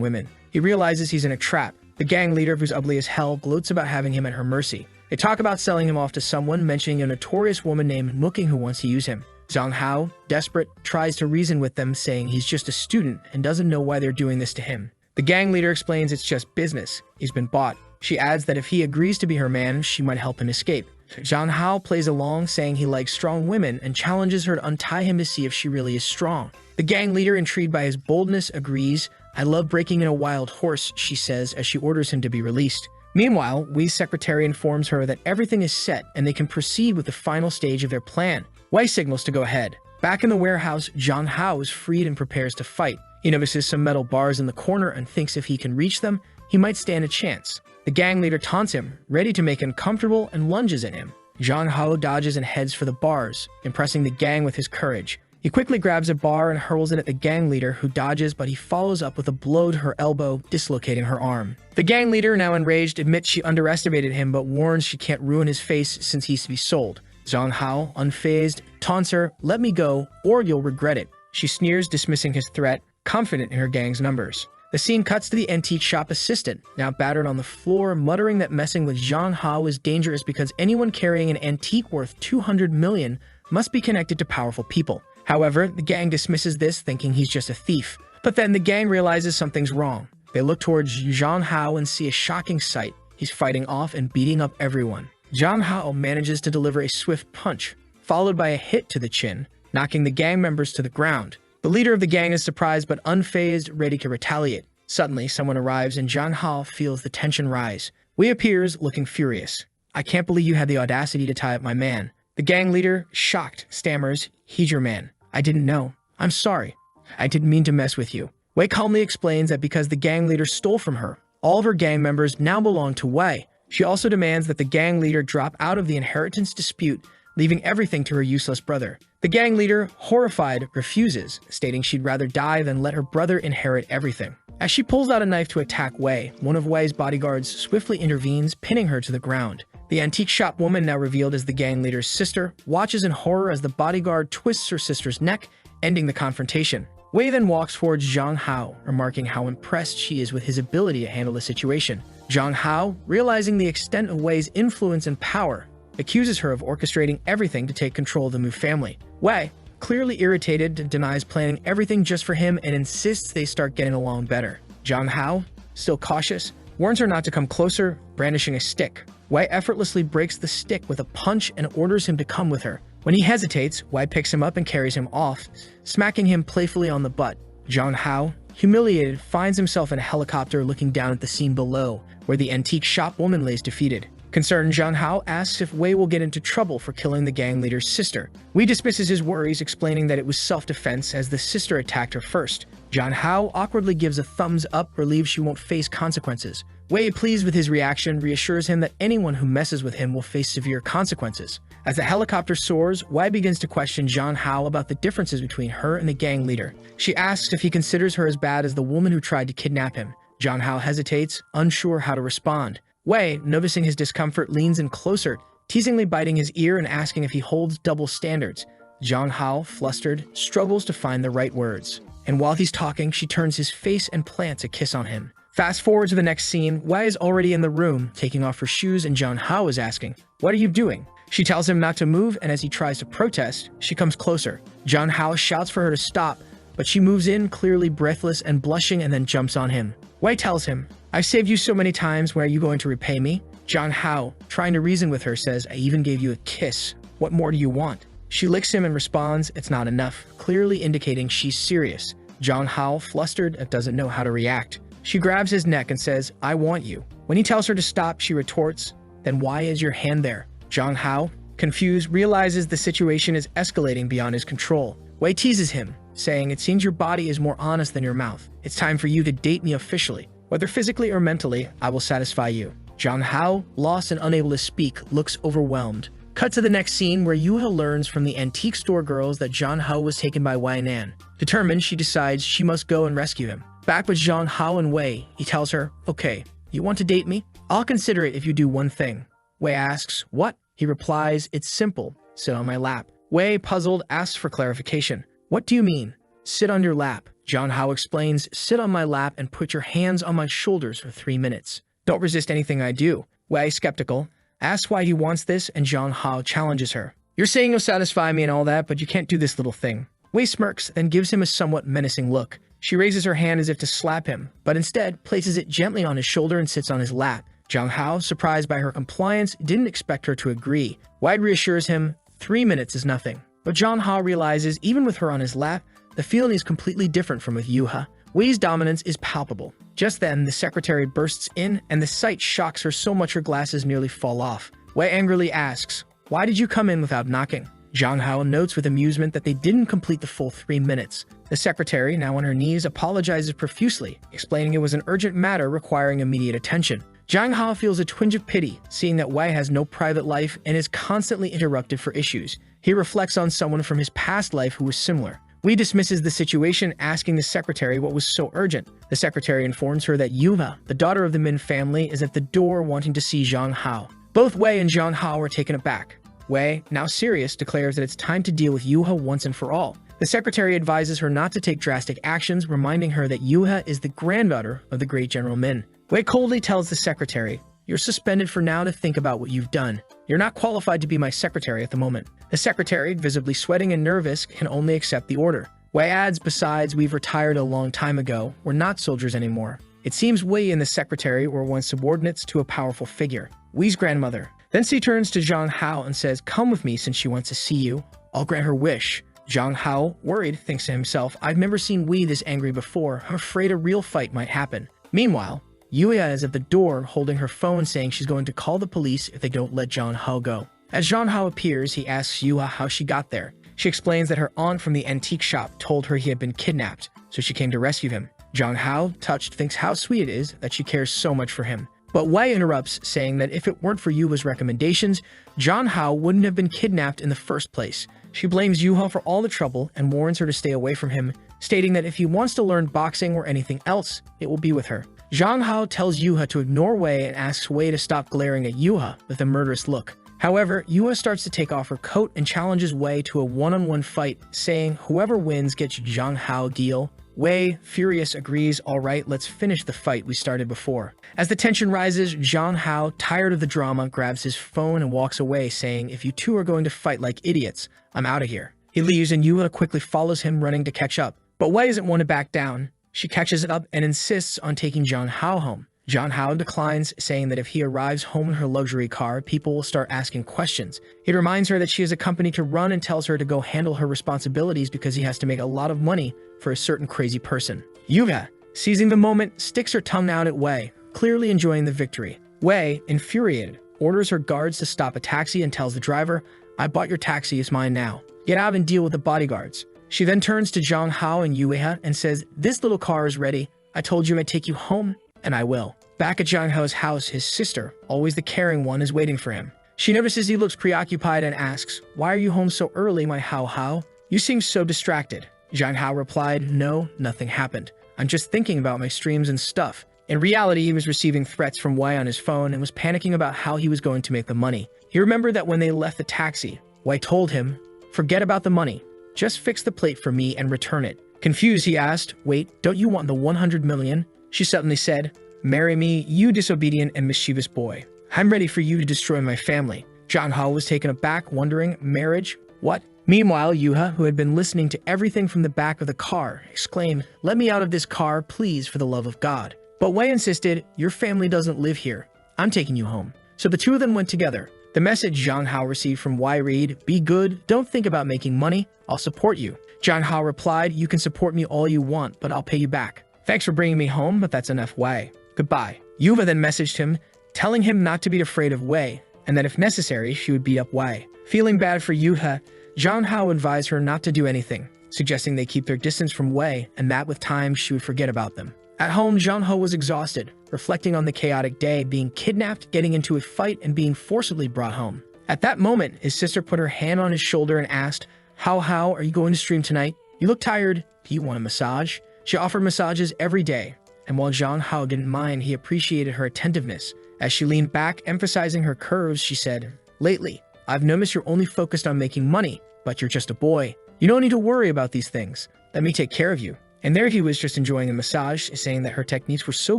women. He realizes he's in a trap. The gang leader, who's ugly as hell, gloats about having him at her mercy. They talk about selling him off to someone, mentioning a notorious woman named Mooking who wants to use him. Zhang Hao, desperate, tries to reason with them, saying he's just a student and doesn't know why they're doing this to him. The gang leader explains it's just business. He's been bought. She adds that if he agrees to be her man, she might help him escape. Zhang Hao plays along, saying he likes strong women and challenges her to untie him to see if she really is strong. The gang leader, intrigued by his boldness, agrees. "I love breaking in a wild horse," she says as she orders him to be released. Meanwhile, Wei's secretary informs her that everything is set and they can proceed with the final stage of their plan. Wei signals to go ahead. Back in the warehouse, Zhang Hao is freed and prepares to fight. He notices some metal bars in the corner and thinks if he can reach them, he might stand a chance. The gang leader taunts him, ready to make him comfortable, and lunges at him. Zhang Hao dodges and heads for the bars, impressing the gang with his courage. He quickly grabs a bar and hurls it at the gang leader, who dodges, but he follows up with a blow to her elbow, dislocating her arm. The gang leader, now enraged, admits she underestimated him, but warns she can't ruin his face since he's to be sold. Zhang Hao, unfazed, taunts her, "Let me go, or you'll regret it." She sneers, dismissing his threat, confident in her gang's numbers. The scene cuts to the antique shop assistant, now battered on the floor, muttering that messing with Zhang Hao is dangerous because anyone carrying an antique worth 200 million must be connected to powerful people. However, the gang dismisses this, thinking he's just a thief. But then the gang realizes something's wrong. They look towards Zhang Hao and see a shocking sight. He's fighting off and beating up everyone. Zhang Hao manages to deliver a swift punch, followed by a hit to the chin, knocking the gang members to the ground. The leader of the gang is surprised but unfazed, ready to retaliate. Suddenly, someone arrives and Zhang Hao feels the tension rise. Wei appears, looking furious. "I can't believe you had the audacity to tie up my man." The gang leader, shocked, stammers, "He's your man. I didn't know. I'm sorry. I didn't mean to mess with you." Wei calmly explains that because the gang leader stole from her, all of her gang members now belong to Wei. She also demands that the gang leader drop out of the inheritance dispute, leaving everything to her useless brother. The gang leader, horrified, refuses, stating she'd rather die than let her brother inherit everything. As she pulls out a knife to attack Wei, one of Wei's bodyguards swiftly intervenes, pinning her to the ground. The antique shop woman, now revealed as the gang leader's sister, watches in horror as the bodyguard twists her sister's neck, ending the confrontation. Wei then walks towards Zhang Hao, remarking how impressed she is with his ability to handle the situation. Zhang Hao, realizing the extent of Wei's influence and power, accuses her of orchestrating everything to take control of the Mu family. Wei, clearly irritated, denies planning everything just for him and insists they start getting along better. Zhang Hao, still cautious, warns her not to come closer, brandishing a stick. Wei effortlessly breaks the stick with a punch and orders him to come with her. When he hesitates, Wei picks him up and carries him off, smacking him playfully on the butt. Zhang Hao, humiliated, finds himself in a helicopter looking down at the scene below, where the antique shop woman lays defeated. Concerned, Zhang Hao asks if Wei will get into trouble for killing the gang leader's sister. Wei dismisses his worries, explaining that it was self-defense as the sister attacked her first. Zhang Hao awkwardly gives a thumbs up, relieved she won't face consequences. Wei, pleased with his reaction, reassures him that anyone who messes with him will face severe consequences. As the helicopter soars, Wei begins to question Zhang Hao about the differences between her and the gang leader. She asks if he considers her as bad as the woman who tried to kidnap him. Zhang Hao hesitates, unsure how to respond. Wei, noticing his discomfort, leans in closer, teasingly biting his ear and asking if he holds double standards. Zhang Hao, flustered, struggles to find the right words. And while he's talking, she turns his face and plants a kiss on him. Fast forward to the next scene, Wei is already in the room, taking off her shoes, and Zhang Hao is asking, "What are you doing?" She tells him not to move, and as he tries to protest, she comes closer. Zhang Hao shouts for her to stop, but she moves in, clearly breathless and blushing, and then jumps on him. Wei tells him, "I've saved you so many times, when are you going to repay me?" Zhang Hao, trying to reason with her, says, "I even gave you a kiss. What more do you want?" She licks him and responds, "It's not enough," clearly indicating she's serious. Zhang Hao, flustered, doesn't know how to react. She grabs his neck and says, "I want you." When he tells her to stop, she retorts, "Then why is your hand there?" Zhang Hao, confused, realizes the situation is escalating beyond his control. Wei teases him, saying, "It seems your body is more honest than your mouth. It's time for you to date me officially. Whether physically or mentally, I will satisfy you." Zhang Hao, lost and unable to speak, looks overwhelmed. Cut to the next scene where Yahello learns from the antique store girls that Zhang Hao was taken by Wei Nan. Determined, she decides she must go and rescue him. Back with Zhang Hao and Wei, he tells her, "Okay, you want to date me? I'll consider it if you do one thing." Wei asks, "What?" He replies, "It's simple. Sit on my lap." Wei, puzzled, asks for clarification. "What do you mean?" Sit on your lap. Zhang Hao explains, sit on my lap and put your hands on my shoulders for 3 minutes. Don't resist anything I do. Wei, skeptical, asks why he wants this, and Zhang Hao challenges her. You're saying you'll satisfy me and all that, but you can't do this little thing. Wei smirks, then gives him a somewhat menacing look. She raises her hand as if to slap him, but instead places it gently on his shoulder and sits on his lap. Zhang Hao, surprised by her compliance, didn't expect her to agree. Wei reassures him 3 minutes is nothing. But Zhang Hao realizes, even with her on his lap, the feeling is completely different from with Yuha. Wei's dominance is palpable. Just then, the secretary bursts in, and the sight shocks her so much her glasses nearly fall off. Wei angrily asks, why did you come in without knocking? Zhang Hao notes with amusement that they didn't complete the full 3 minutes. The secretary, now on her knees, apologizes profusely, explaining it was an urgent matter requiring immediate attention. Zhang Hao feels a twinge of pity, seeing that Wei has no private life and is constantly interrupted for issues. He reflects on someone from his past life who was similar. Wei dismisses the situation, asking the secretary what was so urgent. The secretary informs her that Yuha, the daughter of the Min family, is at the door wanting to see Zhang Hao. Both Wei and Zhang Hao are taken aback. Wei, now serious, declares that it's time to deal with Yuha once and for all. The secretary advises her not to take drastic actions, reminding her that Yuha is the granddaughter of the great General Min. Wei coldly tells the secretary, you're suspended for now to think about what you've done. You're not qualified to be my secretary at the moment. The secretary, visibly sweating and nervous, can only accept the order. Wei adds, besides, we've retired a long time ago. We're not soldiers anymore. It seems Wei and the secretary were once subordinates to a powerful figure, Wei's grandmother. Then she turns to Zhang Hao and says, come with me since she wants to see you. I'll grant her wish. Zhang Hao, worried, thinks to himself, I've never seen Wei this angry before. I'm afraid a real fight might happen. Meanwhile, Yuya is at the door holding her phone, saying she's going to call the police if they don't let Zhang Hao go. As Zhang Hao appears, he asks Yuya how she got there. She explains that her aunt from the antique shop told her he had been kidnapped, so she came to rescue him. Zhang Hao, touched, thinks how sweet it is that she cares so much for him. But Wei interrupts, saying that if it weren't for Yuya's recommendations, Zhang Hao wouldn't have been kidnapped in the first place. She blames Yuha for all the trouble and warns her to stay away from him, stating that if he wants to learn boxing or anything else, it will be with her. Zhang Hao tells Yuha to ignore Wei and asks Wei to stop glaring at Yuha with a murderous look. However, Yuha starts to take off her coat and challenges Wei to a one-on-one fight, saying whoever wins gets Zhang Hao deal. Wei, furious, agrees, alright, let's finish the fight we started before. As the tension rises, Zhang Hao, tired of the drama, grabs his phone and walks away, saying, if you two are going to fight like idiots, I'm out of here. He leaves and Yuha quickly follows him, running to catch up. But Wei isn't one to back down. She catches it up and insists on taking Zhang Hao home. Zhang Hao declines, saying that if he arrives home in her luxury car, people will start asking questions. He reminds her that she has a company to run and tells her to go handle her responsibilities because he has to make a lot of money for a certain crazy person. Yuya, seizing the moment, sticks her tongue out at Wei, clearly enjoying the victory. Wei, infuriated, orders her guards to stop a taxi and tells the driver, I bought your taxi, it's mine now. Get out and deal with the bodyguards. She then turns to Zhang Hao and Yuya and says, this little car is ready. I told you I'd take you home, and I will. Back at Zhang Hao's house, his sister, always the caring one, is waiting for him. She notices he looks preoccupied and asks, why are you home so early, my Hao Hao? You seem so distracted. Zhang Hao replied, no, nothing happened. I'm just thinking about my streams and stuff. In reality, he was receiving threats from Wei on his phone and was panicking about how he was going to make the money. He remembered that when they left the taxi, Wei told him, forget about the money. Just fix the plate for me and return it. Confused, he asked, wait, don't you want the 100 million? She suddenly said, marry me, you disobedient and mischievous boy. I'm ready for you to destroy my family. Zhang Hao was taken aback, wondering, marriage? What? Meanwhile, Yuha, who had been listening to everything from the back of the car, exclaimed, let me out of this car, please, for the love of God. But Wei insisted, your family doesn't live here. I'm taking you home. So the two of them went together. The message Zhang Hao received from Wei read, be good, don't think about making money, I'll support you. Zhang Hao replied, you can support me all you want, but I'll pay you back. Thanks for bringing me home, but that's enough, Wei. Goodbye. Yuva then messaged him, telling him not to be afraid of Wei, and that if necessary, she would beat up Wei. Feeling bad for Yuha, Zhang Hao advised her not to do anything, suggesting they keep their distance from Wei, and that with time she would forget about them. At home, Zhang Hao was exhausted, reflecting on the chaotic day, being kidnapped, getting into a fight, and being forcibly brought home. At that moment, his sister put her hand on his shoulder and asked, How, are you going to stream tonight? You look tired. Do you want a massage? She offered massages every day, and while Zhang Hao didn't mind, he appreciated her attentiveness. As she leaned back, emphasizing her curves, she said, lately, I've noticed you're only focused on making money, but you're just a boy. You don't need to worry about these things. Let me take care of you. And there he was just enjoying the massage, saying that her techniques were so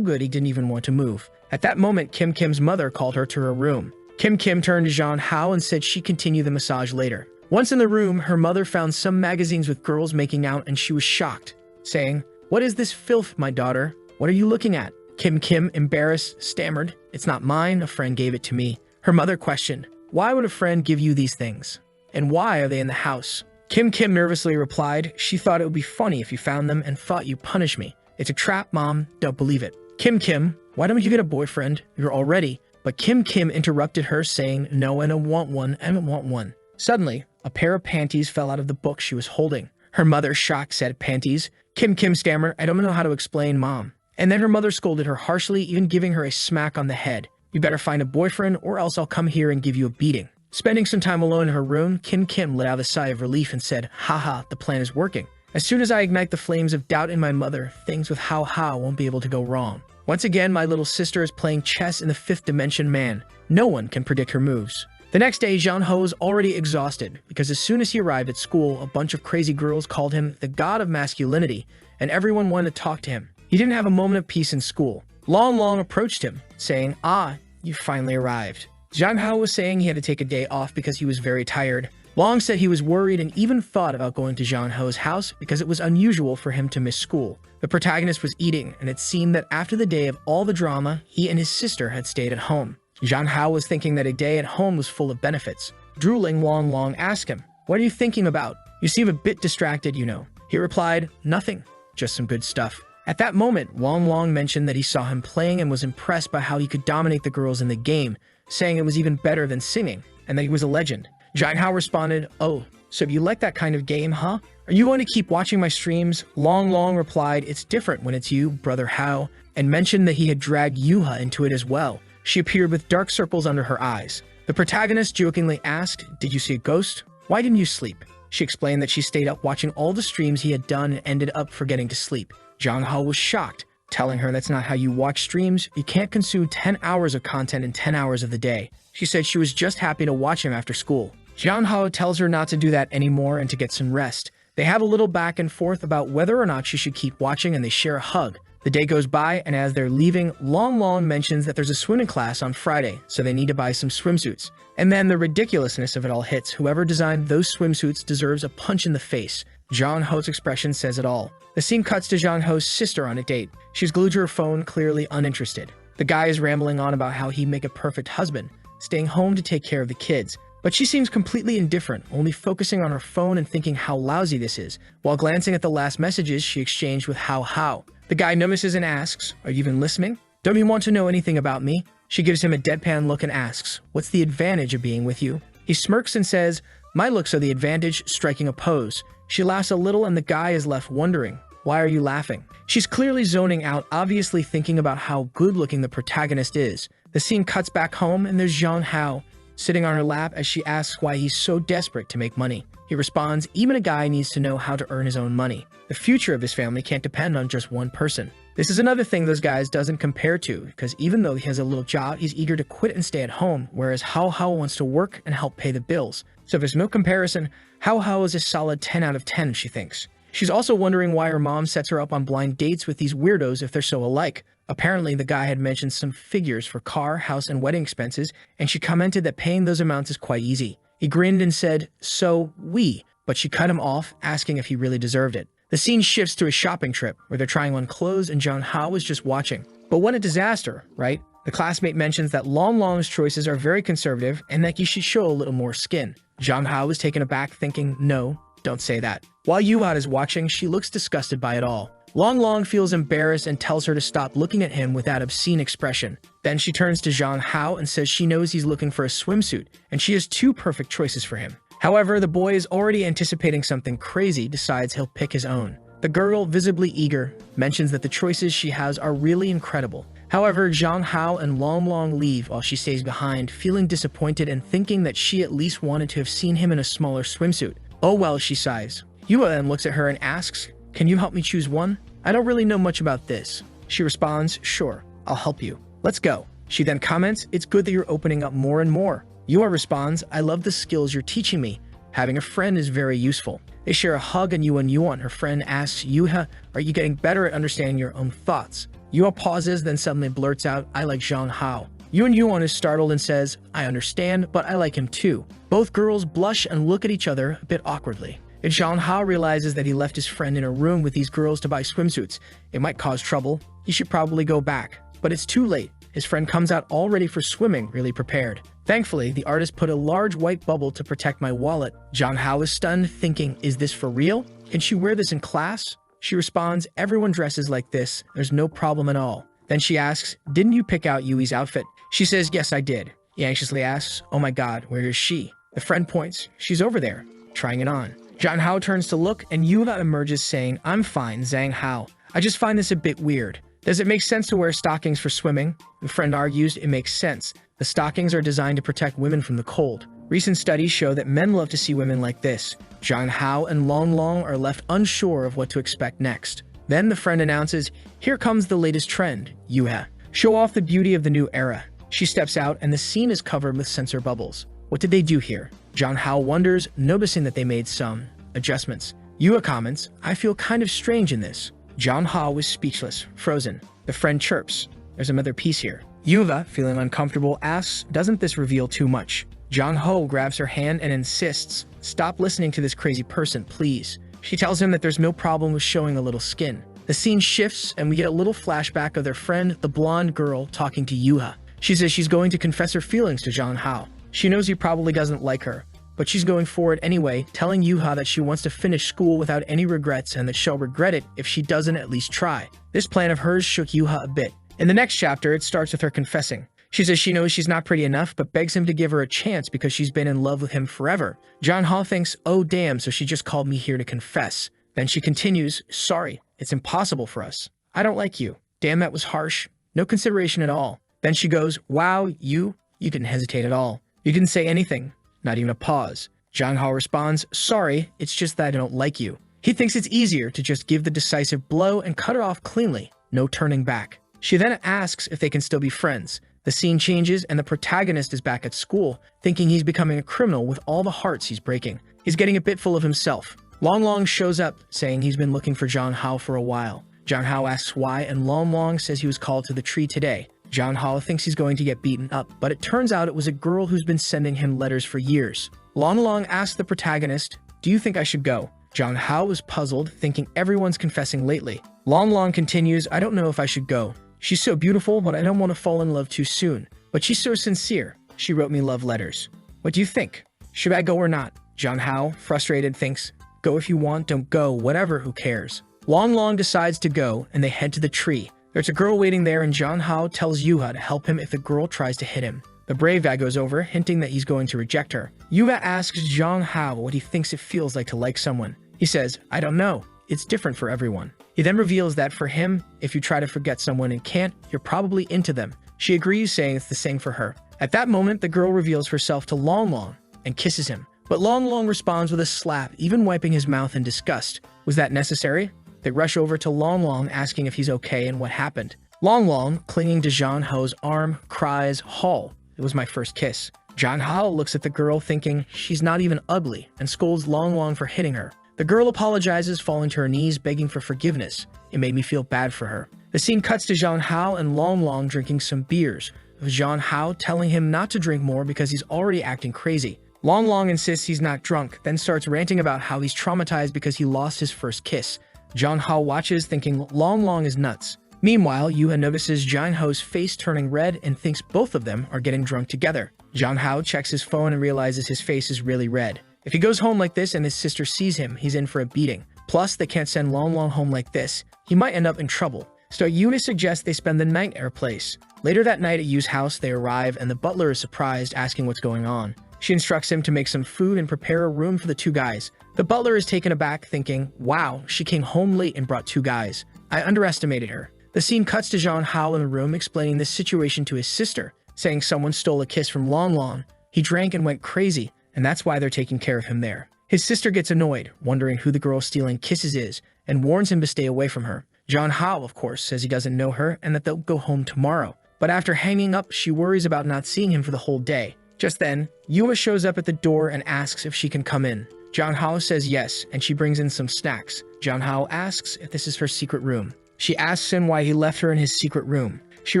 good he didn't even want to move. At that moment, Kim Kim's mother called her to her room. Kim Kim turned to Jean Hao and said she'd continue the massage later. Once in the room, her mother found some magazines with girls making out and she was shocked, saying, "What is this filth, my daughter? What are you looking at?" Kim Kim, embarrassed, stammered, "It's not mine, a friend gave it to me." Her mother questioned, "Why would a friend give you these things? And why are they in the house?" Kim Kim nervously replied, "She thought it would be funny if you found them and thought you'd punish me. It's a trap, Mom. Don't believe it." Kim Kim, "Why don't you get a boyfriend? You're all ready." But Kim Kim interrupted her, saying, "No, I don't want one. I don't want one." Suddenly, a pair of panties fell out of the book she was holding. Her mother, shocked, said, "Panties?" Kim Kim stammered, "I don't know how to explain, Mom." And then her mother scolded her harshly, even giving her a smack on the head. "You better find a boyfriend or else I'll come here and give you a beating." Spending some time alone in her room, Kim Kim let out a sigh of relief and said, "Haha, the plan is working. As soon as I ignite the flames of doubt in my mother, things with Hao Hao won't be able to go wrong. Once again, my little sister is playing chess in the fifth dimension, man. No one can predict her moves." The next day, Jean Ho was already exhausted because as soon as he arrived at school, a bunch of crazy girls called him the god of masculinity, and everyone wanted to talk to him. He didn't have a moment of peace in school. Long Long approached him, saying, "Ah, you finally arrived." Jean Hao was saying he had to take a day off because he was very tired. Long said he was worried and even thought about going to Jean Ho's house because it was unusual for him to miss school. The protagonist was eating, and it seemed that after the day of all the drama, he and his sister had stayed at home. Jean Hao was thinking that a day at home was full of benefits. Drooling, Long Long asked him, "What are you thinking about? You seem a bit distracted, you know." He replied, "Nothing, just some good stuff." At that moment, Long Long mentioned that he saw him playing and was impressed by how he could dominate the girls in the game, saying it was even better than singing, and that he was a legend. Jean Hao responded, "Oh, so you like that kind of game, huh? Are you going to keep watching my streams?" Long Long replied, "It's different when it's you, Brother Hao," and mentioned that he had dragged Yuha into it as well. She appeared with dark circles under her eyes. The protagonist jokingly asked, "Did you see a ghost? Why didn't you sleep?" She explained that she stayed up watching all the streams he had done and ended up forgetting to sleep. Jean Hao was shocked, telling her that's not how you watch streams. You can't consume 10 hours of content in 10 hours of the day. She said she was just happy to watch him after school. Jean Hao tells her not to do that anymore and to get some rest. They have a little back and forth about whether or not she should keep watching, and they share a hug. The day goes by, and as they're leaving, Long Long mentions that there's a swimming class on Friday, so they need to buy some swimsuits. And then the ridiculousness of it all hits. Whoever designed those swimsuits deserves a punch in the face. Jean Ho's expression says it all. The scene cuts to Jean Ho's sister on a date. She's glued to her phone, clearly uninterested. The guy is rambling on about how he'd make a perfect husband, staying home to take care of the kids. But she seems completely indifferent, only focusing on her phone and thinking how lousy this is, while glancing at the last messages she exchanged with Hao Hao. The guy notices and asks, "Are you even listening? Don't you want to know anything about me?" She gives him a deadpan look and asks, "What's the advantage of being with you?" He smirks and says, "My looks are the advantage," striking a pose. She laughs a little and the guy is left wondering, "Why are you laughing?" She's clearly zoning out, obviously thinking about how good-looking the protagonist is. The scene cuts back home and there's Jean Hao sitting on her lap as she asks why he's so desperate to make money. He responds, "Even a guy needs to know how to earn his own money. The future of his family can't depend on just one person." This is another thing those guys doesn't compare to, because even though he has a little job, he's eager to quit and stay at home, whereas Hao Hao wants to work and help pay the bills. So there's no comparison. Hao Hao is a solid 10 out of 10, she thinks. She's also wondering why her mom sets her up on blind dates with these weirdos if they're so alike. Apparently, the guy had mentioned some figures for car, house, and wedding expenses, and she commented that paying those amounts is quite easy. He grinned and said, "So, oui," but she cut him off, asking if he really deserved it. The scene shifts to a shopping trip, where they're trying on clothes and Jean Hao was just watching. But what a disaster, right? The classmate mentions that Long Long's choices are very conservative and that you should show a little more skin. Jean Hao is taken aback, thinking, "No, don't say that." While Yuha is watching, she looks disgusted by it all. Long Long feels embarrassed and tells her to stop looking at him with that obscene expression. Then she turns to Jean Hao and says she knows he's looking for a swimsuit, and she has two perfect choices for him. However, the boy is already anticipating something crazy, decides he'll pick his own. The girl, visibly eager, mentions that the choices she has are really incredible. However, Jean Hao and Long Long leave while she stays behind, feeling disappointed and thinking that she at least wanted to have seen him in a smaller swimsuit. "Oh well," she sighs. Yuha then looks at her and asks, "Can you help me choose one? I don't really know much about this." She responds, "Sure, I'll help you. Let's go." She then comments, "It's good that you're opening up more and more." Yuha responds, "I love the skills you're teaching me. Having a friend is very useful. They share a hug and Yuan. Her friend asks Yuha, are you getting better at understanding your own thoughts? Yuha pauses, then suddenly blurts out, I like Zhang Hao. Yuan is startled and says, I understand, but I like him too. Both girls blush and look at each other a bit awkwardly. If Zhang Hao realizes that he left his friend in a room with these girls to buy swimsuits, it might cause trouble. He should probably go back. But it's too late. His friend comes out all ready for swimming, really prepared. Thankfully, the artist put a large white bubble to protect my wallet. Zhang Hao is stunned, thinking, is this for real? Can she wear this in class? She responds, everyone dresses like this. There's no problem at all. Then she asks, didn't you pick out Yui's outfit? She says, yes, I did. He anxiously asks, oh my god, where is she? The friend points, she's over there, trying it on. Zhang Hao turns to look, and Yuha emerges saying, I'm fine, Zhang Hao. I just find this a bit weird. Does it make sense to wear stockings for swimming? The friend argues, it makes sense. The stockings are designed to protect women from the cold. Recent studies show that men love to see women like this. Zhang Hao and Long are left unsure of what to expect next. Then the friend announces, here comes the latest trend, Yuha. Show off the beauty of the new era. She steps out and the scene is covered with censor bubbles. What did they do here? Zhang Hao wonders, noticing that they made some adjustments. Yuha comments, I feel kind of strange in this. Zhang Hao is speechless, frozen. The friend chirps, there's another piece here. Yuha, feeling uncomfortable, asks, doesn't this reveal too much? Zhang Hao grabs her hand and insists, stop listening to this crazy person, please. She tells him that there's no problem with showing a little skin. The scene shifts and we get a little flashback of their friend, the blonde girl, talking to Yuha. She says she's going to confess her feelings to Zhang Hao. She knows he probably doesn't like her, but she's going for it anyway, telling Yuha that she wants to finish school without any regrets and that she'll regret it if she doesn't at least try. This plan of hers shook Yuha a bit. In the next chapter, it starts with her confessing. She says she knows she's not pretty enough, but begs him to give her a chance because she's been in love with him forever. Zhang Hao thinks, oh damn, so she just called me here to confess. Then she continues, sorry, it's impossible for us. I don't like you. Damn, that was harsh. No consideration at all. Then she goes, wow, you didn't hesitate at all. You didn't say anything, not even a pause. Zhang Hao responds, sorry, it's just that I don't like you. He thinks it's easier to just give the decisive blow and cut her off cleanly, no turning back. She then asks if they can still be friends. The scene changes and the protagonist is back at school, thinking he's becoming a criminal with all the hearts he's breaking. He's getting a bit full of himself. Long shows up, saying he's been looking for Zhang Hao for a while. Zhang Hao asks why, and Long says he was called to the tree today. Zhang Hao thinks he's going to get beaten up, but it turns out it was a girl who's been sending him letters for years. Long asks the protagonist, do you think I should go? Zhang Hao is puzzled, thinking everyone's confessing lately. Long continues, I don't know if I should go. She's so beautiful, but I don't want to fall in love too soon. But she's so sincere. She wrote me love letters. What do you think? Should I go or not? Zhang Hao, frustrated, thinks, go if you want, don't go, whatever, who cares? Long decides to go, and they head to the tree. There's a girl waiting there, and Zhang Hao tells Yuha to help him if the girl tries to hit him. The brave guy goes over, hinting that he's going to reject her. Yuha asks Zhang Hao what he thinks it feels like to like someone. He says, I don't know. It's different for everyone. He then reveals that for him, if you try to forget someone and can't, you're probably into them. She agrees, saying it's the same for her. At that moment, the girl reveals herself to Long and kisses him. But Long responds with a slap, even wiping his mouth in disgust. Was that necessary? They rush over to Long asking if he's okay and what happened. Long, clinging to Zhang Hao's arm, cries, Hall, it was my first kiss. Zhang Hao looks at the girl thinking she's not even ugly and scolds Long for hitting her. The girl apologizes, falling to her knees, begging for forgiveness. It made me feel bad for her. The scene cuts to Zhang Hao and Long drinking some beers, with Zhang Hao telling him not to drink more because he's already acting crazy. Long insists he's not drunk, then starts ranting about how he's traumatized because he lost his first kiss. Zhang Hao watches, thinking Long is nuts. Meanwhile, Yuha notices Zhang Hao's face turning red and thinks both of them are getting drunk together. Zhang Hao checks his phone and realizes his face is really red. If he goes home like this and his sister sees him, he's in for a beating. Plus, they can't send Long home like this. He might end up in trouble. So Yuna suggests they spend the night at her place. Later that night at Yu's house, they arrive and the butler is surprised, asking what's going on. She instructs him to make some food and prepare a room for the two guys. The butler is taken aback, thinking, wow, she came home late and brought two guys. I underestimated her. The scene cuts to Zhang Hao in the room explaining this situation to his sister, saying someone stole a kiss from Long. He drank and went crazy, and that's why they're taking care of him there. His sister gets annoyed, wondering who the girl stealing kisses is, and warns him to stay away from her. Zhang Hao, of course, says he doesn't know her and that they'll go home tomorrow. But after hanging up, she worries about not seeing him for the whole day. Just then, Yua shows up at the door and asks if she can come in. Jang Hao says yes, and she brings in some snacks. Jang Hao asks if this is her secret room. She asks him why he left her in his secret room. She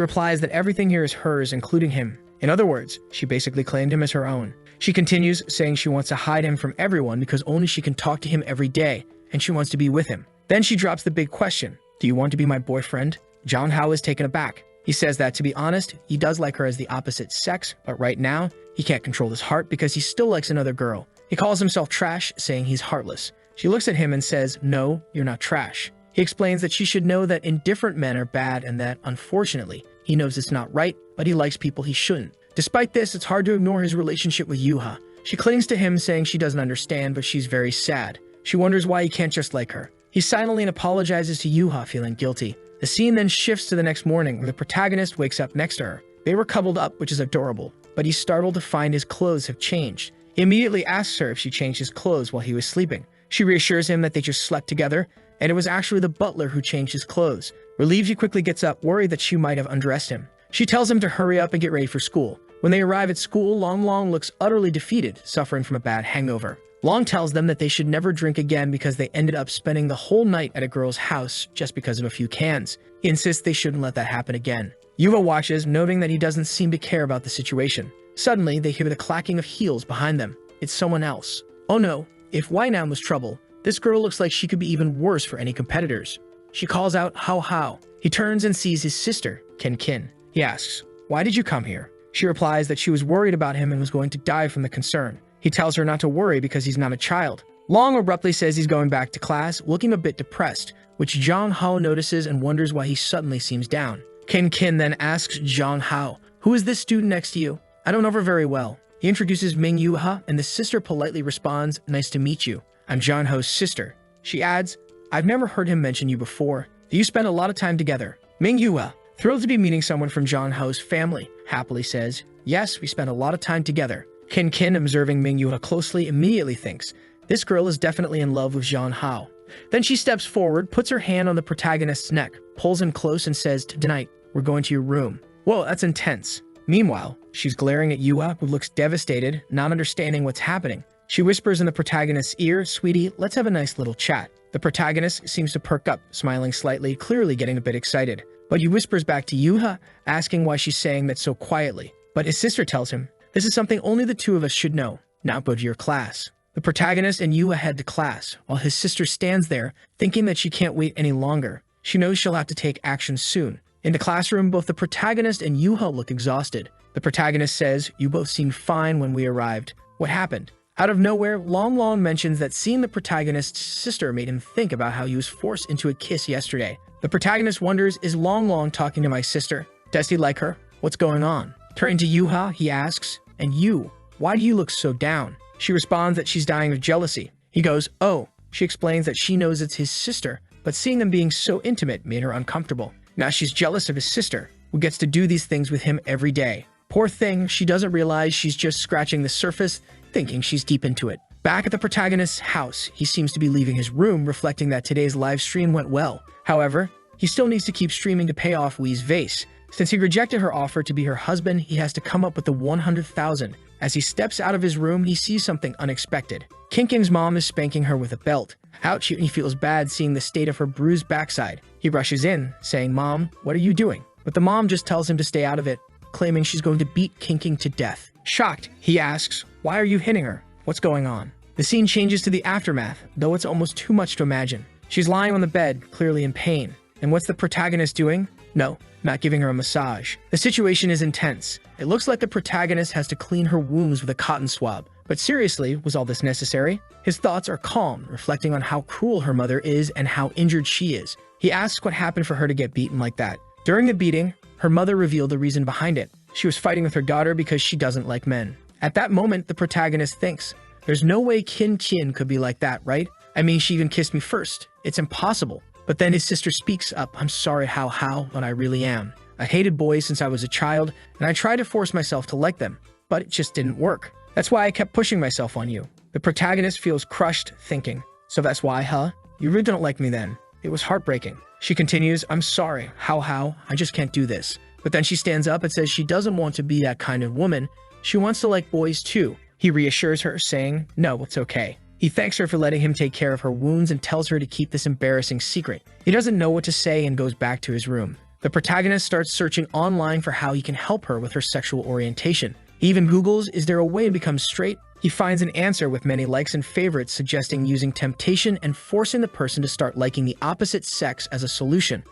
replies that everything here is hers, including him. In other words, she basically claimed him as her own. She continues, saying she wants to hide him from everyone because only she can talk to him every day, and she wants to be with him. Then she drops the big question, do you want to be my boyfriend? Jang Hao is taken aback. He says that, to be honest, he does like her as the opposite sex, but right now, he can't control his heart because he still likes another girl. He calls himself trash, saying he's heartless. She looks at him and says, no, you're not trash. He explains that she should know that indifferent men are bad and that, unfortunately, he knows it's not right, but he likes people he shouldn't. Despite this, it's hard to ignore his relationship with Yuha. She clings to him, saying she doesn't understand, but she's very sad. She wonders why he can't just like her. He silently apologizes to Yuha, feeling guilty. The scene then shifts to the next morning, where the protagonist wakes up next to her. They were coupled up, which is adorable, but he's startled to find his clothes have changed. He immediately asks her if she changed his clothes while he was sleeping. She reassures him that they just slept together, and it was actually the butler who changed his clothes. Relieved, he quickly gets up, worried that she might have undressed him. She tells him to hurry up and get ready for school. When they arrive at school, Long Long looks utterly defeated, suffering from a bad hangover. Long tells them that they should never drink again because they ended up spending the whole night at a girl's house just because of a few cans. He insists they shouldn't let that happen again. Yuva watches, noting that he doesn't seem to care about the situation. Suddenly, they hear the clacking of heels behind them. It's someone else. Oh no, if Wainan was trouble, this girl looks like she could be even worse for any competitors. She calls out Hao Hao. He turns and sees his sister, Kin Kin. He asks, why did you come here? She replies that she was worried about him and was going to die from the concern. He tells her not to worry because he's not a child. Long abruptly says he's going back to class, looking a bit depressed, which Jang Hao notices and wonders why he suddenly seems down. Kin Kin then asks Jang Hao, who is this student next to you? I don't know her very well. He introduces Ming Yuha, and the sister politely responds, nice to meet you. I'm Jang Hao's sister. She adds, I've never heard him mention you before. Do you spend a lot of time together? Ming Yuha, thrilled to be meeting someone from Jang Hao's family, happily says, yes, we spend a lot of time together. Kin Kin, observing Ming Yuha closely, immediately thinks, this girl is definitely in love with Jang Hao. Then she steps forward, puts her hand on the protagonist's neck, pulls him close and says, tonight, we're going to your room. Whoa, that's intense. Meanwhile, she's glaring at Yuha, who looks devastated, not understanding what's happening. She whispers in the protagonist's ear, sweetie, let's have a nice little chat. The protagonist seems to perk up, smiling slightly, clearly getting a bit excited. But he whispers back to Yuha, asking why she's saying that so quietly. But his sister tells him, this is something only the two of us should know. Now go to your class. The protagonist and Yuha head to class, while his sister stands there, thinking that she can't wait any longer. She knows she'll have to take action soon. In the classroom, both the protagonist and Yuha look exhausted. The protagonist says, you both seemed fine when we arrived. What happened? Out of nowhere, Long Long mentions that seeing the protagonist's sister made him think about how he was forced into a kiss yesterday. The protagonist wonders, is Long Long talking to my sister? Does he like her? What's going on? Turning to Yuha, he asks, and you, why do you look so down? She responds that she's dying of jealousy. He goes, oh. She explains that she knows it's his sister, but seeing them being so intimate made her uncomfortable. Now she's jealous of his sister, who gets to do these things with him every day. Poor thing, she doesn't realize she's just scratching the surface, thinking she's deep into it. Back at the protagonist's house, he seems to be leaving his room, reflecting that today's live stream went well. However, he still needs to keep streaming to pay off Wii's vase. Since he rejected her offer to be her husband, he has to come up with the 100,000. As he steps out of his room, he sees something unexpected. Kin Kin's mom is spanking her with a belt. Ouch, he feels bad seeing the state of her bruised backside. He rushes in, saying, Mom, what are you doing? But the mom just tells him to stay out of it, claiming she's going to beat Kin Kin to death. Shocked, he asks, why are you hitting her? What's going on? The scene changes to the aftermath, though it's almost too much to imagine. She's lying on the bed, clearly in pain. And what's the protagonist doing? No, not giving her a massage. The situation is intense. It looks like the protagonist has to clean her wounds with a cotton swab. But seriously, was all this necessary? His thoughts are calm, reflecting on how cruel her mother is and how injured she is. He asks what happened for her to get beaten like that. During the beating, her mother revealed the reason behind it. She was fighting with her daughter because she doesn't like men. At that moment, the protagonist thinks, there's no way Kin Kin could be like that, right? I mean, she even kissed me first. It's impossible. But then his sister speaks up, I'm sorry how, but I really am. I hated boys since I was a child, and I tried to force myself to like them, but it just didn't work. That's why I kept pushing myself on you. The protagonist feels crushed, thinking, so that's why, huh? You really don't like me then. It was heartbreaking. She continues, I'm sorry, how, I just can't do this. But then she stands up and says she doesn't want to be that kind of woman, She wants to like boys too. He reassures her, saying, no, it's okay. He thanks her for letting him take care of her wounds and tells her to keep this embarrassing secret. He doesn't know what to say and goes back to his room. The protagonist starts searching online for how he can help her with her sexual orientation. He even Googles, is there a way to become straight? He finds an answer with many likes and favorites suggesting using temptation and forcing the person to start liking the opposite sex as a solution.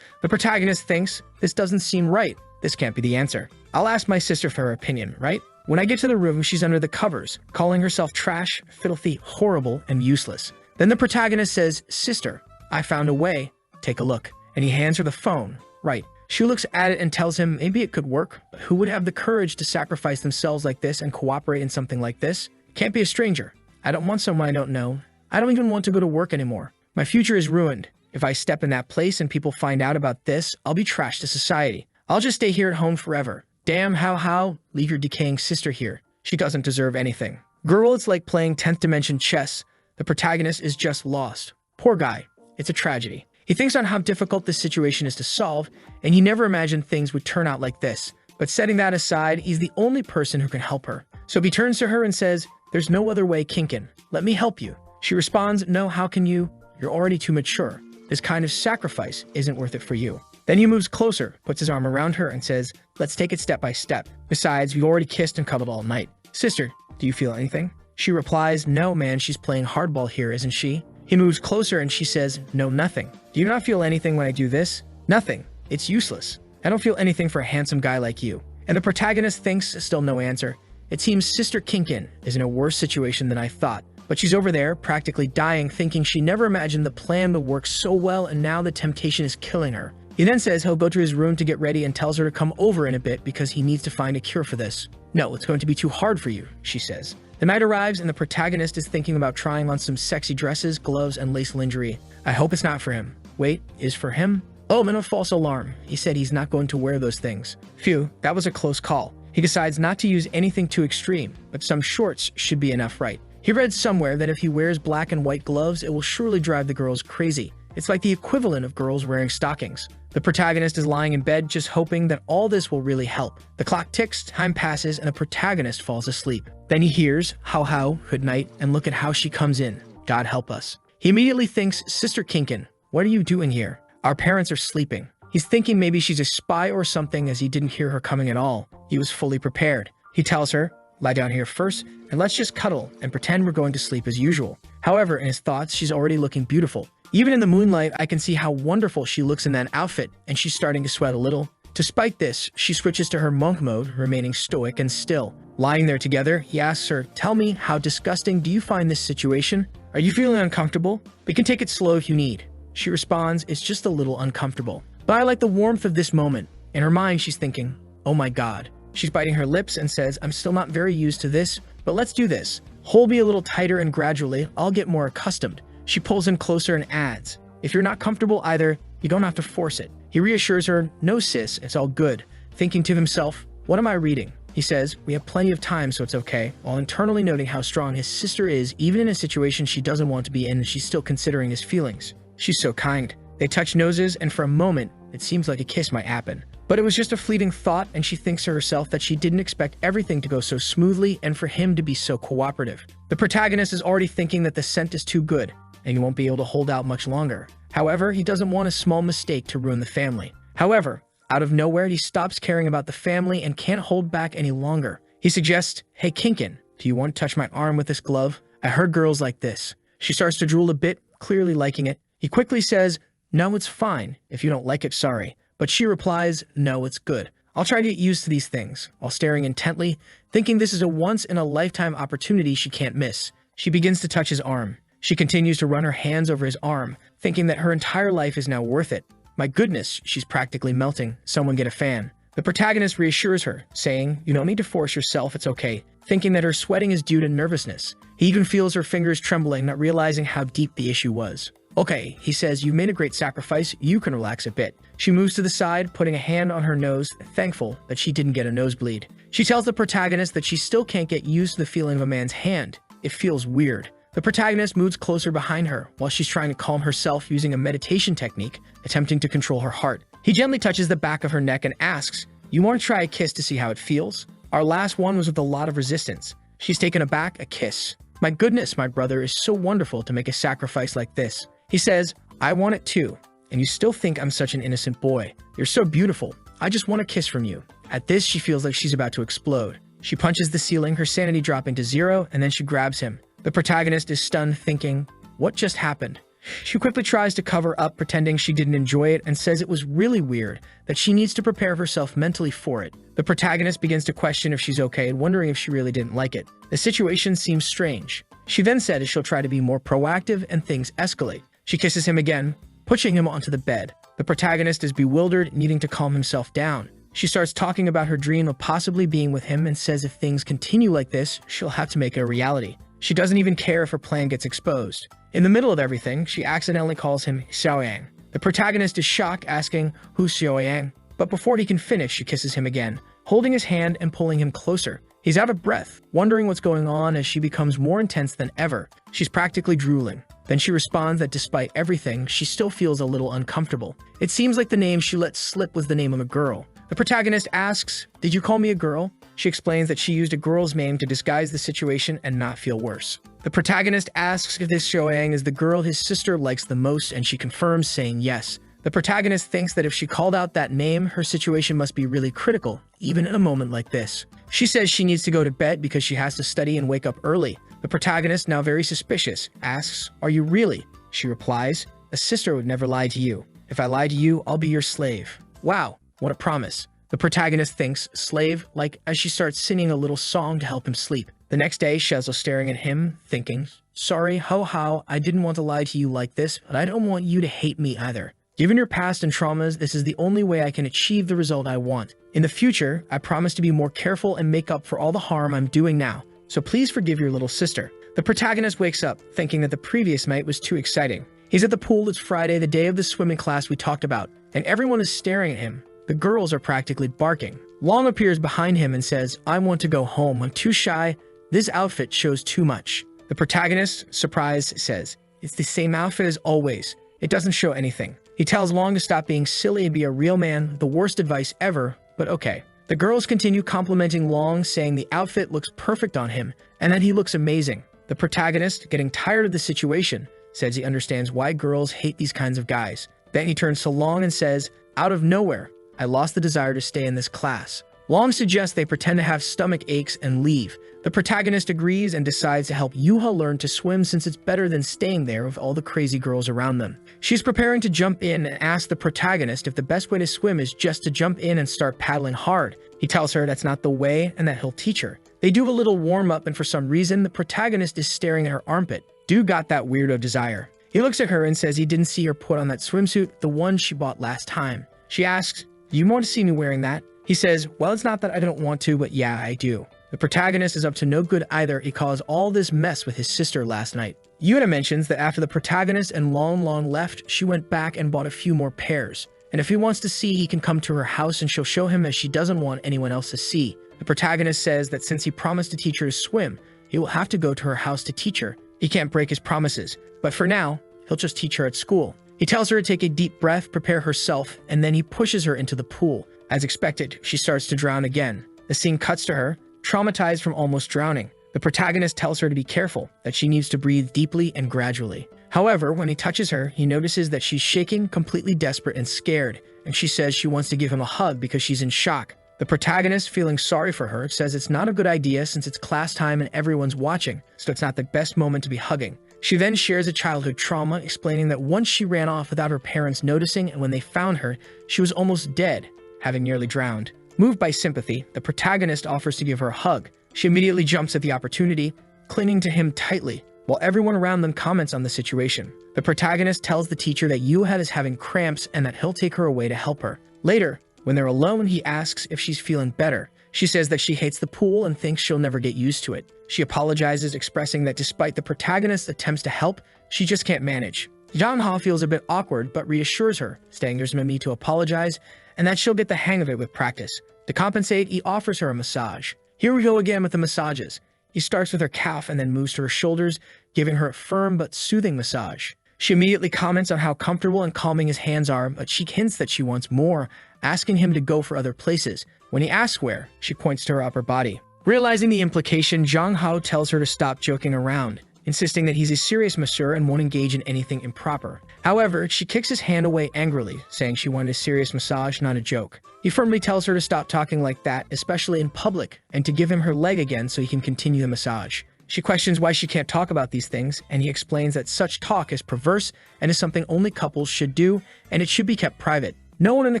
The protagonist thinks, this doesn't seem right. This can't be the answer. I'll ask my sister for her opinion, right? When I get to the room, she's under the covers, calling herself trash, filthy, horrible, and useless. Then the protagonist says, sister, I found a way. Take a look. And he hands her the phone. Right. She looks at it and tells him maybe it could work, but who would have the courage to sacrifice themselves like this and cooperate in something like this? Can't be a stranger. I don't want someone I don't know. I don't even want to go to work anymore. My future is ruined. If I step in that place and people find out about this, I'll be trashed to society. I'll just stay here at home forever. Damn, how? Leave your decaying sister here. She doesn't deserve anything. Girl, it's like playing 10th dimension chess. The protagonist is just lost. Poor guy. It's a tragedy. He thinks on how difficult this situation is to solve, and he never imagined things would turn out like this. But setting that aside, he's the only person who can help her. So he turns to her and says, there's no other way, Kinkin. Let me help you. She responds, no, how can you? You're already too mature. This kind of sacrifice isn't worth it for you. Then he moves closer, puts his arm around her, and says, let's take it step by step. Besides, we've already kissed and cuddled all night. Sister, do you feel anything? She replies, no, man, she's playing hardball here, isn't she? He moves closer and she says, no, nothing. Do you not feel anything when I do this? Nothing. It's useless. I don't feel anything for a handsome guy like you. And the protagonist thinks, still no answer. It seems Sister Kinkin is in a worse situation than I thought. But she's over there, practically dying, thinking she never imagined the plan would work so well and now the temptation is killing her. He then says he'll go to his room to get ready and tells her to come over in a bit because he needs to find a cure for this. No, it's going to be too hard for you, she says. The night arrives and the protagonist is thinking about trying on some sexy dresses, gloves, and lace lingerie. I hope it's not for him. Wait, is for him? Oh, and a false alarm. He said he's not going to wear those things. Phew, that was a close call. He decides not to use anything too extreme, but some shorts should be enough, right? He read somewhere that if he wears black and white gloves, it will surely drive the girls crazy. It's like the equivalent of girls wearing stockings. The protagonist is lying in bed just hoping that all this will really help. The clock ticks, time passes, and the protagonist falls asleep. Then he hears, how, good night, and look at how she comes in. God help us. He immediately thinks, Sister Kinkin, what are you doing here? Our parents are sleeping. He's thinking maybe she's a spy or something as he didn't hear her coming at all. He was fully prepared. He tells her, lie down here first, and let's just cuddle and pretend we're going to sleep as usual. However, in his thoughts, she's already looking beautiful. Even in the moonlight, I can see how wonderful she looks in that outfit, and she's starting to sweat a little. Despite this, she switches to her monk mode, remaining stoic and still. Lying there together, he asks her, tell me, how disgusting do you find this situation? Are you feeling uncomfortable? We can take it slow if you need. She responds, it's just a little uncomfortable. But I like the warmth of this moment. In her mind, she's thinking, oh my God. She's biting her lips and says, I'm still not very used to this, but let's do this. Hold me a little tighter and gradually, I'll get more accustomed. She pulls him closer and adds, if you're not comfortable either, you don't have to force it. He reassures her, no sis, it's all good. Thinking to himself, what am I reading? He says, we have plenty of time so it's okay, while internally noting how strong his sister is even in a situation she doesn't want to be in and she's still considering his feelings. She's so kind. They touch noses and for a moment, it seems like a kiss might happen. But it was just a fleeting thought and she thinks to herself that she didn't expect everything to go so smoothly and for him to be so cooperative. The protagonist is already thinking that the scent is too good and he won't be able to hold out much longer. However, he doesn't want a small mistake to ruin the family. However, out of nowhere, he stops caring about the family and can't hold back any longer. He suggests, hey Kinkin, do you want to touch my arm with this glove? I heard girls like this. She starts to drool a bit, clearly liking it. He quickly says, no, it's fine. If you don't like it, sorry. But she replies, no, it's good. I'll try to get used to these things, while staring intently, thinking this is a once-in-a-lifetime opportunity she can't miss. She begins to touch his arm. She continues to run her hands over his arm, thinking that her entire life is now worth it. My goodness, she's practically melting. Someone get a fan. The protagonist reassures her, saying, you don't need to force yourself, it's okay, thinking that her sweating is due to nervousness. He even feels her fingers trembling, not realizing how deep the issue was. Okay, he says, you made a great sacrifice, you can relax a bit. She moves to the side, putting a hand on her nose, thankful that she didn't get a nosebleed. She tells the protagonist that she still can't get used to the feeling of a man's hand. It feels weird. The protagonist moves closer behind her while she's trying to calm herself using a meditation technique, attempting to control her heart. He gently touches the back of her neck and asks, you want to try a kiss to see how it feels? Our last one was with a lot of resistance. She's taken aback, a kiss. My goodness, my brother is so wonderful to make a sacrifice like this. He says, I want it too. And you still think I'm such an innocent boy. You're so beautiful. I just want a kiss from you. At this, she feels like she's about to explode. She punches the ceiling, her sanity dropping to 0, and then she grabs him. The protagonist is stunned, thinking, what just happened? She quickly tries to cover up, pretending she didn't enjoy it, and says it was really weird, that she needs to prepare herself mentally for it. The protagonist begins to question if she's okay and wondering if she really didn't like it. The situation seems strange. She then says she'll try to be more proactive and things escalate. She kisses him again, pushing him onto the bed. The protagonist is bewildered, needing to calm himself down. She starts talking about her dream of possibly being with him and says if things continue like this, she'll have to make it a reality. She doesn't even care if her plan gets exposed. In the middle of everything, she accidentally calls him Xiaoyang. The protagonist is shocked, asking, who's Xiaoyang? But before he can finish, she kisses him again, holding his hand and pulling him closer. He's out of breath, wondering what's going on as she becomes more intense than ever. She's practically drooling. Then she responds that despite everything, she still feels a little uncomfortable. It seems like the name she let slip was the name of a girl. The protagonist asks, did you call me a girl? She explains that she used a girl's name to disguise the situation and not feel worse. The protagonist asks if this Xiaoyang is the girl his sister likes the most, and she confirms, saying yes. The protagonist thinks that if she called out that name, her situation must be really critical, even in a moment like this. She says she needs to go to bed because she has to study and wake up early. The protagonist, now very suspicious, asks, are you really? She replies, a sister would never lie to you. If I lie to you, I'll be your slave. Wow, what a promise. The protagonist thinks, slave, like as she starts singing a little song to help him sleep. The next day, Shezel's staring at him, thinking, sorry, how, I didn't want to lie to you like this, but I don't want you to hate me either. Given your past and traumas, this is the only way I can achieve the result I want. In the future, I promise to be more careful and make up for all the harm I'm doing now. So please forgive your little sister. The protagonist wakes up, thinking that the previous night was too exciting. He's at the pool. It's Friday, the day of the swimming class we talked about, and everyone is staring at him. The girls are practically barking. Long appears behind him and says, I want to go home. I'm too shy. This outfit shows too much. The protagonist, surprised, says, it's the same outfit as always. It doesn't show anything. He tells Long to stop being silly and be a real man, the worst advice ever, but okay. The girls continue complimenting Long, saying the outfit looks perfect on him and that he looks amazing. The protagonist, getting tired of the situation, says he understands why girls hate these kinds of guys. Then he turns to Long and says, out of nowhere, I lost the desire to stay in this class. Long suggests they pretend to have stomach aches and leave. The protagonist agrees and decides to help Yuha learn to swim since it's better than staying there with all the crazy girls around them. She's preparing to jump in and asks the protagonist if the best way to swim is just to jump in and start paddling hard. He tells her that's not the way and that he'll teach her. They do a little warm-up, and for some reason, the protagonist is staring at her armpit. Dude got that weirdo desire. He looks at her and says he didn't see her put on that swimsuit, the one she bought last time. She asks, do you want to see me wearing that? He says, well, it's not that I don't want to, but yeah, I do. The protagonist is up to no good either. He caused all this mess with his sister last night. Yuna mentions that after the protagonist and Long left, she went back and bought a few more pairs. And if he wants to see, he can come to her house and she'll show him, as she doesn't want anyone else to see. The protagonist says that since he promised to teach her to swim, he will have to go to her house to teach her. He can't break his promises, but for now, he'll just teach her at school. He tells her to take a deep breath, prepare herself, and then he pushes her into the pool. As expected, she starts to drown again. The scene cuts to her, traumatized from almost drowning. The protagonist tells her to be careful, that she needs to breathe deeply and gradually. However, when he touches her, he notices that she's shaking, completely desperate and scared, and she says she wants to give him a hug because she's in shock. The protagonist, feeling sorry for her, says it's not a good idea since it's class time and everyone's watching, so it's not the best moment to be hugging. She then shares a childhood trauma, explaining that once she ran off without her parents noticing, and when they found her, she was almost dead, having nearly drowned. Moved by sympathy, the protagonist offers to give her a hug. She immediately jumps at the opportunity, clinging to him tightly, while everyone around them comments on the situation. The protagonist tells the teacher that Yuha is having cramps and that he'll take her away to help her. Later, when they're alone, he asks if she's feeling better. She says that she hates the pool and thinks she'll never get used to it. She apologizes, expressing that despite the protagonist's attempts to help, she just can't manage. Janha feels a bit awkward but reassures her, saying there's no need to apologize and that she'll get the hang of it with practice. To compensate, he offers her a massage. Here we go again with the massages. He starts with her calf and then moves to her shoulders, giving her a firm but soothing massage. She immediately comments on how comfortable and calming his hands are, but she hints that she wants more, asking him to go for other places. When he asks where, she points to her upper body. Realizing the implication, Zhang Hao tells her to stop joking around, insisting that he's a serious masseur and won't engage in anything improper. However, she kicks his hand away angrily, saying she wanted a serious massage, not a joke. He firmly tells her to stop talking like that, especially in public, and to give him her leg again so he can continue the massage. She questions why she can't talk about these things, and he explains that such talk is perverse and is something only couples should do, and it should be kept private. No one in the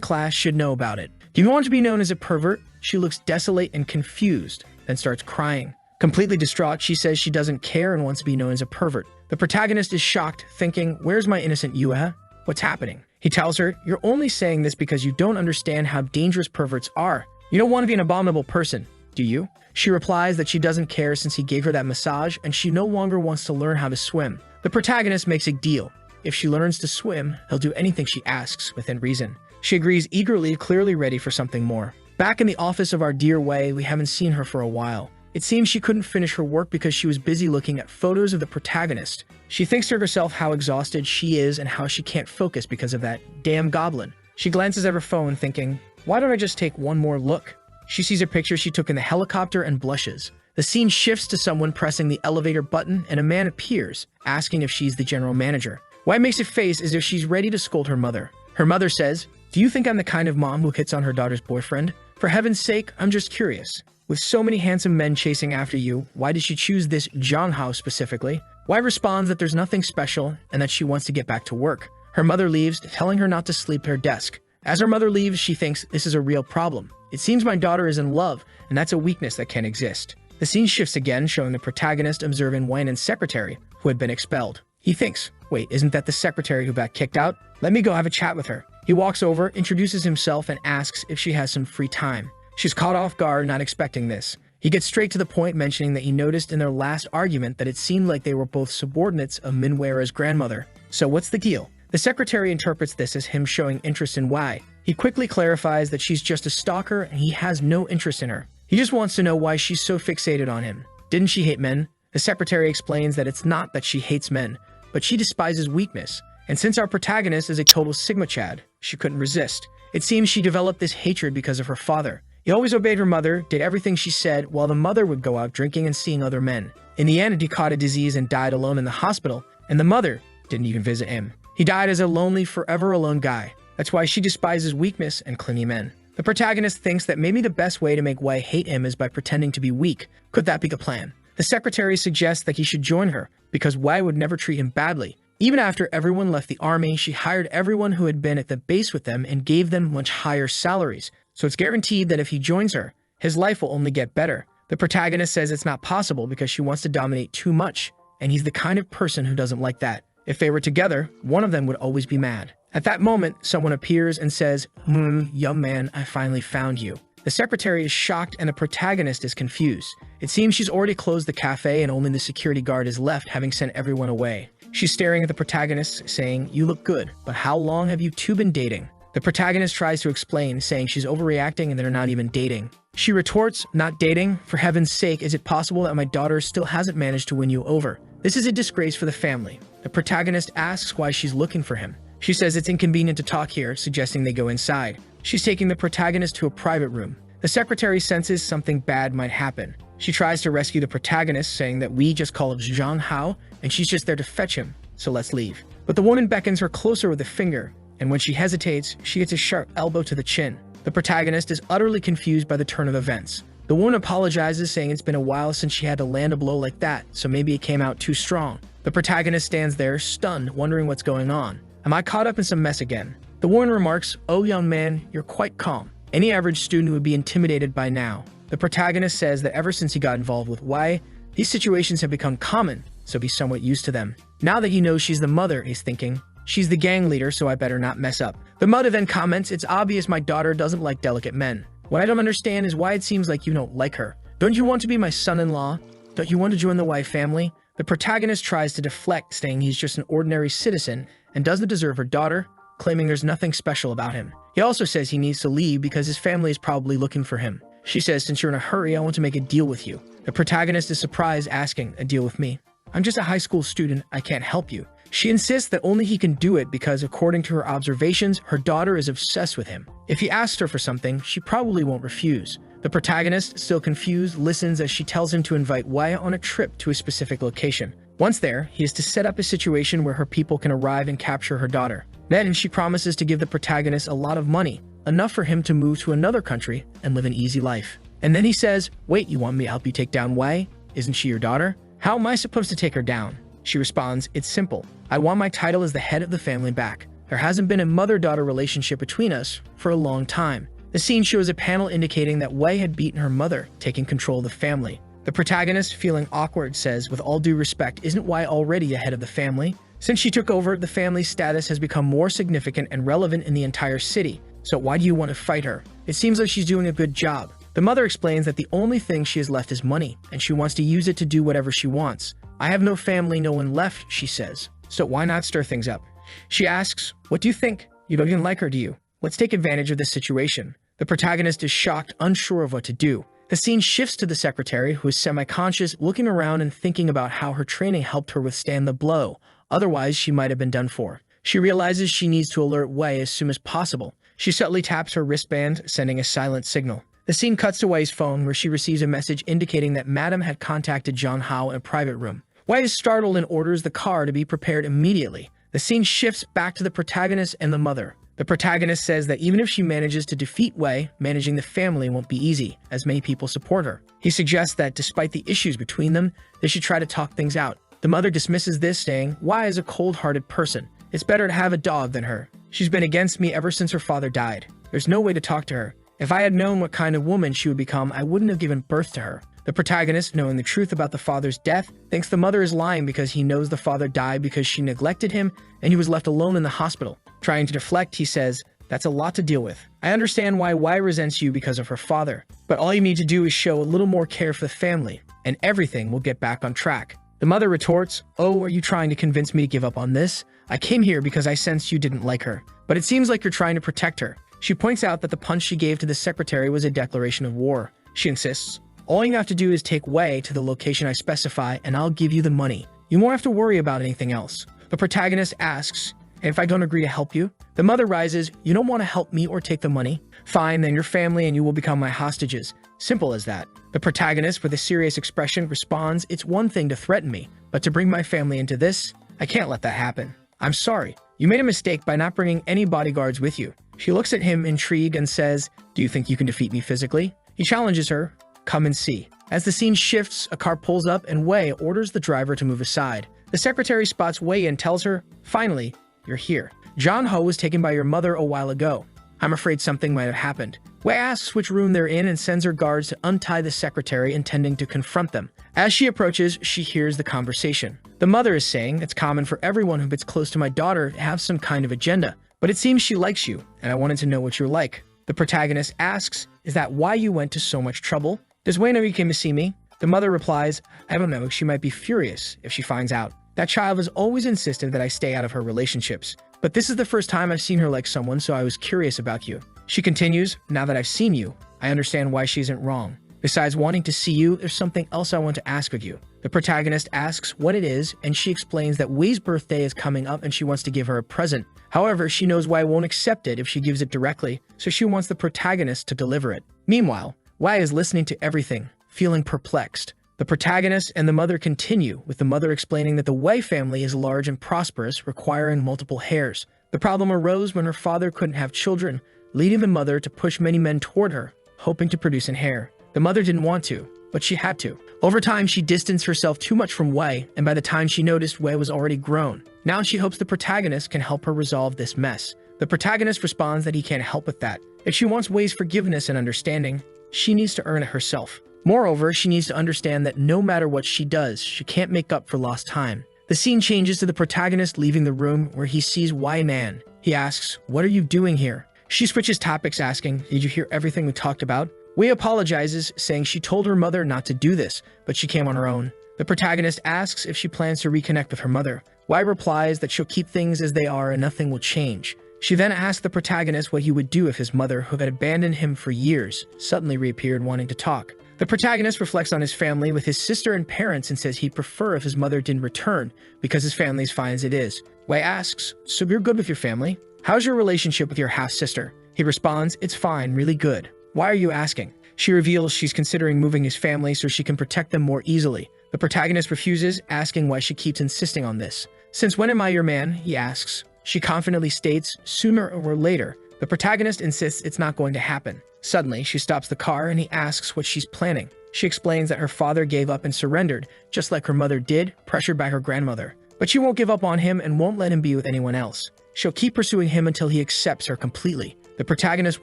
class should know about it. Do you want to be known as a pervert? She looks desolate and confused, then starts crying. Completely distraught, she says she doesn't care and wants to be known as a pervert. The protagonist is shocked, thinking, where's my innocent Yue? What's happening? He tells her, you're only saying this because you don't understand how dangerous perverts are. You don't want to be an abominable person, do you? She replies that she doesn't care since he gave her that massage and she no longer wants to learn how to swim. The protagonist makes a deal. If she learns to swim, he'll do anything she asks within reason. She agrees eagerly, clearly ready for something more. Back in the office of our dear Wei, we haven't seen her for a while. It seems she couldn't finish her work because she was busy looking at photos of the protagonist. She thinks to herself how exhausted she is and how she can't focus because of that damn goblin. She glances at her phone thinking, why don't I just take one more look? She sees a picture she took in the helicopter and blushes. The scene shifts to someone pressing the elevator button and a man appears, asking if she's the general manager. Wei makes a face as if she's ready to scold her mother. Her mother says, do you think I'm the kind of mom who hits on her daughter's boyfriend? For heaven's sake, I'm just curious. With so many handsome men chasing after you, why did she choose this Zhang Hao specifically? Wei responds that there's nothing special and that she wants to get back to work. Her mother leaves, telling her not to sleep at her desk. As her mother leaves, she thinks this is a real problem. It seems my daughter is in love, and that's a weakness that can exist. The scene shifts again, showing the protagonist observing Wan's secretary, who had been expelled. He thinks, wait, isn't that the secretary who got kicked out? Let me go have a chat with her. He walks over, introduces himself, and asks if she has some free time. She's caught off guard, not expecting this. He gets straight to the point, mentioning that he noticed in their last argument that it seemed like they were both subordinates of Minwera's grandmother. So what's the deal? The secretary interprets this as him showing interest in Wei. He quickly clarifies that she's just a stalker and he has no interest in her. He just wants to know why she's so fixated on him. Didn't she hate men? The secretary explains that it's not that she hates men, but she despises weakness. And since our protagonist is a total Sigma Chad, she couldn't resist. It seems she developed this hatred because of her father. He always obeyed her mother, did everything she said, while the mother would go out drinking and seeing other men. In the end, he caught a disease and died alone in the hospital, and the mother didn't even visit him. He died as a lonely, forever alone guy. That's why she despises weakness and clingy men. The protagonist thinks that maybe the best way to make Wei hate him is by pretending to be weak. Could that be the plan? The secretary suggests that he should join her, because Wei would never treat him badly. Even after everyone left the army, she hired everyone who had been at the base with them and gave them much higher salaries. So it's guaranteed that if he joins her, his life will only get better. The protagonist says it's not possible because she wants to dominate too much, and he's the kind of person who doesn't like that. If they were together, one of them would always be mad. At that moment, someone appears and says, young man, I finally found you. The secretary is shocked and the protagonist is confused. It seems she's already closed the cafe and only the security guard is left, having sent everyone away. She's staring at the protagonist, saying, you look good, but how long have you two been dating? The protagonist tries to explain, saying she's overreacting and they're not even dating. She retorts, not dating? For heaven's sake, is it possible that my daughter still hasn't managed to win you over? This is a disgrace for the family. The protagonist asks why she's looking for him. She says it's inconvenient to talk here, suggesting they go inside. She's taking the protagonist to a private room. The secretary senses something bad might happen. She tries to rescue the protagonist, saying that we just call him Zhang Hao, and she's just there to fetch him, so let's leave. But the woman beckons her closer with a finger, and when she hesitates, she gets a sharp elbow to the chin. The protagonist is utterly confused by the turn of events. The woman apologizes, saying it's been a while since she had to land a blow like that, so maybe it came out too strong. The protagonist stands there, stunned, wondering what's going on. Am I caught up in some mess again? The woman remarks, oh young man, you're quite calm. Any average student would be intimidated by now. The protagonist says that ever since he got involved with Wei, these situations have become common, so he's somewhat used to them. Now that he knows she's the mother, he's thinking, she's the gang leader, so I better not mess up. The mother then comments, it's obvious my daughter doesn't like delicate men. What I don't understand is why it seems like you don't like her. Don't you want to be my son-in-law? Don't you want to join the Wei family? The protagonist tries to deflect, saying he's just an ordinary citizen and doesn't deserve her daughter, claiming there's nothing special about him. He also says he needs to leave because his family is probably looking for him. She says, since you're in a hurry, I want to make a deal with you. The protagonist is surprised, asking, a deal with me? I'm just a high school student, I can't help you. She insists that only he can do it because, according to her observations, her daughter is obsessed with him. If he asks her for something, she probably won't refuse. The protagonist, still confused, listens as she tells him to invite Wei on a trip to a specific location. Once there, he is to set up a situation where her people can arrive and capture her daughter. Then she promises to give the protagonist a lot of money, enough for him to move to another country and live an easy life. And then he says, "Wait, you want me to help you take down Wei? Isn't she your daughter? How am I supposed to take her down?" She responds, "It's simple. I want my title as the head of the family back. There hasn't been a mother-daughter relationship between us for a long time." The scene shows a panel indicating that Wei had beaten her mother, taking control of the family. The protagonist, feeling awkward, says, "With all due respect, isn't Wei already a head of the family? Since she took over, the family's status has become more significant and relevant in the entire city. So why do you want to fight her? It seems like she's doing a good job." The mother explains that the only thing she has left is money, and she wants to use it to do whatever she wants. "I have no family, no one left," she says. "So why not stir things up?" She asks, "What do you think? You don't even like her, do you? Let's take advantage of this situation." The protagonist is shocked, unsure of what to do. The scene shifts to the secretary, who is semi-conscious, looking around and thinking about how her training helped her withstand the blow. Otherwise, she might have been done for. She realizes she needs to alert Wei as soon as possible. She subtly taps her wristband, sending a silent signal. The scene cuts to Wei's phone, where she receives a message indicating that Madam had contacted Zhang Hao in a private room. Wei is startled and orders the car to be prepared immediately. The scene shifts back to the protagonist and the mother. The protagonist says that even if she manages to defeat Wei, managing the family won't be easy, as many people support her. He suggests that despite the issues between them, they should try to talk things out. The mother dismisses this, saying, "Wei is a cold-hearted person. It's better to have a dog than her. She's been against me ever since her father died. There's no way to talk to her. If I had known what kind of woman she would become, I wouldn't have given birth to her." The protagonist, knowing the truth about the father's death, thinks the mother is lying because he knows the father died because she neglected him and he was left alone in the hospital. Trying to deflect, he says, "That's a lot to deal with. I understand why Wei resents you because of her father, but all you need to do is show a little more care for the family, and everything will get back on track." The mother retorts, "Oh, are you trying to convince me to give up on this? I came here because I sensed you didn't like her, but it seems like you're trying to protect her." She points out that the punch she gave to the secretary was a declaration of war. She insists, "All you have to do is take Wei to the location I specify, and I'll give you the money. You won't have to worry about anything else." The protagonist asks, "And if I don't agree to help you?" The mother rises, "You don't want to help me or take the money? Fine, then your family and you will become my hostages. Simple as that." The protagonist, with a serious expression, responds, "It's one thing to threaten me, but to bring my family into this? I can't let that happen. I'm sorry. You made a mistake by not bringing any bodyguards with you." She looks at him intrigued and says, "Do you think you can defeat me physically?" He challenges her, "Come and see." As the scene shifts, a car pulls up and Wei orders the driver to move aside. The secretary spots Wei and tells her, "Finally, you're here. Zhang Hao was taken by your mother a while ago. I'm afraid something might have happened." Wei asks which room they're in and sends her guards to untie the secretary, intending to confront them. As she approaches, she hears the conversation. The mother is saying, "It's common for everyone who gets close to my daughter to have some kind of agenda, but it seems she likes you, and I wanted to know what you're like." The protagonist asks, "Is that why you went to so much trouble? Does Wei know you came to see me?" The mother replies, "I don't know, she might be furious if she finds out. That child has always insisted that I stay out of her relationships. But this is the first time I've seen her like someone, so I was curious about you." She continues, "Now that I've seen you, I understand why she isn't wrong. Besides wanting to see you, there's something else I want to ask of you." The protagonist asks what it is, and she explains that Wei's birthday is coming up and she wants to give her a present. However, she knows Wei won't accept it if she gives it directly, so she wants the protagonist to deliver it. Meanwhile, Wei is listening to everything, feeling perplexed. The protagonist and the mother continue, with the mother explaining that the Wei family is large and prosperous, requiring multiple heirs. The problem arose when her father couldn't have children, leading the mother to push many men toward her, hoping to produce an heir. The mother didn't want to, but she had to. Over time, she distanced herself too much from Wei, and by the time she noticed, Wei was already grown. Now she hopes the protagonist can help her resolve this mess. The protagonist responds that he can't help with that. If she wants Wei's forgiveness and understanding, she needs to earn it herself. Moreover, she needs to understand that no matter what she does, she can't make up for lost time. The scene changes to the protagonist leaving the room, where he sees Wei Man. He asks, "What are you doing here?" She switches topics, asking, "Did you hear everything we talked about?" Wei apologizes, saying she told her mother not to do this, but she came on her own. The protagonist asks if she plans to reconnect with her mother. Wei replies that she'll keep things as they are and nothing will change. She then asks the protagonist what he would do if his mother, who had abandoned him for years, suddenly reappeared wanting to talk. The protagonist reflects on his family with his sister and parents and says he'd prefer if his mother didn't return because his family's fine as it is. Wei asks, "So you're good with your family? How's your relationship with your half-sister?" He responds, "It's fine, really good. Why are you asking?" She reveals she's considering moving his family so she can protect them more easily. The protagonist refuses, asking why she keeps insisting on this. "Since when am I your man?" he asks. She confidently states, "Sooner or later." The protagonist insists it's not going to happen. Suddenly, she stops the car and he asks what she's planning. She explains that her father gave up and surrendered, just like her mother did, pressured by her grandmother. But she won't give up on him and won't let him be with anyone else. She'll keep pursuing him until he accepts her completely. The protagonist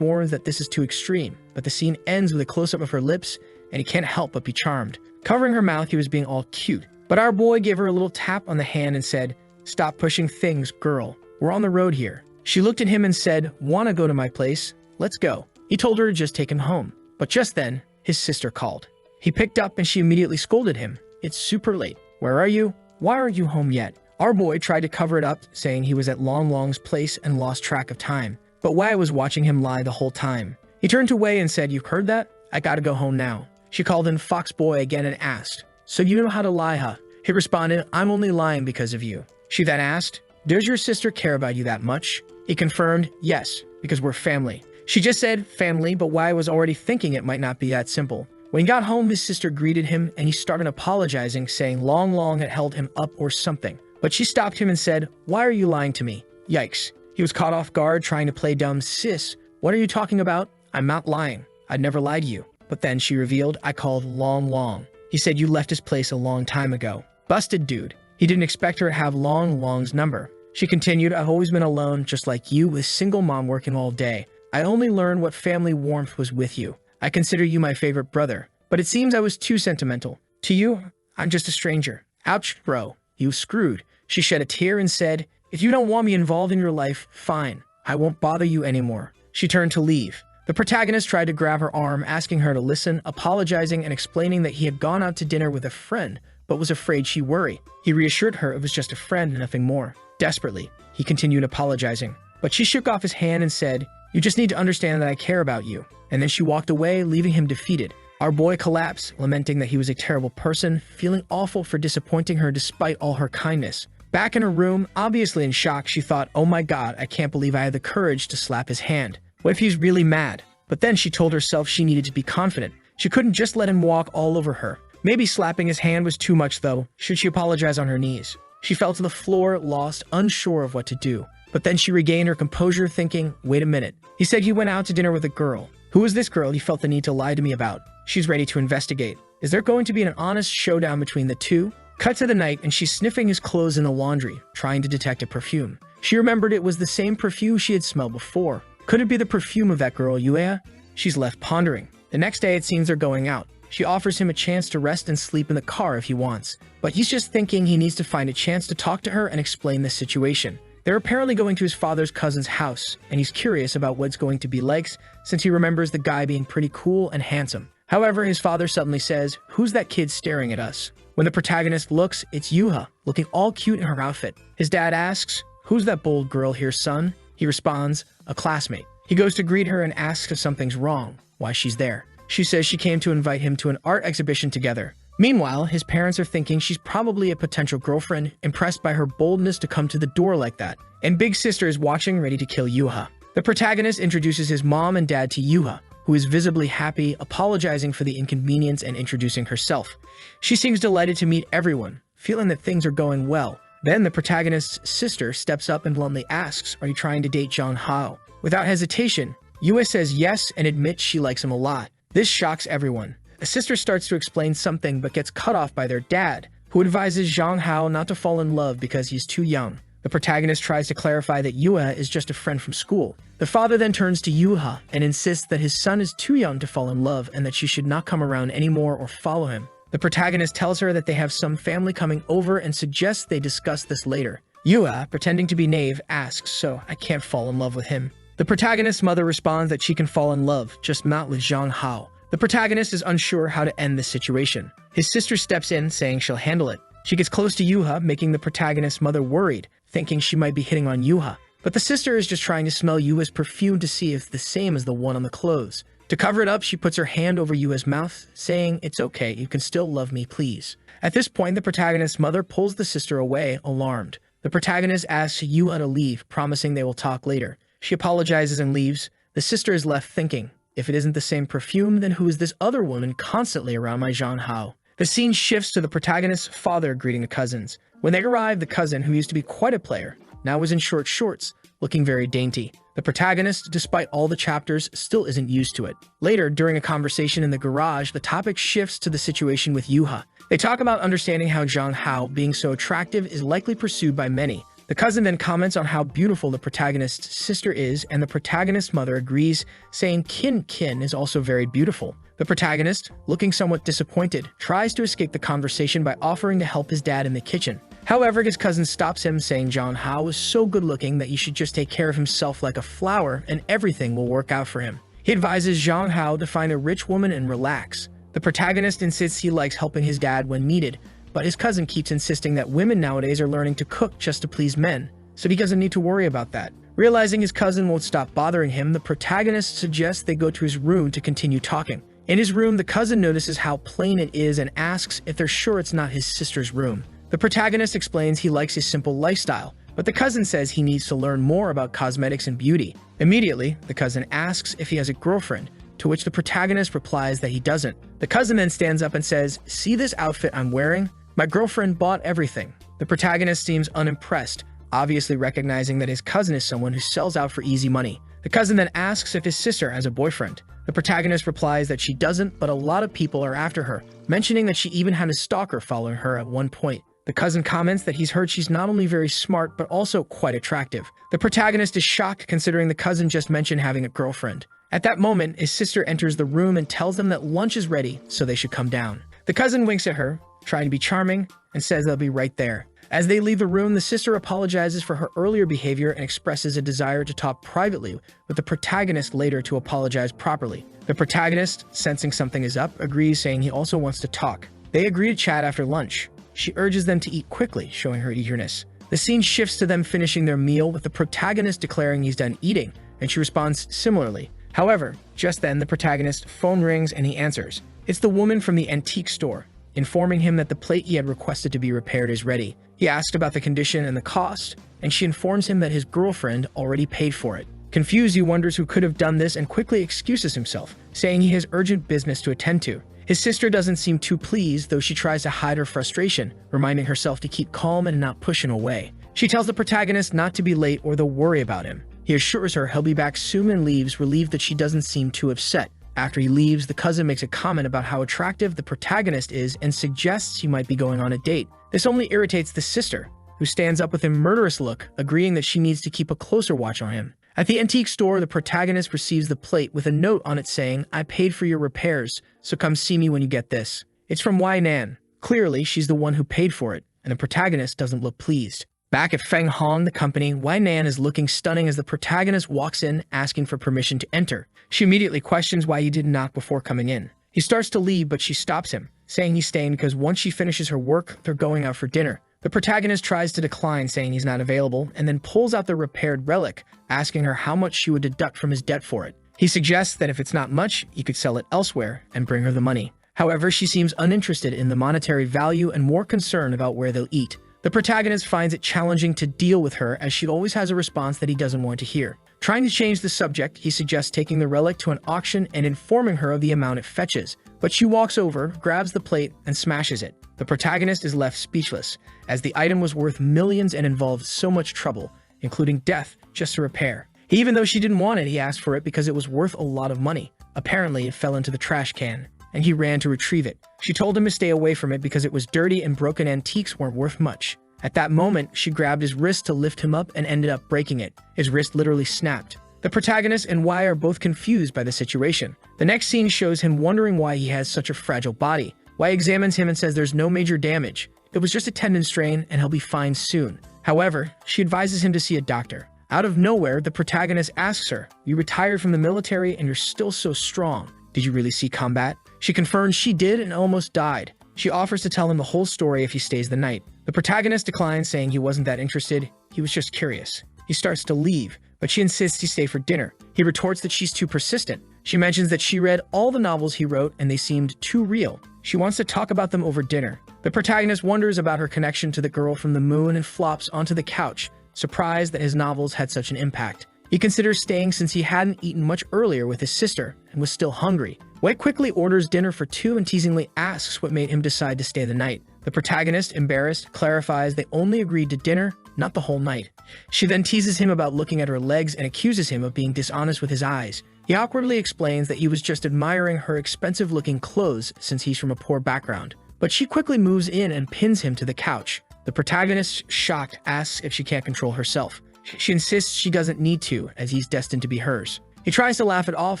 warns that this is too extreme, but the scene ends with a close-up of her lips, and he can't help but be charmed. Covering her mouth, he was being all cute. But our boy gave her a little tap on the hand and said, "Stop pushing things, girl. We're on the road here." She looked at him and said, "Wanna go to my place? Let's go." He told her to just take him home. But just then, his sister called. He picked up and she immediately scolded him. "It's super late. Where are you? Why aren't you home yet?" Our boy tried to cover it up, saying he was at Long Long's place and lost track of time. But Wei was watching him lie the whole time. He turned to Wei and said, "You've heard that? I gotta go home now." She called him Fox Boy again and asked, "So you know how to lie, huh?" He responded, "I'm only lying because of you." She then asked, "Does your sister care about you that much?" He confirmed, "Yes, because we're family." She just said family, but Wei was already thinking it might not be that simple. When he got home, his sister greeted him and he started apologizing, saying Long Long had held him up or something. But she stopped him and said, "Why are you lying to me?" Yikes. He was caught off guard trying to play dumb. "Sis, what are you talking about? I'm not lying. I'd never lied to you." But then she revealed, "I called Long Long. He said you left his place a long time ago." Busted dude. He didn't expect her to have Long Long's number. She continued, "I've always been alone, just like you, with single mom working all day. I only learned what family warmth was with you. I consider you my favorite brother. But it seems I was too sentimental. To you, I'm just a stranger. Ouch, bro. You screwed." She shed a tear and said, "If you don't want me involved in your life, fine. I won't bother you anymore." She turned to leave. The protagonist tried to grab her arm, asking her to listen, apologizing and explaining that he had gone out to dinner with a friend, but was afraid she'd worry. He reassured her it was just a friend and nothing more. Desperately, he continued apologizing. But she shook off his hand and said, "You just need to understand that I care about you." And then she walked away, leaving him defeated. Our boy collapsed, lamenting that he was a terrible person, feeling awful for disappointing her despite all her kindness. Back in her room, obviously in shock, she thought, "Oh my god, I can't believe I had the courage to slap his hand. What if he's really mad?" But then she told herself she needed to be confident. She couldn't just let him walk all over her. Maybe slapping his hand was too much though. Should she apologize on her knees? She fell to the floor, lost, unsure of what to do. But then she regained her composure, thinking, "Wait a minute. He said he went out to dinner with a girl. Who was this girl he felt the need to lie to me about?" She's ready to investigate. Is there going to be an honest showdown between the two? Cut to the night and she's sniffing his clothes in the laundry, trying to detect a perfume. She remembered it was the same perfume she had smelled before. Could it be the perfume of that girl, Yuya? She's left pondering. The next day it seems they're going out. She offers him a chance to rest and sleep in the car if he wants. But he's just thinking he needs to find a chance to talk to her and explain the situation. They're apparently going to his father's cousin's house, and he's curious about what it's going to be like since he remembers the guy being pretty cool and handsome. However, his father suddenly says, "Who's that kid staring at us?" When the protagonist looks, it's Yuha, looking all cute in her outfit. His dad asks, "Who's that bold girl here, son?" He responds, "A classmate." He goes to greet her and asks if something's wrong, why she's there. She says she came to invite him to an art exhibition together. Meanwhile, his parents are thinking she's probably a potential girlfriend, impressed by her boldness to come to the door like that. And Big Sister is watching, ready to kill Yuha. The protagonist introduces his mom and dad to Yuha, who is visibly happy, apologizing for the inconvenience and introducing herself. She seems delighted to meet everyone, feeling that things are going well. Then the protagonist's sister steps up and bluntly asks, "Are you trying to date John Hao?" Without hesitation, Yue says yes and admits she likes him a lot. This shocks everyone. A sister starts to explain something but gets cut off by their dad, who advises Zhang Hao not to fall in love because he's too young. The protagonist tries to clarify that Yue is just a friend from school. The father then turns to Yuha and insists that his son is too young to fall in love and that she should not come around anymore or follow him. The protagonist tells her that they have some family coming over and suggests they discuss this later. Yue, pretending to be naive, asks, "So I can't fall in love with him?" The protagonist's mother responds that she can fall in love, just not with Zhang Hao. The protagonist is unsure how to end this situation. His sister steps in, saying she'll handle it. She gets close to Yuha, making the protagonist's mother worried, thinking she might be hitting on Yuha. But the sister is just trying to smell Yuha's perfume to see if it's the same as the one on the clothes. To cover it up, she puts her hand over Yuha's mouth, saying, "It's okay, you can still love me, please." At this point, the protagonist's mother pulls the sister away, alarmed. The protagonist asks Yuha to leave, promising they will talk later. She apologizes and leaves. The sister is left thinking, if it isn't the same perfume, then who is this other woman constantly around my Zhang Hao? The scene shifts to the protagonist's father greeting the cousins. When they arrive, the cousin, who used to be quite a player, now was in short shorts, looking very dainty. The protagonist, despite all the chapters, still isn't used to it. Later, during a conversation in the garage, the topic shifts to the situation with Yuha. They talk about understanding how Zhang Hao, being so attractive, is likely pursued by many. The cousin then comments on how beautiful the protagonist's sister is, and the protagonist's mother agrees, saying Qin is also very beautiful. The protagonist, looking somewhat disappointed, tries to escape the conversation by offering to help his dad in the kitchen. However, his cousin stops him, saying Zhang Hao is so good-looking that he should just take care of himself like a flower and everything will work out for him. He advises Zhang Hao to find a rich woman and relax. The protagonist insists he likes helping his dad when needed, but his cousin keeps insisting that women nowadays are learning to cook just to please men, so he doesn't need to worry about that. Realizing his cousin won't stop bothering him, the protagonist suggests they go to his room to continue talking. In his room, the cousin notices how plain it is and asks if they're sure it's not his sister's room. The protagonist explains he likes his simple lifestyle, but the cousin says he needs to learn more about cosmetics and beauty. Immediately, the cousin asks if he has a girlfriend, to which the protagonist replies that he doesn't. The cousin then stands up and says, "See this outfit I'm wearing? My girlfriend bought everything." The protagonist seems unimpressed, obviously recognizing that his cousin is someone who sells out for easy money. The cousin then asks if his sister has a boyfriend. The protagonist replies that she doesn't, but a lot of people are after her, mentioning that she even had a stalker following her at one point. The cousin comments that he's heard she's not only very smart, but also quite attractive. The protagonist is shocked considering the cousin just mentioned having a girlfriend. At that moment, his sister enters the room and tells them that lunch is ready, so they should come down. The cousin winks at her, trying to be charming, and says they'll be right there. As they leave the room, the sister apologizes for her earlier behavior and expresses a desire to talk privately, with the protagonist later to apologize properly. The protagonist, sensing something is up, agrees, saying he also wants to talk. They agree to chat after lunch. She urges them to eat quickly, showing her eagerness. The scene shifts to them finishing their meal, with the protagonist declaring he's done eating, and she responds similarly. However, just then the protagonist's phone rings and he answers. It's the woman from the antique store, informing him that the plate he had requested to be repaired is ready. He asks about the condition and the cost, and she informs him that his girlfriend already paid for it. Confused, he wonders who could have done this and quickly excuses himself, saying he has urgent business to attend to. His sister doesn't seem too pleased, though she tries to hide her frustration, reminding herself to keep calm and not push him away. She tells the protagonist not to be late or they'll worry about him. He assures her he'll be back soon and leaves, relieved that she doesn't seem too upset. After he leaves, the cousin makes a comment about how attractive the protagonist is and suggests he might be going on a date. This only irritates the sister, who stands up with a murderous look, agreeing that she needs to keep a closer watch on him. At the antique store, the protagonist receives the plate with a note on it saying, "I paid for your repairs, so come see me when you get this." It's from Wai Nan. Clearly, she's the one who paid for it, and the protagonist doesn't look pleased. Back at Feng Hong, the company, Wai Nan is looking stunning as the protagonist walks in, asking for permission to enter. She immediately questions why he didn't knock before coming in. He starts to leave, but she stops him, saying he's staying because once she finishes her work, they're going out for dinner. The protagonist tries to decline, saying he's not available, and then pulls out the repaired relic, asking her how much she would deduct from his debt for it. He suggests that if it's not much, he could sell it elsewhere and bring her the money. However, she seems uninterested in the monetary value and more concerned about where they'll eat. The protagonist finds it challenging to deal with her as she always has a response that he doesn't want to hear. Trying to change the subject, he suggests taking the relic to an auction and informing her of the amount it fetches. But she walks over, grabs the plate, and smashes it. The protagonist is left speechless, as the item was worth millions and involved so much trouble, including death, just to repair. Even though she didn't want it, he asked for it because it was worth a lot of money. Apparently, it fell into the trash can, and he ran to retrieve it. She told him to stay away from it because it was dirty and broken antiques weren't worth much. At that moment, she grabbed his wrist to lift him up and ended up breaking it. His wrist literally snapped. The protagonist and Wai are both confused by the situation. The next scene shows him wondering why he has such a fragile body. Wai examines him and says there's no major damage. It was just a tendon strain and he'll be fine soon. However, she advises him to see a doctor. Out of nowhere, the protagonist asks her, "You retired from the military and you're still so strong. Did you really see combat?" She confirms she did and almost died. She offers to tell him the whole story if he stays the night. The protagonist declines, saying he wasn't that interested, he was just curious. He starts to leave, but she insists he stay for dinner. He retorts that she's too persistent, She mentions that she read all the novels he wrote and they seemed too real. She wants to talk about them over dinner. The protagonist wonders about her connection to the girl from the moon and flops onto the couch, surprised that his novels had such an impact. He considers staying since he hadn't eaten much earlier with his sister and was still hungry. Wei quickly orders dinner for two and teasingly asks what made him decide to stay the night. The protagonist, embarrassed, clarifies they only agreed to dinner, not the whole night. She then teases him about looking at her legs and accuses him of being dishonest with his eyes. He awkwardly explains that he was just admiring her expensive-looking clothes since he's from a poor background. But she quickly moves in and pins him to the couch. The protagonist, shocked, asks if she can't control herself. She insists she doesn't need to, as he's destined to be hers. He tries to laugh it off,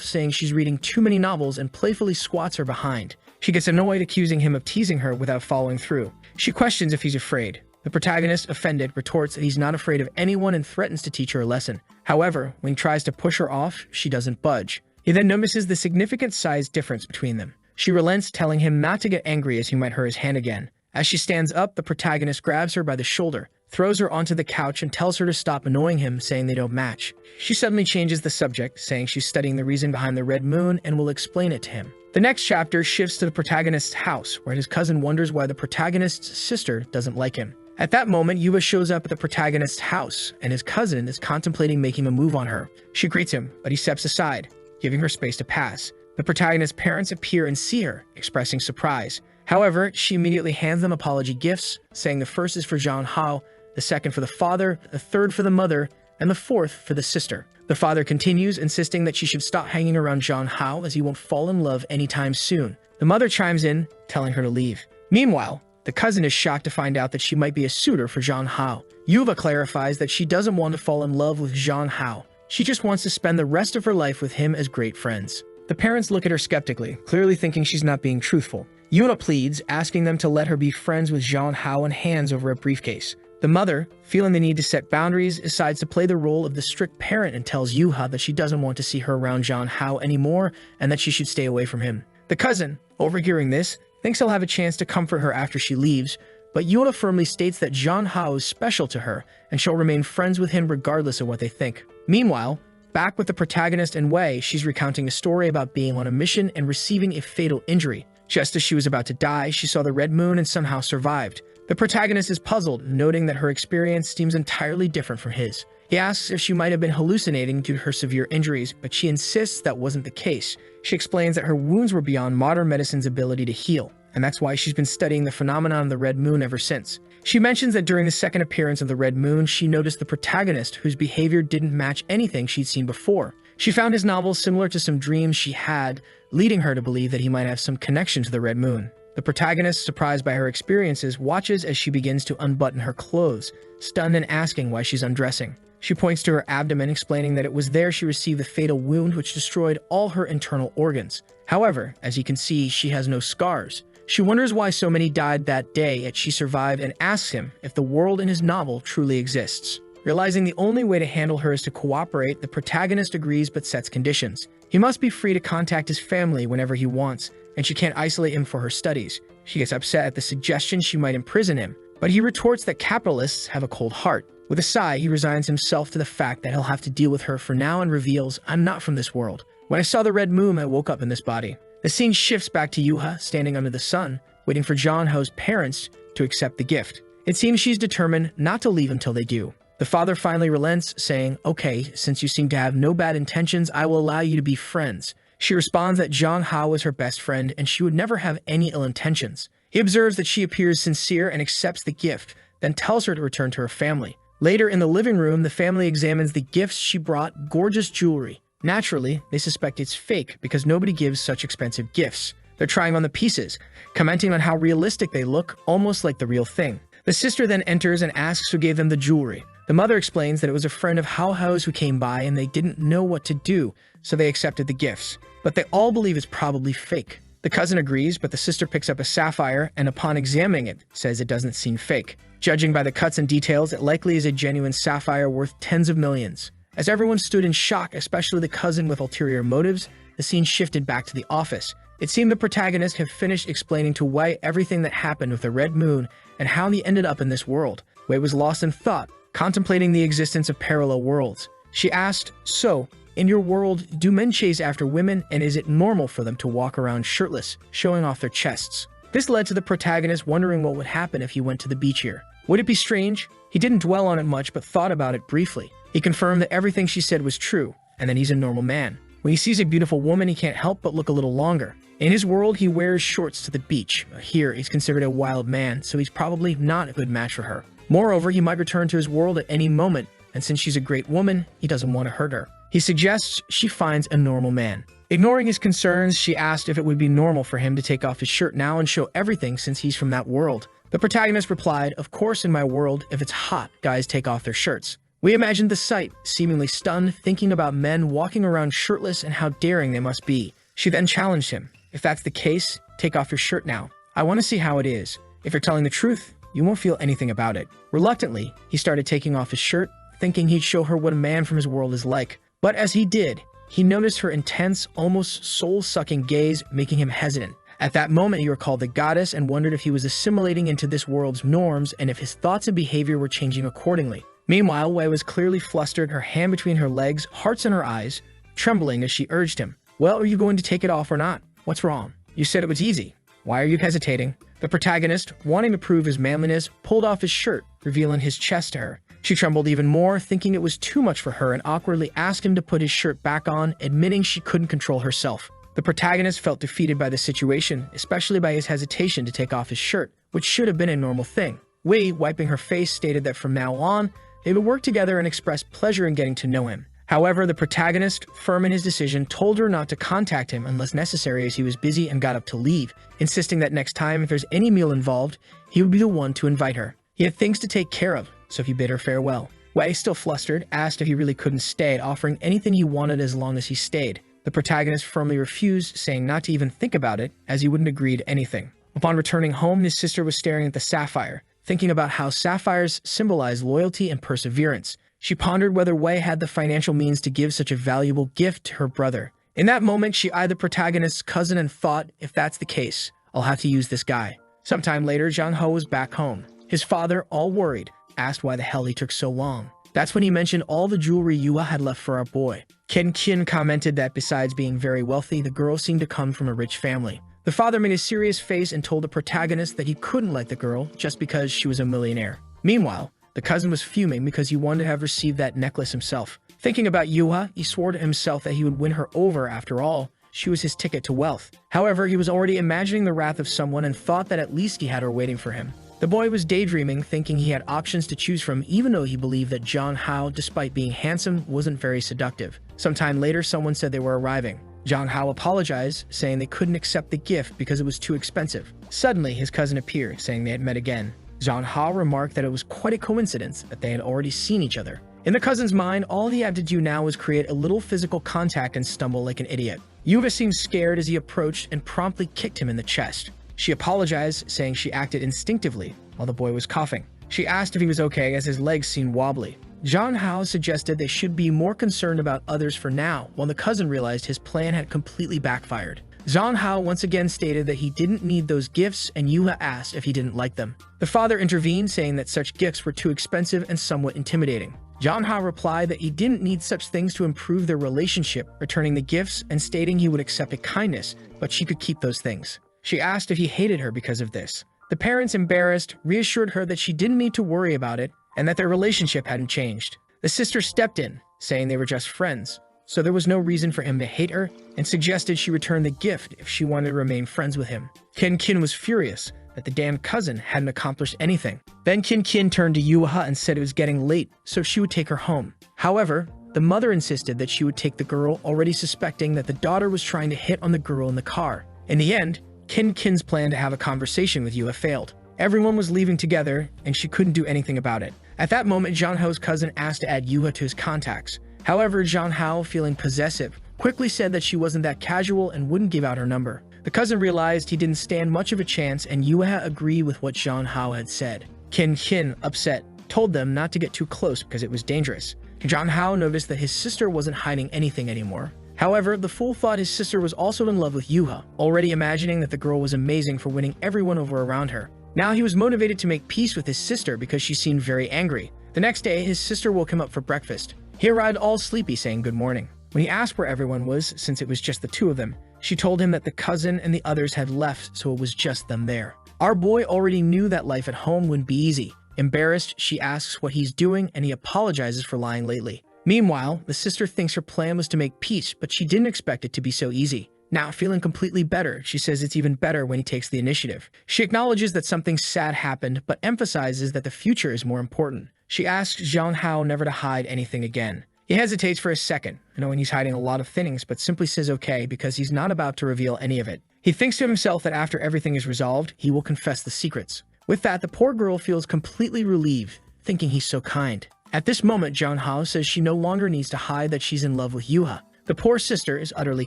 saying she's reading too many novels and playfully squats her behind. She gets annoyed, accusing him of teasing her without following through. She questions if he's afraid. The protagonist, offended, retorts that he's not afraid of anyone and threatens to teach her a lesson. However, when he tries to push her off, she doesn't budge. He then notices the significant size difference between them. She relents, telling him not to get angry as he might hurt his hand again. As she stands up, the protagonist grabs her by the shoulder, throws her onto the couch, and tells her to stop annoying him, saying they don't match. She suddenly changes the subject, saying she's studying the reason behind the red moon and will explain it to him. The next chapter shifts to the protagonist's house, where his cousin wonders why the protagonist's sister doesn't like him. At that moment, Yuba shows up at the protagonist's house, and his cousin is contemplating making a move on her. She greets him, but he steps aside, giving her space to pass. The protagonist's parents appear and see her, expressing surprise. However, she immediately hands them apology gifts, saying the first is for Zhang Hao, the second for the father, the third for the mother, and the fourth for the sister. The father continues, insisting that she should stop hanging around Zhang Hao as he won't fall in love anytime soon. The mother chimes in, telling her to leave. Meanwhile, the cousin is shocked to find out that she might be a suitor for Zhang Hao. Yuva clarifies that she doesn't want to fall in love with Zhang Hao. She just wants to spend the rest of her life with him as great friends. The parents look at her skeptically, clearly thinking she's not being truthful. Yuna pleads, asking them to let her be friends with Zhang Hao and hands over a briefcase. The mother, feeling the need to set boundaries, decides to play the role of the strict parent and tells Yuha that she doesn't want to see her around Zhang Hao anymore and that she should stay away from him. The cousin, overhearing this, thinks he'll have a chance to comfort her after she leaves, but Yuna firmly states that Zhang Hao is special to her and she'll remain friends with him regardless of what they think. Meanwhile, back with the protagonist and Wei, she's recounting a story about being on a mission and receiving a fatal injury. Just as she was about to die, she saw the red moon and somehow survived. The protagonist is puzzled, noting that her experience seems entirely different from his. He asks if she might have been hallucinating due to her severe injuries, but she insists that wasn't the case. She explains that her wounds were beyond modern medicine's ability to heal, and that's why she's been studying the phenomenon of the red moon ever since. She mentions that during the second appearance of the red moon, she noticed the protagonist whose behavior didn't match anything she'd seen before. She found his novels similar to some dreams she had, leading her to believe that he might have some connection to the red moon. The protagonist, surprised by her experiences, watches as she begins to unbutton her clothes, stunned and asking why she's undressing. She points to her abdomen, explaining that it was there she received the fatal wound which destroyed all her internal organs. However, as you can see, she has no scars. She wonders why so many died that day, yet she survived, and asks him if the world in his novel truly exists. Realizing the only way to handle her is to cooperate, the protagonist agrees but sets conditions. He must be free to contact his family whenever he wants, and she can't isolate him for her studies. She gets upset at the suggestion she might imprison him, but he retorts that capitalists have a cold heart. With a sigh, he resigns himself to the fact that he'll have to deal with her for now and reveals, "I'm not from this world. When I saw the red moon, I woke up in this body." The scene shifts back to Yuha, standing under the sun, waiting for Zhang Hao's parents to accept the gift. It seems she's determined not to leave until they do. The father finally relents, saying, "Okay, since you seem to have no bad intentions, I will allow you to be friends." She responds that Zhang Hao is her best friend and she would never have any ill intentions. He observes that she appears sincere and accepts the gift, then tells her to return to her family. Later in the living room, the family examines the gifts she brought, gorgeous jewelry. Naturally, they suspect it's fake because nobody gives such expensive gifts. They're trying on the pieces, commenting on how realistic they look, almost like the real thing. The sister then enters and asks who gave them the jewelry. The mother explains that it was a friend of Hao Hao's who came by and they didn't know what to do, so they accepted the gifts. But they all believe it's probably fake. The cousin agrees, but the sister picks up a sapphire and upon examining it, says it doesn't seem fake. Judging by the cuts and details, it likely is a genuine sapphire worth tens of millions. As everyone stood in shock, especially the cousin with ulterior motives, the scene shifted back to the office. It seemed the protagonist had finished explaining to Wei everything that happened with the red moon and how he ended up in this world. Wei was lost in thought, contemplating the existence of parallel worlds. She asked, "So, In your world, do men chase after women, and is it normal for them to walk around shirtless, showing off their chests? This led to the protagonist wondering what would happen if he went to the beach here. Would it be strange? He didn't dwell on it much, but thought about it briefly. He confirmed that everything she said was true, and that he's a normal man. When he sees a beautiful woman, he can't help but look a little longer. In his world, he wears shorts to the beach. Here, he's considered a wild man, so he's probably not a good match for her. Moreover, he might return to his world at any moment, and since she's a great woman, he doesn't want to hurt her. He suggests she finds a normal man. Ignoring his concerns, she asked if it would be normal for him to take off his shirt now and show everything since he's from that world. The protagonist replied, "Of course, in my world, if it's hot, guys take off their shirts." We imagined the sight, seemingly stunned, thinking about men walking around shirtless and how daring they must be. She then challenged him, "If that's the case, take off your shirt now. I want to see how it is. If you're telling the truth, you won't feel anything about it." Reluctantly, he started taking off his shirt, thinking he'd show her what a man from his world is like. But as he did, he noticed her intense, almost soul-sucking gaze, making him hesitant. At that moment, he recalled the goddess and wondered if he was assimilating into this world's norms and if his thoughts and behavior were changing accordingly. Meanwhile, Wei was clearly flustered, her hand between her legs, hearts in her eyes, trembling as she urged him. "Well, are you going to take it off or not? What's wrong? You said it was easy. Why are you hesitating?" The protagonist, wanting to prove his manliness, pulled off his shirt, revealing his chest to her. She trembled even more, thinking it was too much for her, and awkwardly asked him to put his shirt back on, admitting she couldn't control herself. The protagonist felt defeated by the situation, especially by his hesitation to take off his shirt, which should have been a normal thing. Wei, wiping her face, stated that from now on, they would work together and express pleasure in getting to know him. However, the protagonist, firm in his decision, told her not to contact him unless necessary as he was busy and got up to leave, insisting that next time if there's any meal involved, he would be the one to invite her. He had things to take care of, so he bid her farewell. Wei, still flustered, asked if he really couldn't stay, offering anything he wanted as long as he stayed. The protagonist firmly refused, saying not to even think about it, as he wouldn't agree to anything. Upon returning home, his sister was staring at the sapphire, thinking about how sapphires symbolize loyalty and perseverance. She pondered whether Wei had the financial means to give such a valuable gift to her brother. In that moment, she eyed the protagonist's cousin and thought, if that's the case, I'll have to use this guy. Sometime later, Zhang Ho was back home. His father, all worried, asked why the hell he took so long. That's when he mentioned all the jewelry Yua had left for our boy. Ken Qin commented that besides being very wealthy, the girl seemed to come from a rich family. The father made a serious face and told the protagonist that he couldn't like the girl just because she was a millionaire. Meanwhile, the cousin was fuming because he wanted to have received that necklace himself. Thinking about Yua, he swore to himself that he would win her over after all. She was his ticket to wealth. However, he was already imagining the wrath of someone and thought that at least he had her waiting for him. The boy was daydreaming, thinking he had options to choose from, even though he believed that Zhang Hao, despite being handsome, wasn't very seductive. Sometime later, someone said they were arriving. Zhang Hao apologized, saying they couldn't accept the gift because it was too expensive. Suddenly, his cousin appeared, saying they had met again. Zhang Hao remarked that it was quite a coincidence that they had already seen each other. In the cousin's mind, all he had to do now was create a little physical contact and stumble like an idiot. Yuva seemed scared as he approached and promptly kicked him in the chest. She apologized, saying she acted instinctively while the boy was coughing. She asked if he was okay as his legs seemed wobbly. Zhang Hao suggested they should be more concerned about others for now, while the cousin realized his plan had completely backfired. Zhang Hao once again stated that he didn't need those gifts, and Yuha asked if he didn't like them. The father intervened, saying that such gifts were too expensive and somewhat intimidating. Zhang Hao replied that he didn't need such things to improve their relationship, returning the gifts and stating he would accept a kindness, but she could keep those things. She asked if he hated her because of this. The parents, embarrassed, reassured her that she didn't need to worry about it and that their relationship hadn't changed. The sister stepped in, saying they were just friends, so there was no reason for him to hate her, and suggested she return the gift if she wanted to remain friends with him. Ken Qin was furious that the damn cousin hadn't accomplished anything. Then Ken Qin turned to Yuha and said it was getting late, so she would take her home. However, the mother insisted that she would take the girl, already suspecting that the daughter was trying to hit on the girl in the car. In the end, Ken Qin's plan to have a conversation with Yuha failed. Everyone was leaving together, and she couldn't do anything about it. At that moment, Zhang Hao's cousin asked to add Yuha to his contacts. However, Zhang Hao, feeling possessive, quickly said that she wasn't that casual and wouldn't give out her number. The cousin realized he didn't stand much of a chance, and Yuha agreed with what Zhang Hao had said. Ken Qin, upset, told them not to get too close because it was dangerous. Zhang Hao noticed that his sister wasn't hiding anything anymore. However, the fool thought his sister was also in love with Yuha, already imagining that the girl was amazing for winning everyone over around her. Now he was motivated to make peace with his sister because she seemed very angry. The next day, his sister woke him up for breakfast. He arrived all sleepy, saying good morning. When he asked where everyone was, since it was just the two of them, she told him that the cousin and the others had left, so it was just them there. Our boy already knew that life at home wouldn't be easy. Embarrassed, she asks what he's doing, and he apologizes for lying lately. Meanwhile, the sister thinks her plan was to make peace, but she didn't expect it to be so easy. Now, feeling completely better, she says it's even better when he takes the initiative. She acknowledges that something sad happened, but emphasizes that the future is more important. She asks Zhang Hao never to hide anything again. He hesitates for a second, knowing he's hiding a lot of things, but simply says okay because he's not about to reveal any of it. He thinks to himself that after everything is resolved, he will confess the secrets. With that, the poor girl feels completely relieved, thinking he's so kind. At this moment, Zhang Hao says she no longer needs to hide that she's in love with Yuha. The poor sister is utterly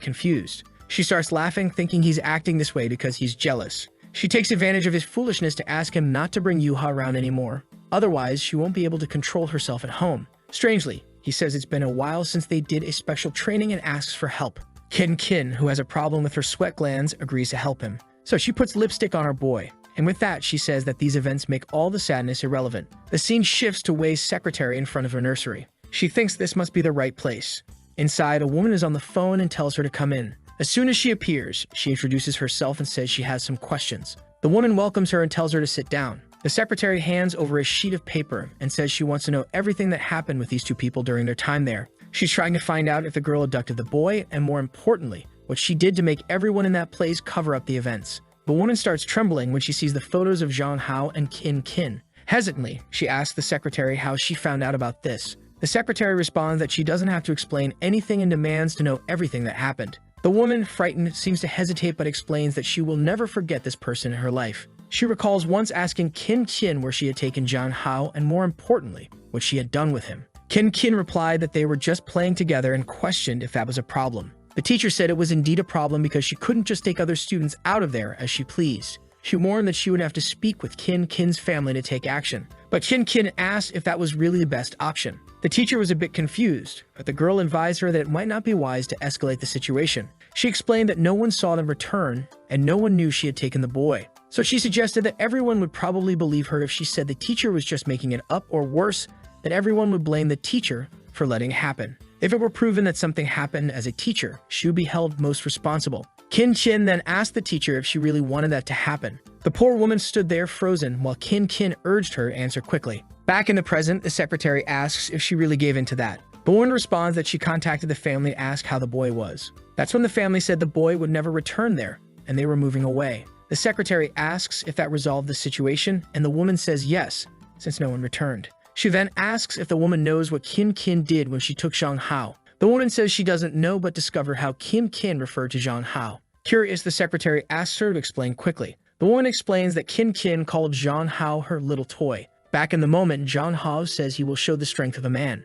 confused. She starts laughing, thinking he's acting this way because he's jealous. She takes advantage of his foolishness to ask him not to bring Yuha around anymore. Otherwise, she won't be able to control herself at home. Strangely, he says it's been a while since they did a special training and asks for help. Kin, who has a problem with her sweat glands, agrees to help him. So she puts lipstick on her boy. And with that, she says that these events make all the sadness irrelevant. The scene shifts to Wei's secretary in front of her nursery. She thinks this must be the right place. Inside, a woman is on the phone and tells her to come in. As soon as she appears, she introduces herself and says she has some questions. The woman welcomes her and tells her to sit down. The secretary hands over a sheet of paper and says she wants to know everything that happened with these two people during their time there. She's trying to find out if the girl abducted the boy, and more importantly, what she did to make everyone in that place cover up the events. The woman starts trembling when she sees the photos of Zhang Hao and Kin. Hesitantly, she asks the secretary how she found out about this. The secretary responds that she doesn't have to explain anything and demands to know everything that happened. The woman, frightened, seems to hesitate but explains that she will never forget this person in her life. She recalls once asking Kin where she had taken Zhang Hao and, more importantly, what she had done with him. Kin replied that they were just playing together and questioned if that was a problem. The teacher said it was indeed a problem because she couldn't just take other students out of there as she pleased. She warned that she would have to speak with Kin's family to take action. But Kin asked if that was really the best option. The teacher was a bit confused, but the girl advised her that it might not be wise to escalate the situation. She explained that no one saw them return, and no one knew she had taken the boy. So she suggested that everyone would probably believe her if she said the teacher was just making it up, or worse, that everyone would blame the teacher for letting it happen. If it were proven that something happened as a teacher, she would be held most responsible. Kin then asked the teacher if she really wanted that to happen. The poor woman stood there frozen while Kin urged her to answer quickly. Back in the present, the secretary asks if she really gave in to that. The woman responds that she contacted the family to ask how the boy was. That's when the family said the boy would never return there, and they were moving away. The secretary asks if that resolved the situation, and the woman says yes, since no one returned. She then asks if the woman knows what Kin did when she took Zhang Hao. The woman says she doesn't know but discover how Kin referred to Zhang Hao. Curious, the secretary asks her to explain quickly. The woman explains that Kin called Zhang Hao her little toy. Back in the moment, Zhang Hao says he will show the strength of a man.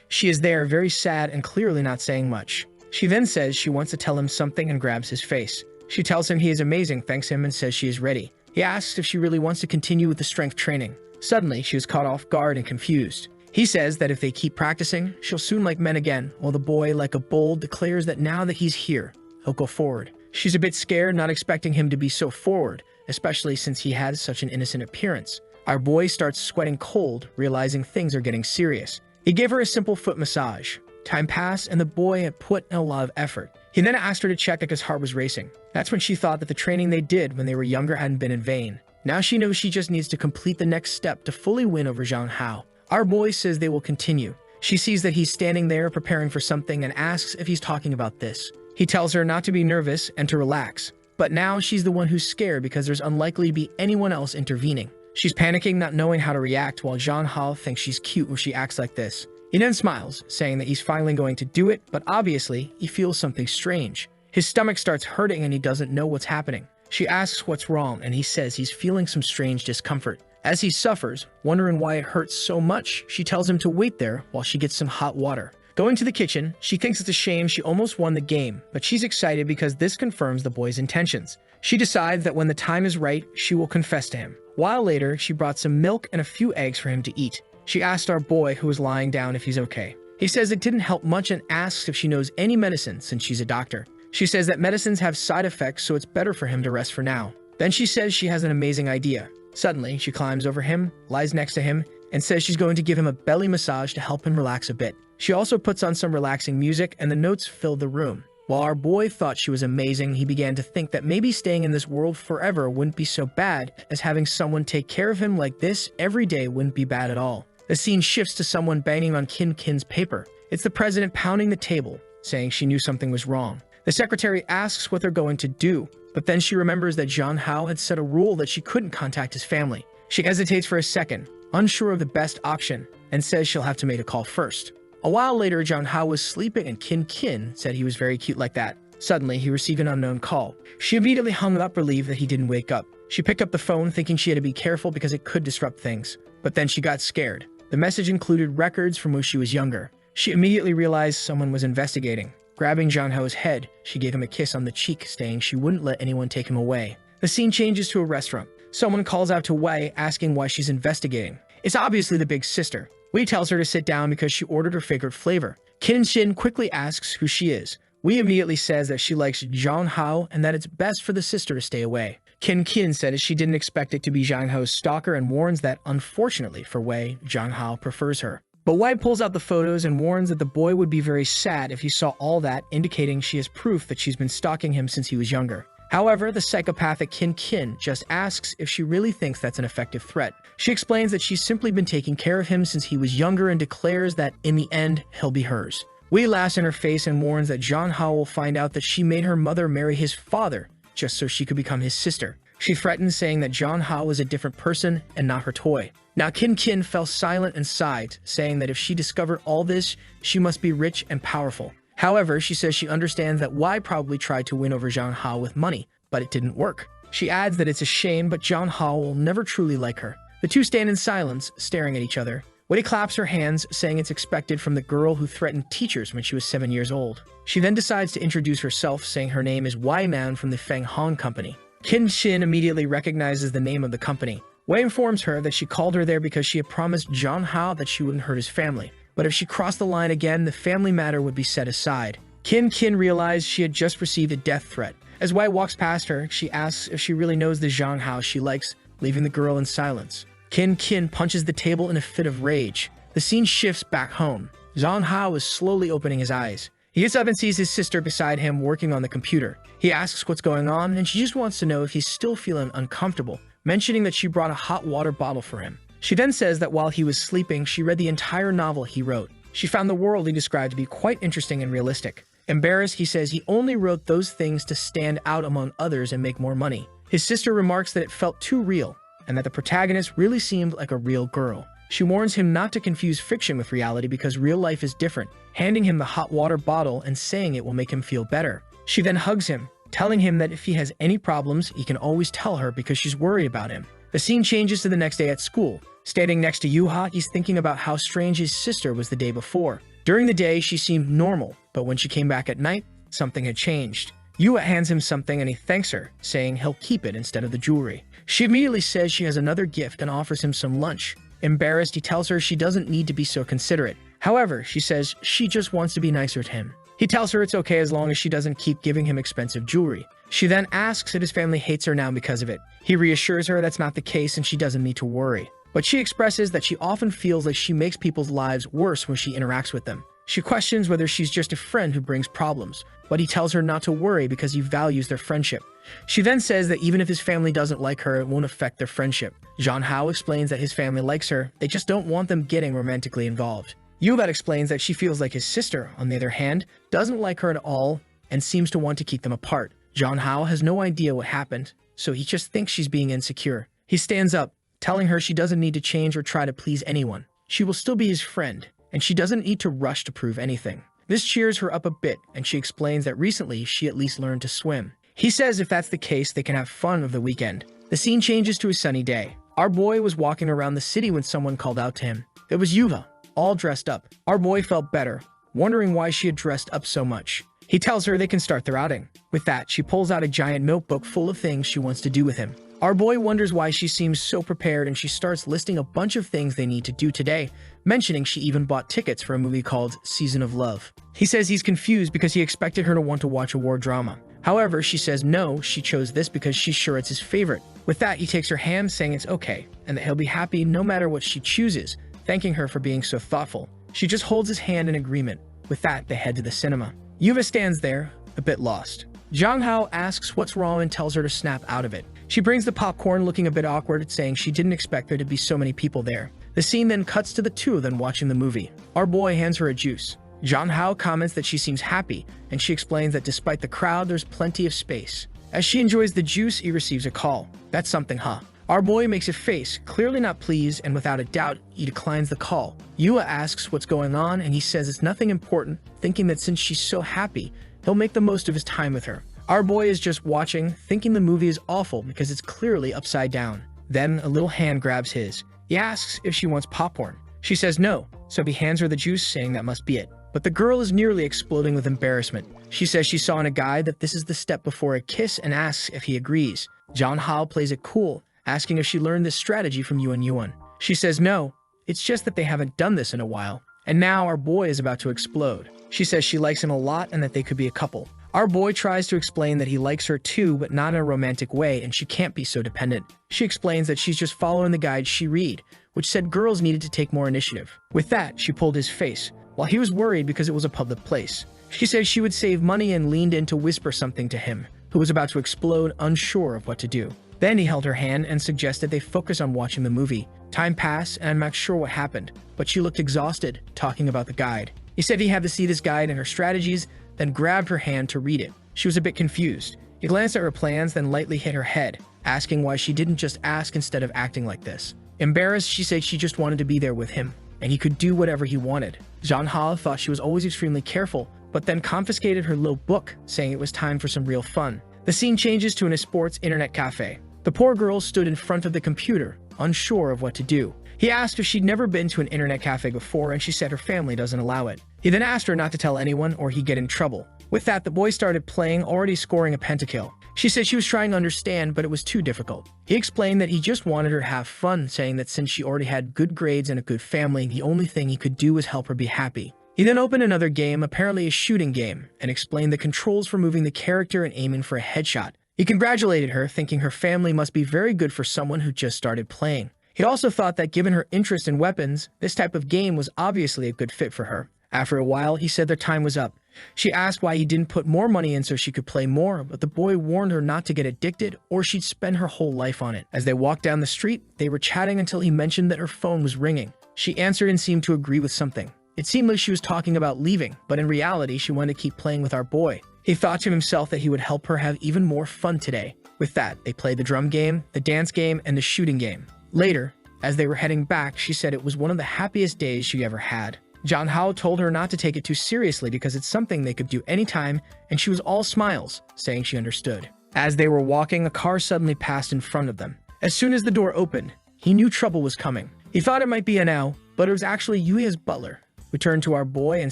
She is there, very sad and clearly not saying much. She then says she wants to tell him something and grabs his face. She tells him he is amazing, thanks him, and says she is ready. He asks if she really wants to continue with the strength training. Suddenly, she is caught off guard and confused. He says that if they keep practicing, she'll soon like men again, while the boy, like a bull, declares that now that he's here, he'll go forward. She's a bit scared, not expecting him to be so forward, especially since he has such an innocent appearance. Our boy starts sweating cold, realizing things are getting serious. He gave her a simple foot massage. Time passed, and the boy had put in a lot of effort. He then asked her to check if his heart was racing. That's when she thought that the training they did when they were younger hadn't been in vain. Now she knows she just needs to complete the next step to fully win over Zhang Hao. Our boy says they will continue. She sees that he's standing there preparing for something and asks if he's talking about this. He tells her not to be nervous and to relax. But now she's the one who's scared because there's unlikely to be anyone else intervening. She's panicking, not knowing how to react, while Zhang Hao thinks she's cute when she acts like this. He then smiles, saying that he's finally going to do it, but obviously, he feels something strange. His stomach starts hurting and he doesn't know what's happening. She asks what's wrong, and he says he's feeling some strange discomfort. As he suffers, wondering why it hurts so much, she tells him to wait there while she gets some hot water. Going to the kitchen, she thinks it's a shame she almost won the game, but she's excited because this confirms the boy's intentions. She decides that when the time is right, she will confess to him. While later, she brought some milk and a few eggs for him to eat. She asked our boy, who was lying down, if he's okay. He says it didn't help much and asks if she knows any medicine since she's a doctor. She says that medicines have side effects, so it's better for him to rest for now. Then she says she has an amazing idea. Suddenly, she climbs over him, lies next to him, and says she's going to give him a belly massage to help him relax a bit. She also puts on some relaxing music, and the notes fill the room. While our boy thought she was amazing, he began to think that maybe staying in this world forever wouldn't be so bad, as having someone take care of him like this every day wouldn't be bad at all. The scene shifts to someone banging on Kin's paper. It's the president pounding the table, saying she knew something was wrong. The secretary asks what they're going to do, but then she remembers that Jong Hao had set a rule that she couldn't contact his family. She hesitates for a second, unsure of the best option, and says she'll have to make a call first. A while later, Jong Hao was sleeping and Kin said he was very cute like that. Suddenly, he received an unknown call. She immediately hung up, relieved that he didn't wake up. She picked up the phone thinking she had to be careful because it could disrupt things. But then she got scared. The message included records from when she was younger. She immediately realized someone was investigating. Grabbing Jong Hao's head, she gave him a kiss on the cheek, saying she wouldn't let anyone take him away. The scene changes to a restaurant. Someone calls out to Wei, asking why she's investigating. It's obviously the big sister. Wei tells her to sit down because she ordered her favorite flavor. Shin quickly asks who she is. Wei immediately says that she likes Jong Hao and that it's best for the sister to stay away. Kin said she didn't expect it to be Jong Hao's stalker and warns that, unfortunately for Wei, Jong Hao prefers her. But Wei pulls out the photos and warns that the boy would be very sad if he saw all that, indicating she has proof that she's been stalking him since he was younger. However, the psychopathic Kin just asks if she really thinks that's an effective threat. She explains that she's simply been taking care of him since he was younger and declares that, in the end, he'll be hers. Wei laughs in her face and warns that Jong Hao will find out that she made her mother marry his father just so she could become his sister. She threatens, saying that Jong Hao is a different person and not her toy. Now Kin fell silent and sighed, saying that if she discovered all this, she must be rich and powerful. However, she says she understands that Wei probably tried to win over Jong Hao with money, but it didn't work. She adds that it's a shame, but Jong Hao will never truly like her. The two stand in silence, staring at each other. Wei claps her hands, saying it's expected from the girl who threatened teachers when she was 7 years old. She then decides to introduce herself, saying her name is Wei Man from the Feng Hong Company. Shin immediately recognizes the name of the company. Wei informs her that she called her there because she had promised Jong Hao that she wouldn't hurt his family. But if she crossed the line again, the family matter would be set aside. Kin realized she had just received a death threat. As Wei walks past her, she asks if she really knows the Jong Hao she likes, leaving the girl in silence. Kin punches the table in a fit of rage. The scene shifts back home. Jong Hao is slowly opening his eyes. He gets up and sees his sister beside him working on the computer. He asks what's going on, and she just wants to know if he's still feeling uncomfortable, mentioning that she brought a hot water bottle for him. She then says that while he was sleeping, she read the entire novel he wrote. She found the world he described to be quite interesting and realistic. Embarrassed, he says he only wrote those things to stand out among others and make more money. His sister remarks that it felt too real, and that the protagonist really seemed like a real girl. She warns him not to confuse fiction with reality because real life is different, handing him the hot water bottle and saying it will make him feel better. She then hugs him, telling him that if he has any problems, he can always tell her because she's worried about him. The scene changes to the next day at school. Standing next to Yuha, he's thinking about how strange his sister was the day before. During the day, she seemed normal, but when she came back at night, something had changed. Yuha hands him something and he thanks her, saying he'll keep it instead of the jewelry. She immediately says she has another gift and offers him some lunch. Embarrassed, he tells her she doesn't need to be so considerate. However, she says she just wants to be nicer to him. He tells her it's okay as long as she doesn't keep giving him expensive jewelry. She then asks if his family hates her now because of it. He reassures her that's not the case and she doesn't need to worry. But she expresses that she often feels like she makes people's lives worse when she interacts with them. She questions whether she's just a friend who brings problems, but he tells her not to worry because he values their friendship. She then says that even if his family doesn't like her, it won't affect their friendship. Jong Hao explains that his family likes her, they just don't want them getting romantically involved. Yubat explains that she feels like his sister, on the other hand, doesn't like her at all and seems to want to keep them apart. Jong Hao has no idea what happened, so he just thinks she's being insecure. He stands up, telling her she doesn't need to change or try to please anyone. She will still be his friend, and she doesn't need to rush to prove anything. This cheers her up a bit, and she explains that recently she at least learned to swim. He says if that's the case, they can have fun of the weekend. The scene changes to a sunny day. Our boy was walking around the city when someone called out to him. It was Yuva, all dressed up. Our boy felt better, wondering why she had dressed up so much. He tells her they can start their outing. With that, she pulls out a giant notebook full of things she wants to do with him. Our boy wonders why she seems so prepared, and she starts listing a bunch of things they need to do today, mentioning she even bought tickets for a movie called Season of Love. He says he's confused because he expected her to want to watch a war drama. However, she says no, she chose this because she's sure it's his favorite. With that, he takes her hand, saying it's okay, and that he'll be happy no matter what she chooses, thanking her for being so thoughtful. She just holds his hand in agreement. With that, they head to the cinema. Yuha stands there, a bit lost. Jong Hao asks what's wrong and tells her to snap out of it. She brings the popcorn, looking a bit awkward, saying she didn't expect there to be so many people there. The scene then cuts to the two of them watching the movie. Our boy hands her a juice. Jong Hao comments that she seems happy, and she explains that despite the crowd, there's plenty of space. As she enjoys the juice, he receives a call. That's something, huh? Our boy makes a face, clearly not pleased, and without a doubt, he declines the call. Yuha asks what's going on, and he says it's nothing important, thinking that since she's so happy, he'll make the most of his time with her. Our boy is just watching, thinking the movie is awful because it's clearly upside down. Then a little hand grabs his. He asks if she wants popcorn. She says no, so he hands her the juice, saying that must be it. But the girl is nearly exploding with embarrassment. She says she saw in a guide that this is the step before a kiss and asks if he agrees. Jong Hao plays it cool, asking if she learned this strategy from Yuan. She says no, it's just that they haven't done this in a while. And now our boy is about to explode. She says she likes him a lot and that they could be a couple. Our boy tries to explain that he likes her too, but not in a romantic way, and she can't be so dependent. She explains that she's just following the guide she read, which said girls needed to take more initiative. With that, she pulled his face, while he was worried because it was a public place. She said she would save money and leaned in to whisper something to him, who was about to explode, unsure of what to do. Then he held her hand and suggested they focus on watching the movie. Time passed, and I'm not sure what happened, but she looked exhausted, talking about the guide. He said he had to see this guide and her strategies, then grabbed her hand to read it. She was a bit confused. He glanced at her plans, then lightly hit her head, asking why she didn't just ask instead of acting like this. Embarrassed, she said she just wanted to be there with him, and he could do whatever he wanted. Jong Hao thought she was always extremely careful, but then confiscated her little book, saying it was time for some real fun. The scene changes to a sports internet cafe. The poor girl stood in front of the computer, unsure of what to do. He asked if she'd never been to an internet cafe before, and she said her family doesn't allow it. He then asked her not to tell anyone or he'd get in trouble. With that, the boy started playing, already scoring a pentakill. She said she was trying to understand, but it was too difficult. He explained that he just wanted her to have fun, saying that since she already had good grades and a good family, the only thing he could do was help her be happy. He then opened another game, apparently a shooting game, and explained the controls for moving the character and aiming for a headshot. He congratulated her, thinking her family must be very good for someone who just started playing. He also thought that given her interest in weapons, this type of game was obviously a good fit for her. After a while, he said their time was up. She asked why he didn't put more money in so she could play more, but the boy warned her not to get addicted or she'd spend her whole life on it. As they walked down the street, they were chatting until he mentioned that her phone was ringing. She answered and seemed to agree with something. It seemed like she was talking about leaving, but in reality, she wanted to keep playing with our boy. He thought to himself that he would help her have even more fun today. With that, they played the drum game, the dance game, and the shooting game. Later, as they were heading back, she said it was one of the happiest days she ever had. Jong Hao told her not to take it too seriously because it's something they could do anytime, and she was all smiles, saying she understood. As they were walking, a car suddenly passed in front of them. As soon as the door opened, he knew trouble was coming. He thought it might be Anao, but it was actually Yuya's butler, who turned to our boy and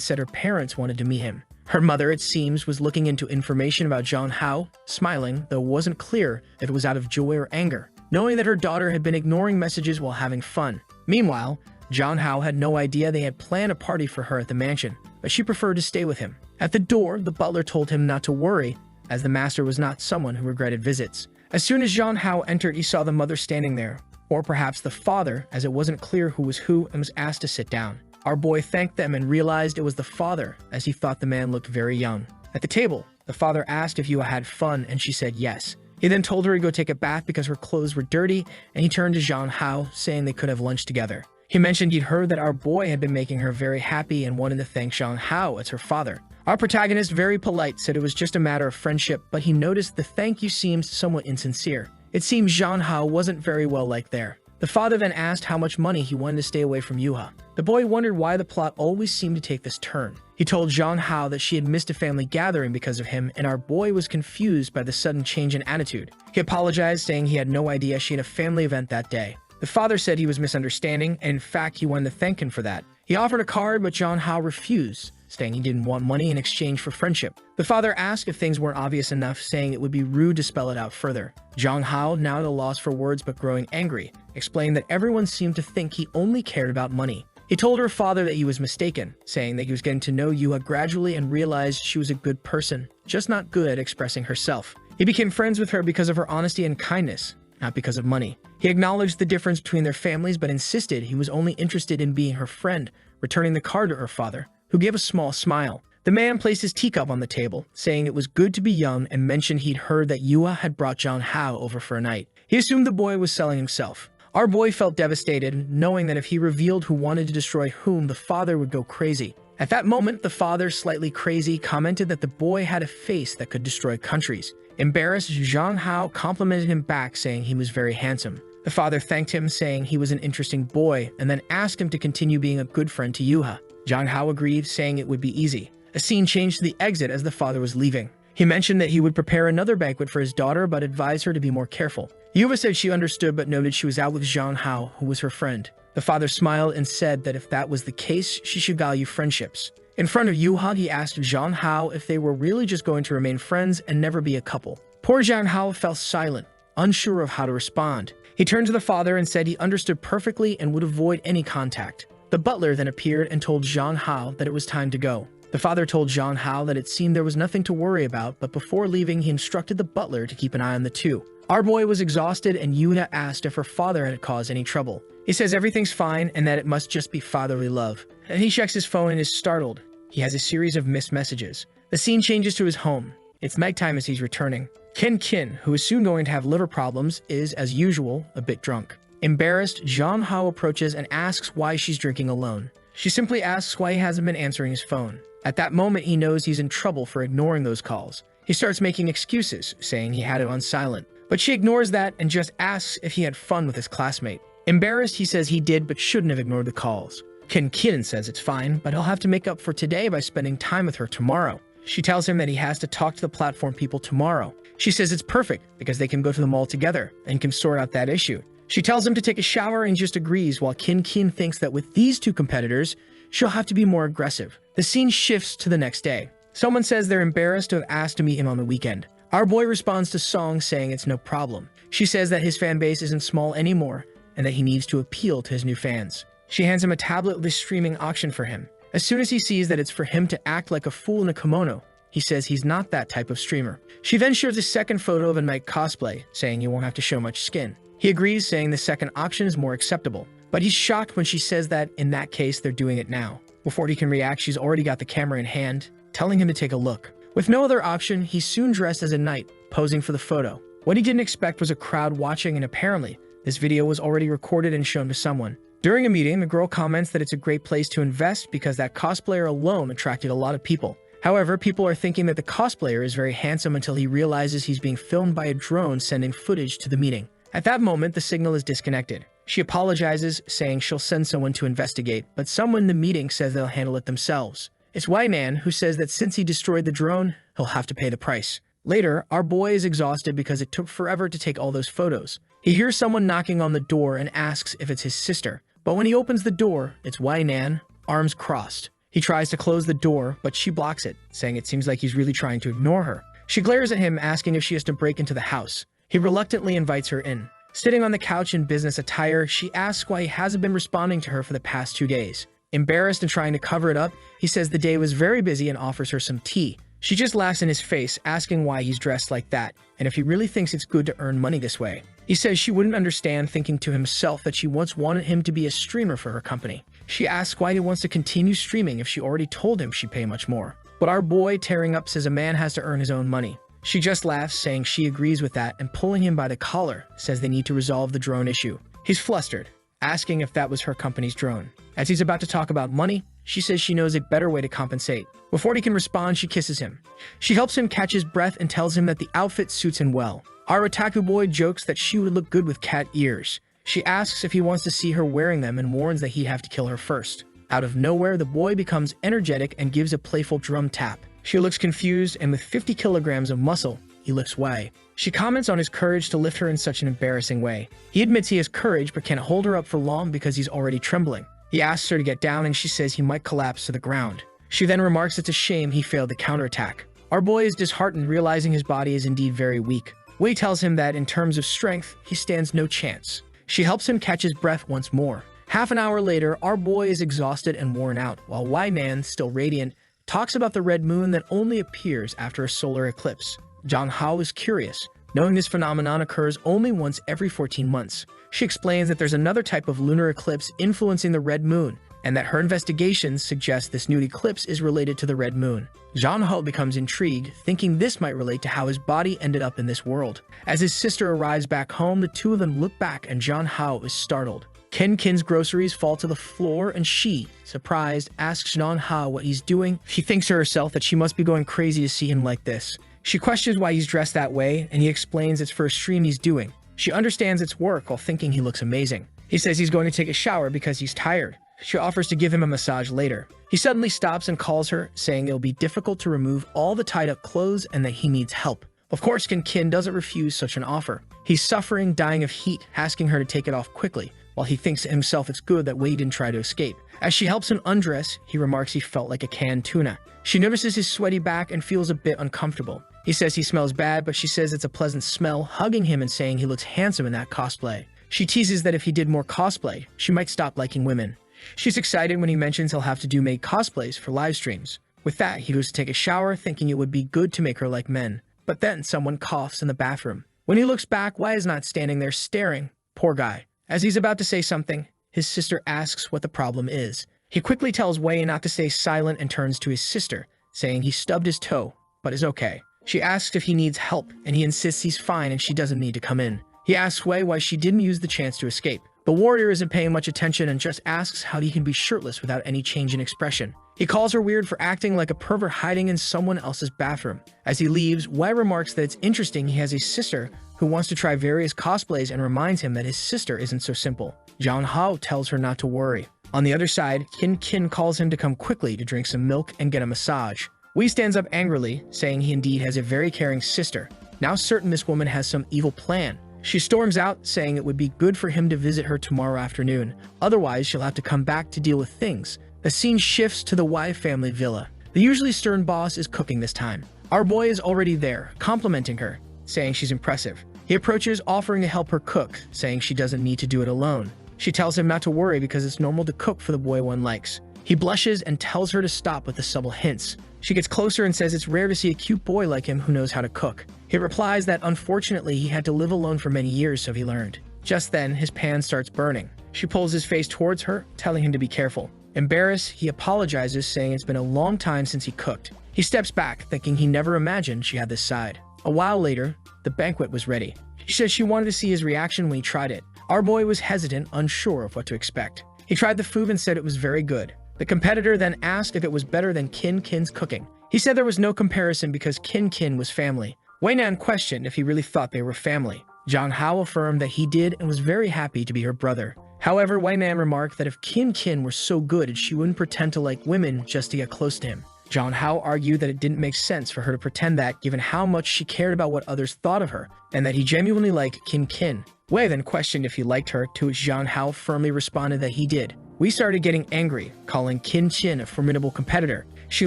said her parents wanted to meet him. Her mother, it seems, was looking into information about Jong Hao, smiling, though it wasn't clear if it was out of joy or anger, knowing that her daughter had been ignoring messages while having fun. Meanwhile, Jong Hao had no idea they had planned a party for her at the mansion, but she preferred to stay with him. At the door, the butler told him not to worry, as the master was not someone who regretted visits. As soon as Jong Hao entered, he saw the mother standing there, or perhaps the father, as it wasn't clear who was who, and was asked to sit down. Our boy thanked them and realized it was the father, as he thought the man looked very young. At the table, the father asked if Yua had fun, and she said yes. He then told her to go take a bath because her clothes were dirty, and he turned to Jong Hao, saying they could have lunch together. He mentioned he'd heard that our boy had been making her very happy and wanted to thank Jong Hao as her father. Our protagonist, very polite, said it was just a matter of friendship, but he noticed the thank you seemed somewhat insincere. It seems Jong Hao wasn't very well liked there. The father then asked how much money he wanted to stay away from Yuha. The boy wondered why the plot always seemed to take this turn. He told Jong Hao that she had missed a family gathering because of him, and our boy was confused by the sudden change in attitude. He apologized, saying he had no idea she had a family event that day. The father said he was misunderstanding, and in fact he wanted to thank him for that. He offered a card, but Jong Hao refused, saying he didn't want money in exchange for friendship. The father asked if things weren't obvious enough, saying it would be rude to spell it out further. Jong Hao, now at a loss for words but growing angry, explained that everyone seemed to think he only cared about money. He told her father that he was mistaken, saying that he was getting to know Yua gradually and realized she was a good person, just not good at expressing herself. He became friends with her because of her honesty and kindness, not because of money. He acknowledged the difference between their families but insisted he was only interested in being her friend returning the card to her father, who gave a small smile. The man placed his teacup on the table, saying it was good to be young, and mentioned he'd heard that Yua had brought Jong Hao over for a night. He assumed the boy was selling himself. Our boy felt devastated, knowing that if he revealed who wanted to destroy whom, the father would go crazy. At that moment, the father, slightly crazy, commented that the boy had a face that could destroy countries. Embarrassed, Zhang Hao complimented him back, saying he was very handsome. The father thanked him, saying he was an interesting boy, and then asked him to continue being a good friend to Yuha. Zhang Hao agreed, saying it would be easy. A scene changed to the exit as the father was leaving. He mentioned that he would prepare another banquet for his daughter, but advised her to be more careful. Yuha said she understood, but noted she was out with Zhang Hao, who was her friend. The father smiled and said that if that was the case, she should value friendships. In front of Yuha, he asked Zhang Hao if they were really just going to remain friends and never be a couple. Poor Zhang Hao fell silent, unsure of how to respond. He turned to the father and said he understood perfectly and would avoid any contact. The butler then appeared and told Zhang Hao that it was time to go. The father told Zhang Hao that it seemed there was nothing to worry about, but before leaving, he instructed the butler to keep an eye on the two. Our boy was exhausted, and Yuna asked if her father had caused any trouble. He says everything's fine and that it must just be fatherly love. And he checks his phone and is startled. He has a series of missed messages. The scene changes to his home. It's nighttime as he's returning. Kin, who is soon going to have liver problems, is, as usual, a bit drunk. Embarrassed, Zhang Hao approaches and asks why she's drinking alone. She simply asks why he hasn't been answering his phone. At that moment, he knows he's in trouble for ignoring those calls. He starts making excuses, saying he had it on silent. But she ignores that and just asks if he had fun with his classmate. Embarrassed, he says he did but shouldn't have ignored the calls. Kin says it's fine, but he'll have to make up for today by spending time with her tomorrow. She tells him that he has to talk to the platform people tomorrow. She says it's perfect because they can go to the mall together and can sort out that issue. She tells him to take a shower and just agrees, while Kin thinks that with these two competitors, she'll have to be more aggressive. The scene shifts to the next day. Someone says they're embarrassed to have asked to meet him on the weekend. Our boy responds to Song, saying it's no problem. She says that his fan base isn't small anymore and that he needs to appeal to his new fans. She hands him a tablet with a streaming auction for him. As soon as he sees that it's for him to act like a fool in a kimono, he says he's not that type of streamer. She then shares a second photo of a night cosplay, saying he won't have to show much skin. He agrees, saying the second option is more acceptable. But he's shocked when she says that, in that case, they're doing it now. Before he can react, she's already got the camera in hand, telling him to take a look. With no other option, he's soon dressed as a knight, posing for the photo. What he didn't expect was a crowd watching, and apparently, this video was already recorded and shown to someone. During a meeting, the girl comments that it's a great place to invest because that cosplayer alone attracted a lot of people. However, people are thinking that the cosplayer is very handsome until he realizes he's being filmed by a drone sending footage to the meeting. At that moment, the signal is disconnected. She apologizes, saying she'll send someone to investigate, but someone in the meeting says they'll handle it themselves. It's Wainan, who says that since he destroyed the drone, he'll have to pay the price. Later, our boy is exhausted because it took forever to take all those photos. He hears someone knocking on the door and asks if it's his sister. But when he opens the door, it's Wainan, arms crossed. He tries to close the door, but she blocks it, saying it seems like he's really trying to ignore her. She glares at him, asking if she has to break into the house. He reluctantly invites her in. Sitting on the couch in business attire, she asks why he hasn't been responding to her for the past 2 days. Embarrassed and trying to cover it up, he says the day was very busy and offers her some tea. She just laughs in his face, asking why he's dressed like that, and if he really thinks it's good to earn money this way. He says she wouldn't understand, thinking to himself that she once wanted him to be a streamer for her company. She asks why he wants to continue streaming if she already told him she'd pay much more. But our boy, tearing up, says a man has to earn his own money. She just laughs, saying she agrees with that, and pulling him by the collar, says they need to resolve the drone issue. He's flustered, asking if that was her company's drone. As he's about to talk about money, she says she knows a better way to compensate. Before he can respond, she kisses him. She helps him catch his breath and tells him that the outfit suits him well. Our otaku boy jokes that she would look good with cat ears. She asks if he wants to see her wearing them and warns that he'd have to kill her first. Out of nowhere, the boy becomes energetic and gives a playful drum tap. She looks confused, and with 50 kilograms of muscle, he lifts Wei. She comments on his courage to lift her in such an embarrassing way. He admits he has courage but can't hold her up for long because he's already trembling. He asks her to get down and she says he might collapse to the ground. She then remarks it's a shame he failed the counterattack. Our boy is disheartened, realizing his body is indeed very weak. Wei tells him that in terms of strength, he stands no chance. She helps him catch his breath once more. Half an hour later, our boy is exhausted and worn out, while Wainan, still radiant, talks about the red moon that only appears after a solar eclipse. Zhang Hao is curious, knowing this phenomenon occurs only once every 14 months. She explains that there's another type of lunar eclipse influencing the red moon, and that her investigations suggest this nude eclipse is related to the red moon. Jang Ho becomes intrigued, thinking this might relate to how his body ended up in this world. As his sister arrives back home, the two of them look back and Jang Ho is startled. Kin's groceries fall to the floor and she, surprised, asks Jang Ho what he's doing. She thinks to herself that she must be going crazy to see him like this. She questions why he's dressed that way, and he explains it's for a stream he's doing. She understands it's work while thinking he looks amazing. He says he's going to take a shower because he's tired. She offers to give him a massage later. He suddenly stops and calls her, saying it'll be difficult to remove all the tied-up clothes and that he needs help. Of course, Kin doesn't refuse such an offer. He's suffering, dying of heat, asking her to take it off quickly, while he thinks to himself it's good that Wei didn't try to escape. As she helps him undress, he remarks he felt like a canned tuna. She notices his sweaty back and feels a bit uncomfortable. He says he smells bad, but she says it's a pleasant smell, hugging him and saying he looks handsome in that cosplay. She teases that if he did more cosplay, she might stop liking women. She's excited when he mentions he'll have to do make cosplays for live streams. With that, he goes to take a shower, thinking it would be good to make her like men. But then someone coughs in the bathroom. When he looks back, Wei is not standing there staring. Poor guy. As he's about to say something, his sister asks what the problem is. He quickly tells Wei not to stay silent and turns to his sister, saying he stubbed his toe, but is okay. She asks if he needs help, and he insists he's fine and she doesn't need to come in. He asks Wei why she didn't use the chance to escape. The warrior isn't paying much attention and just asks how he can be shirtless without any change in expression. He calls her weird for acting like a pervert hiding in someone else's bathroom. As he leaves, Wei remarks that it's interesting he has a sister who wants to try various cosplays and reminds him that his sister isn't so simple. Jang Ho tells her not to worry. On the other side, Kin calls him to come quickly to drink some milk and get a massage. Wei stands up angrily, saying he indeed has a very caring sister. Now certain this woman has some evil plan. She storms out, saying it would be good for him to visit her tomorrow afternoon. Otherwise, she'll have to come back to deal with things. The scene shifts to the Wei family villa. The usually stern boss is cooking this time. Our boy is already there, complimenting her, saying she's impressive. He approaches, offering to help her cook, saying she doesn't need to do it alone. She tells him not to worry because it's normal to cook for the boy one likes. He blushes and tells her to stop with the subtle hints. She gets closer and says it's rare to see a cute boy like him who knows how to cook. He replies that unfortunately he had to live alone for many years, so he learned. Just then, his pan starts burning. She pulls his face towards her, telling him to be careful. Embarrassed, he apologizes, saying it's been a long time since he cooked. He steps back, thinking he never imagined she had this side. A while later, the banquet was ready. She says she wanted to see his reaction when he tried it. Our boy was hesitant, unsure of what to expect. He tried the food and said it was very good. The competitor then asked if it was better than Kin's cooking. He said there was no comparison because Kin was family. Wei Nan questioned if he really thought they were family. Jang Ho affirmed that he did and was very happy to be her brother. However, Wei Nan remarked that if Kin were so good, she wouldn't pretend to like women just to get close to him. Jang Ho argued that it didn't make sense for her to pretend that given how much she cared about what others thought of her, and that he genuinely liked Kin. Wei then questioned if he liked her, to which Jang Ho firmly responded that he did. We started getting angry, calling Kin a formidable competitor. She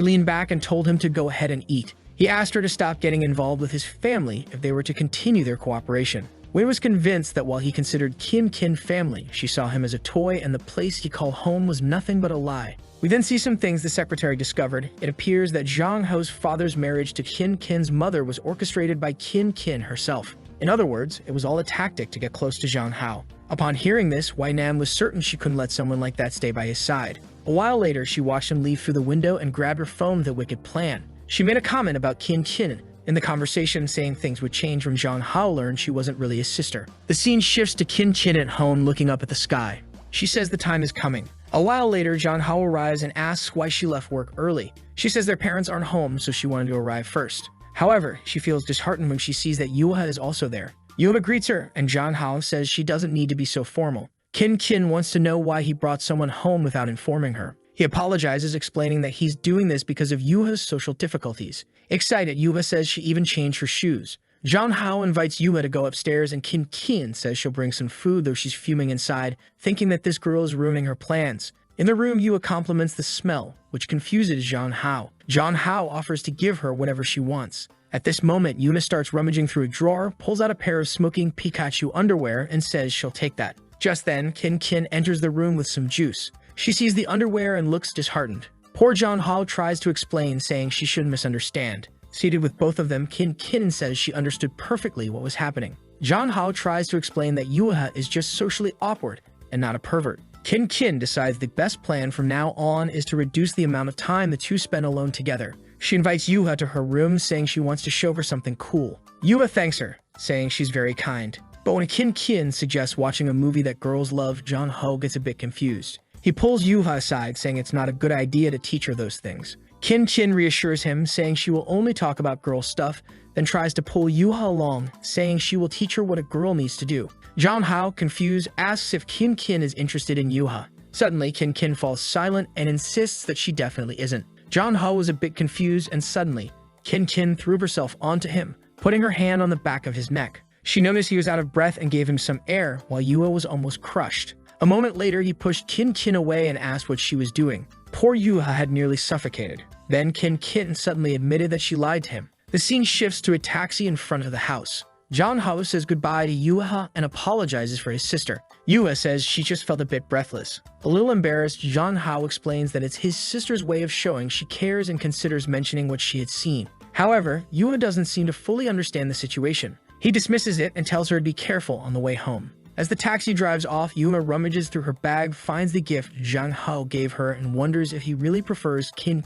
leaned back and told him to go ahead and eat. He asked her to stop getting involved with his family if they were to continue their cooperation. Wei was convinced that while he considered Kin family, she saw him as a toy and the place he called home was nothing but a lie. We then see some things the secretary discovered. It appears that Jang Ho's father's marriage to Kin's mother was orchestrated by Kin herself. In other words, it was all a tactic to get close to Jang Ho. Upon hearing this, Wei Nan was certain she couldn't let someone like that stay by his side. A while later, she watched him leave through the window and grabbed her phone with a wicked plan. She made a comment about Kin in the conversation, saying things would change when Jang Ho learned she wasn't really his sister. The scene shifts to Kin at home looking up at the sky. She says the time is coming. A while later, Jang Ho arrives and asks why she left work early. She says their parents aren't home, so she wanted to arrive first. However, she feels disheartened when she sees that Yuha is also there. Yuha greets her, and Jang Ho says she doesn't need to be so formal. Kin wants to know why he brought someone home without informing her. He apologizes, explaining that he's doing this because of Yuha's social difficulties. Excited, Yuha says she even changed her shoes. Jang Ho invites Yuha to go upstairs, and Kin says she'll bring some food, though she's fuming inside, thinking that this girl is ruining her plans. In the room, Yuha compliments the smell, which confuses Jang Ho. Jang Ho offers to give her whatever she wants. At this moment, Yuna starts rummaging through a drawer, pulls out a pair of smoking Pikachu underwear, and says she'll take that. Just then, Kin enters the room with some juice. She sees the underwear and looks disheartened. Poor Jang Ho tries to explain, saying she shouldn't misunderstand. Seated with both of them, Kin says she understood perfectly what was happening. Jang Ho tries to explain that Yuha is just socially awkward and not a pervert. Kin decides the best plan from now on is to reduce the amount of time the two spend alone together. She invites Yuha to her room, saying she wants to show her something cool. Yuha thanks her, saying she's very kind. But when Kin suggests watching a movie that girls love, Jong-ho gets a bit confused. He pulls Yuha aside, saying it's not a good idea to teach her those things. Kin reassures him, saying she will only talk about girl stuff, then tries to pull Yuha along, saying she will teach her what a girl needs to do. Jong-ho, confused, asks if Kin is interested in Yuha. Suddenly, Kin falls silent and insists that she definitely isn't. Jong-ho was a bit confused, and suddenly, Kin threw herself onto him, putting her hand on the back of his neck. She noticed he was out of breath and gave him some air, while Yuha was almost crushed. A moment later, he pushed Kin away and asked what she was doing. Poor Yuha had nearly suffocated. Then Kin suddenly admitted that she lied to him. The scene shifts to a taxi in front of the house. Jong-ho says goodbye to Yuha and apologizes for his sister. Yuha says she just felt a bit breathless. A little embarrassed, Jong-ho explains that it's his sister's way of showing she cares and considers mentioning what she had seen. However, Yuha doesn't seem to fully understand the situation. He dismisses it and tells her to be careful on the way home. As the taxi drives off, Yuha rummages through her bag, finds the gift Jong-ho gave her, and wonders if he really prefers Kin,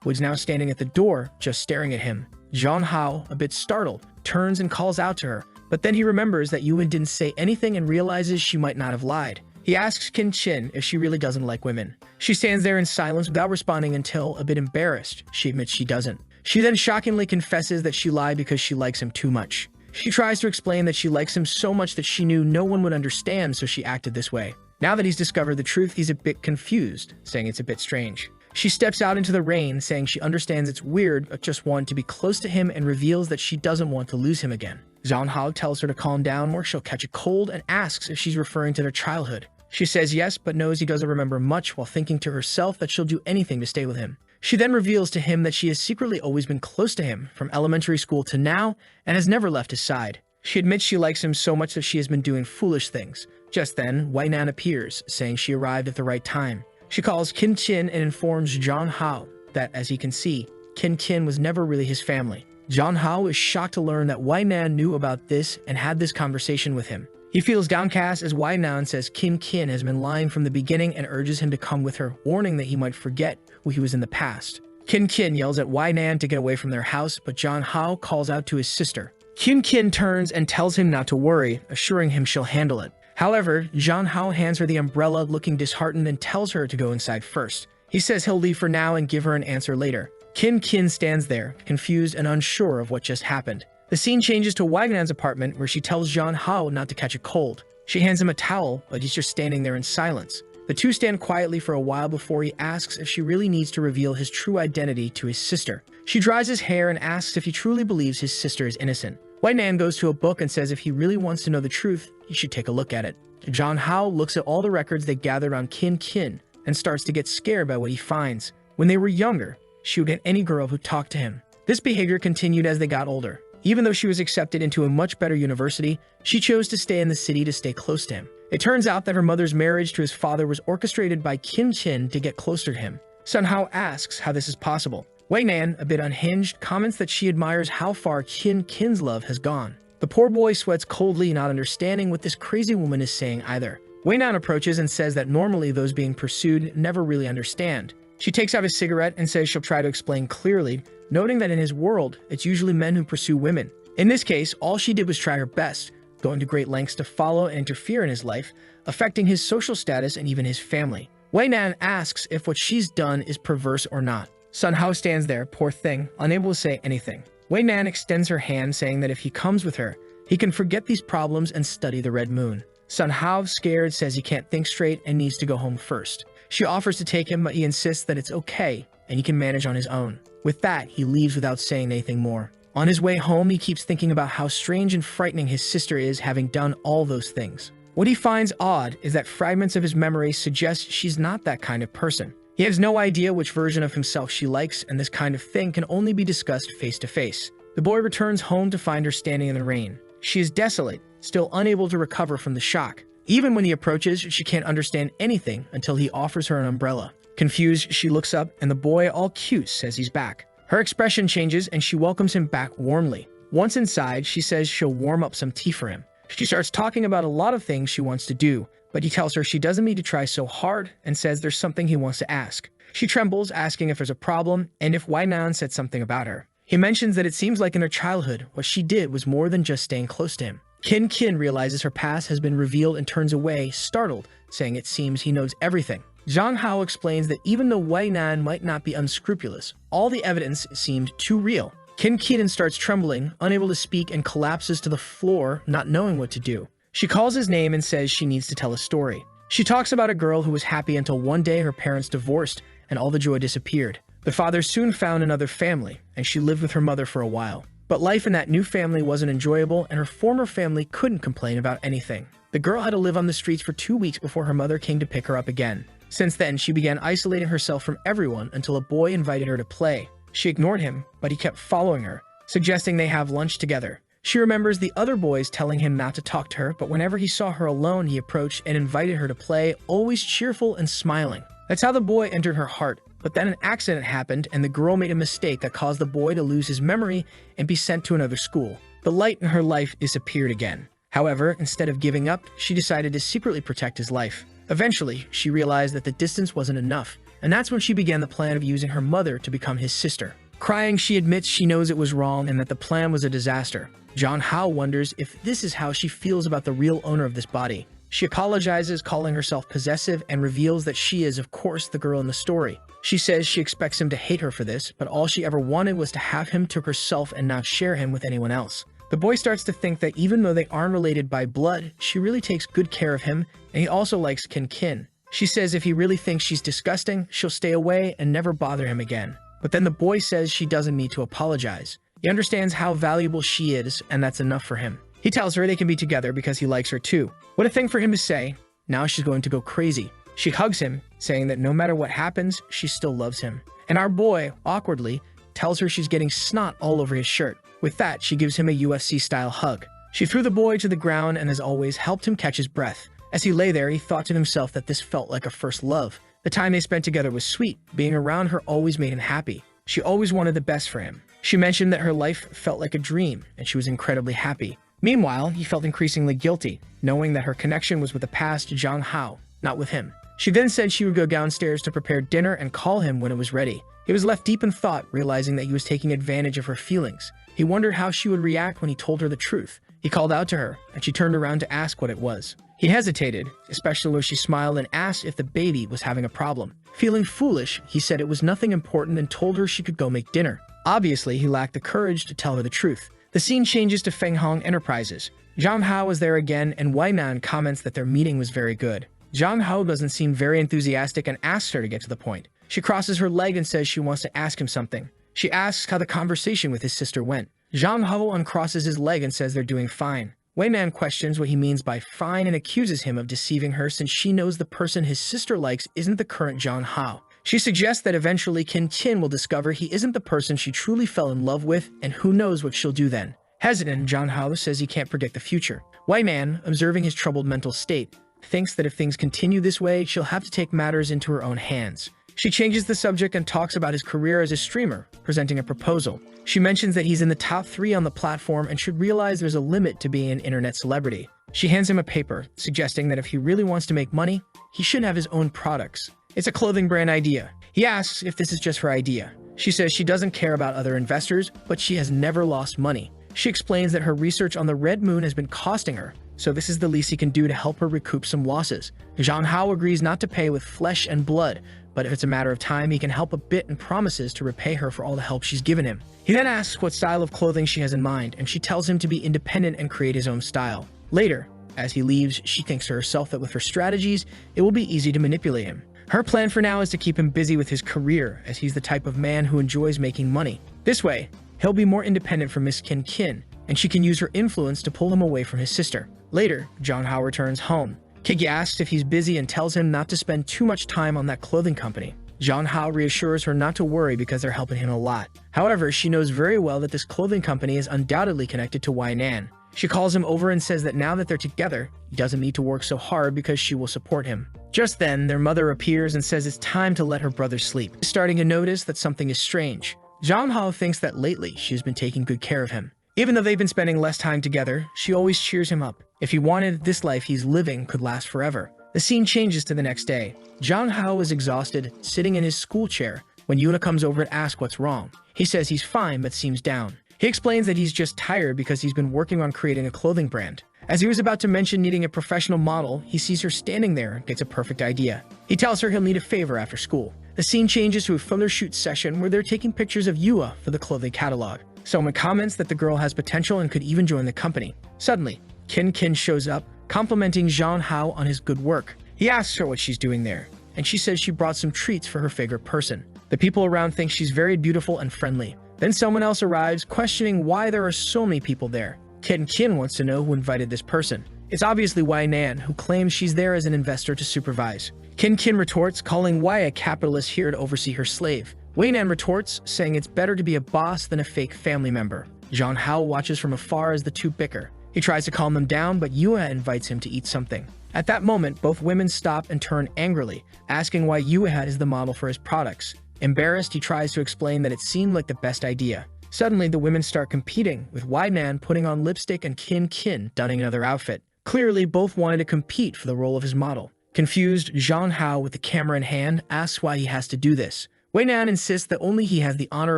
who is now standing at the door, just staring at him. Jong-ho, a bit startled, turns and calls out to her, but then he remembers that Yuha didn't say anything and realizes she might not have lied. He asks Kin if she really doesn't like women. She stands there in silence without responding until, a bit embarrassed, she admits she doesn't. She then shockingly confesses that she lied because she likes him too much. She tries to explain that she likes him so much that she knew no one would understand, so she acted this way. Now that he's discovered the truth, he's a bit confused, saying it's a bit strange. She steps out into the rain, saying she understands it's weird, but just wanted to be close to him, and reveals that she doesn't want to lose him again. Jong-ho tells her to calm down or she'll catch a cold and asks if she's referring to their childhood. She says yes, but knows he doesn't remember much, while thinking to herself that she'll do anything to stay with him. She then reveals to him that she has secretly always been close to him, from elementary school to now, and has never left his side. She admits she likes him so much that she has been doing foolish things. Just then, White Nan appears, saying she arrived at the right time. She calls Kin and informs Jong-ho that, as he can see, Kin was never really his family. Jong-ho is shocked to learn that White Nan knew about this and had this conversation with him. He feels downcast as White Nan says Kin has been lying from the beginning and urges him to come with her, warning that he might forget who he was in the past. Kin yells at White Nan to get away from their house, but Jong-ho calls out to his sister. Kin turns and tells him not to worry, assuring him she'll handle it. However, Jong-ho hands her the umbrella, looking disheartened, and tells her to go inside first. He says he'll leave for now and give her an answer later. Kin stands there, confused and unsure of what just happened. The scene changes to White Nan's apartment, where she tells Jong-ho not to catch a cold. She hands him a towel, but he's just standing there in silence. The two stand quietly for a while before he asks if she really needs to reveal his true identity to his sister. She dries his hair and asks if he truly believes his sister is innocent. White Nan goes to a book and says if he really wants to know the truth, he should take a look at it. Jong-ho looks at all the records they gathered on Kin and starts to get scared by what he finds. When they were younger, she would get any girl who talked to him. This behavior continued as they got older. Even though she was accepted into a much better university, she chose to stay in the city to stay close to him. It turns out that her mother's marriage to his father was orchestrated by Kin to get closer to him. Sun-ho asks how this is possible. Wei Nan, a bit unhinged, comments that she admires how far Kin's love has gone. The poor boy sweats coldly, not understanding what this crazy woman is saying either. Wei Nan approaches and says that normally those being pursued never really understand. She takes out a cigarette and says she'll try to explain clearly, noting that in his world, it's usually men who pursue women. In this case, all she did was try her best, going to great lengths to follow and interfere in his life, affecting his social status and even his family. Wei Nan asks if what she's done is perverse or not. Sun-ho stands there, poor thing, unable to say anything. Wei Nan extends her hand, saying that if he comes with her, he can forget these problems and study the red moon. Sun-ho, scared, says he can't think straight and needs to go home first. She offers to take him, but he insists that it's okay and he can manage on his own. With that, he leaves without saying anything more. On his way home, he keeps thinking about how strange and frightening his sister is, having done all those things. What he finds odd is that fragments of his memory suggest she's not that kind of person. He has no idea which version of himself she likes, and this kind of thing can only be discussed face to face. The boy returns home to find her standing in the rain. She is desolate, still unable to recover from the shock. Even when he approaches, she can't understand anything until he offers her an umbrella. Confused, she looks up, and the boy, all cute, says he's back. Her expression changes, and she welcomes him back warmly. Once inside, she says she'll warm up some tea for him. She starts talking about a lot of things she wants to do, but he tells her she doesn't need to try so hard and says there's something he wants to ask. She trembles, asking if there's a problem and if Wainan said something about her. He mentions that it seems like in her childhood, what she did was more than just staying close to him. Kin realizes her past has been revealed and turns away, startled, saying it seems he knows everything. Zhang Hao explains that even though Wainan might not be unscrupulous, all the evidence seemed too real. Kin starts trembling, unable to speak, and collapses to the floor, not knowing what to do. She calls his name and says she needs to tell a story. She talks about a girl who was happy until one day her parents divorced and all the joy disappeared. The father soon found another family, and she lived with her mother for a while. But life in that new family wasn't enjoyable, and her former family couldn't complain about anything. The girl had to live on the streets for 2 weeks before her mother came to pick her up again. Since then, she began isolating herself from everyone until a boy invited her to play. She ignored him, but he kept following her, suggesting they have lunch together. She remembers the other boys telling him not to talk to her, but whenever he saw her alone, he approached and invited her to play, always cheerful and smiling. That's how the boy entered her heart. But then an accident happened, and the girl made a mistake that caused the boy to lose his memory and be sent to another school. The light in her life disappeared again. However, instead of giving up, she decided to secretly protect his life. Eventually, she realized that the distance wasn't enough, and that's when she began the plan of using her mother to become his sister. Crying, she admits she knows it was wrong and that the plan was a disaster. Zhang Hao wonders if this is how she feels about the real owner of this body. She apologizes, calling herself possessive, and reveals that she is, of course, the girl in the story. She says she expects him to hate her for this, but all she ever wanted was to have him to herself and not share him with anyone else. The boy starts to think that even though they aren't related by blood, she really takes good care of him, and he also likes Kin. She says if he really thinks she's disgusting, she'll stay away and never bother him again. But then the boy says she doesn't need to apologize. He understands how valuable she is, and that's enough for him. He tells her they can be together because he likes her too. What a thing for him to say. Now she's going to go crazy. She hugs him, saying that no matter what happens, she still loves him. And our boy, awkwardly, tells her she's getting snot all over his shirt. With that, she gives him a UFC-style hug. She threw the boy to the ground and, as always, helped him catch his breath. As he lay there, he thought to himself that this felt like a first love. The time they spent together was sweet. Being around her always made him happy. She always wanted the best for him. She mentioned that her life felt like a dream, and she was incredibly happy. Meanwhile, he felt increasingly guilty, knowing that her connection was with the past Zhang Hao, not with him. She then said she would go downstairs to prepare dinner and call him when it was ready. He was left deep in thought, realizing that he was taking advantage of her feelings. He wondered how she would react when he told her the truth. He called out to her, and she turned around to ask what it was. He hesitated, especially when she smiled and asked if the baby was having a problem. Feeling foolish, he said it was nothing important and told her she could go make dinner. Obviously, he lacked the courage to tell her the truth. The scene changes to Fenghong Enterprises. Zhang Hao is there again, and Wainan comments that their meeting was very good. Zhang Hao doesn't seem very enthusiastic and asks her to get to the point. She crosses her leg and says she wants to ask him something. She asks how the conversation with his sister went. Zhang Hao uncrosses his leg and says they're doing fine. Wainan questions what he means by fine and accuses him of deceiving her since she knows the person his sister likes isn't the current Zhang Hao. She suggests that eventually Kin will discover he isn't the person she truly fell in love with, and who knows what she'll do then. Hesitant, Zhang Hao says he can't predict the future. Wainan, observing his troubled mental state, thinks that if things continue this way, she'll have to take matters into her own hands. She changes the subject and talks about his career as a streamer, presenting a proposal. She mentions that he's in the top 3 on the platform and should realize there's a limit to being an internet celebrity. She hands him a paper, suggesting that if he really wants to make money, he should have his own products. It's a clothing brand idea. He asks if this is just her idea. She says she doesn't care about other investors, but she has never lost money. She explains that her research on the Red Moon has been costing her, so this is the least he can do to help her recoup some losses. Zhang Hao agrees not to pay with flesh and blood, but if it's a matter of time, he can help a bit and promises to repay her for all the help she's given him. He then asks what style of clothing she has in mind, and she tells him to be independent and create his own style. Later, as he leaves, she thinks to herself that with her strategies, it will be easy to manipulate him. Her plan for now is to keep him busy with his career, as he's the type of man who enjoys making money. This way, he'll be more independent from Miss Kin, and she can use her influence to pull him away from his sister. Later, Zhang Hao returns home. Kiki asks if he's busy and tells him not to spend too much time on that clothing company. Zhang Hao reassures her not to worry because they're helping him a lot. However, she knows very well that this clothing company is undoubtedly connected to Wainan. She calls him over and says that now that they're together, he doesn't need to work so hard because she will support him. Just then, their mother appears and says it's time to let her brother sleep, starting to notice that something is strange. Zhang Hao thinks that lately she's been taking good care of him. Even though they've been spending less time together, she always cheers him up. If he wanted, this life he's living could last forever. The scene changes to the next day. Jong Hao is exhausted, sitting in his school chair, when Yuna comes over to ask what's wrong. He says he's fine but seems down. He explains that he's just tired because he's been working on creating a clothing brand. As he was about to mention needing a professional model, he sees her standing there and gets a perfect idea. He tells her he'll need a favor after school. The scene changes to a photo shoot session where they're taking pictures of Yua for the clothing catalog. Someone comments that the girl has potential and could even join the company. Suddenly, Kin shows up, complimenting Jong Hao on his good work. He asks her what she's doing there, and she says she brought some treats for her favorite person. The people around think she's very beautiful and friendly. Then someone else arrives, questioning why there are so many people there. Kin wants to know who invited this person. It's obviously Wai Nan, who claims she's there as an investor to supervise. Kin retorts, calling Wai a capitalist here to oversee her slave. Wai Nan retorts, saying it's better to be a boss than a fake family member. Jong Hao watches from afar as the two bicker. He tries to calm them down, but Yua invites him to eat something. At that moment, both women stop and turn angrily, asking why Yua is the model for his products. Embarrassed, he tries to explain that it seemed like the best idea. Suddenly, the women start competing, with Wai Nan putting on lipstick and Kin donning another outfit. Clearly, both wanted to compete for the role of his model. Confused, Jong Hao, with the camera in hand, asks why he has to do this. Wai Nan insists that only he has the honor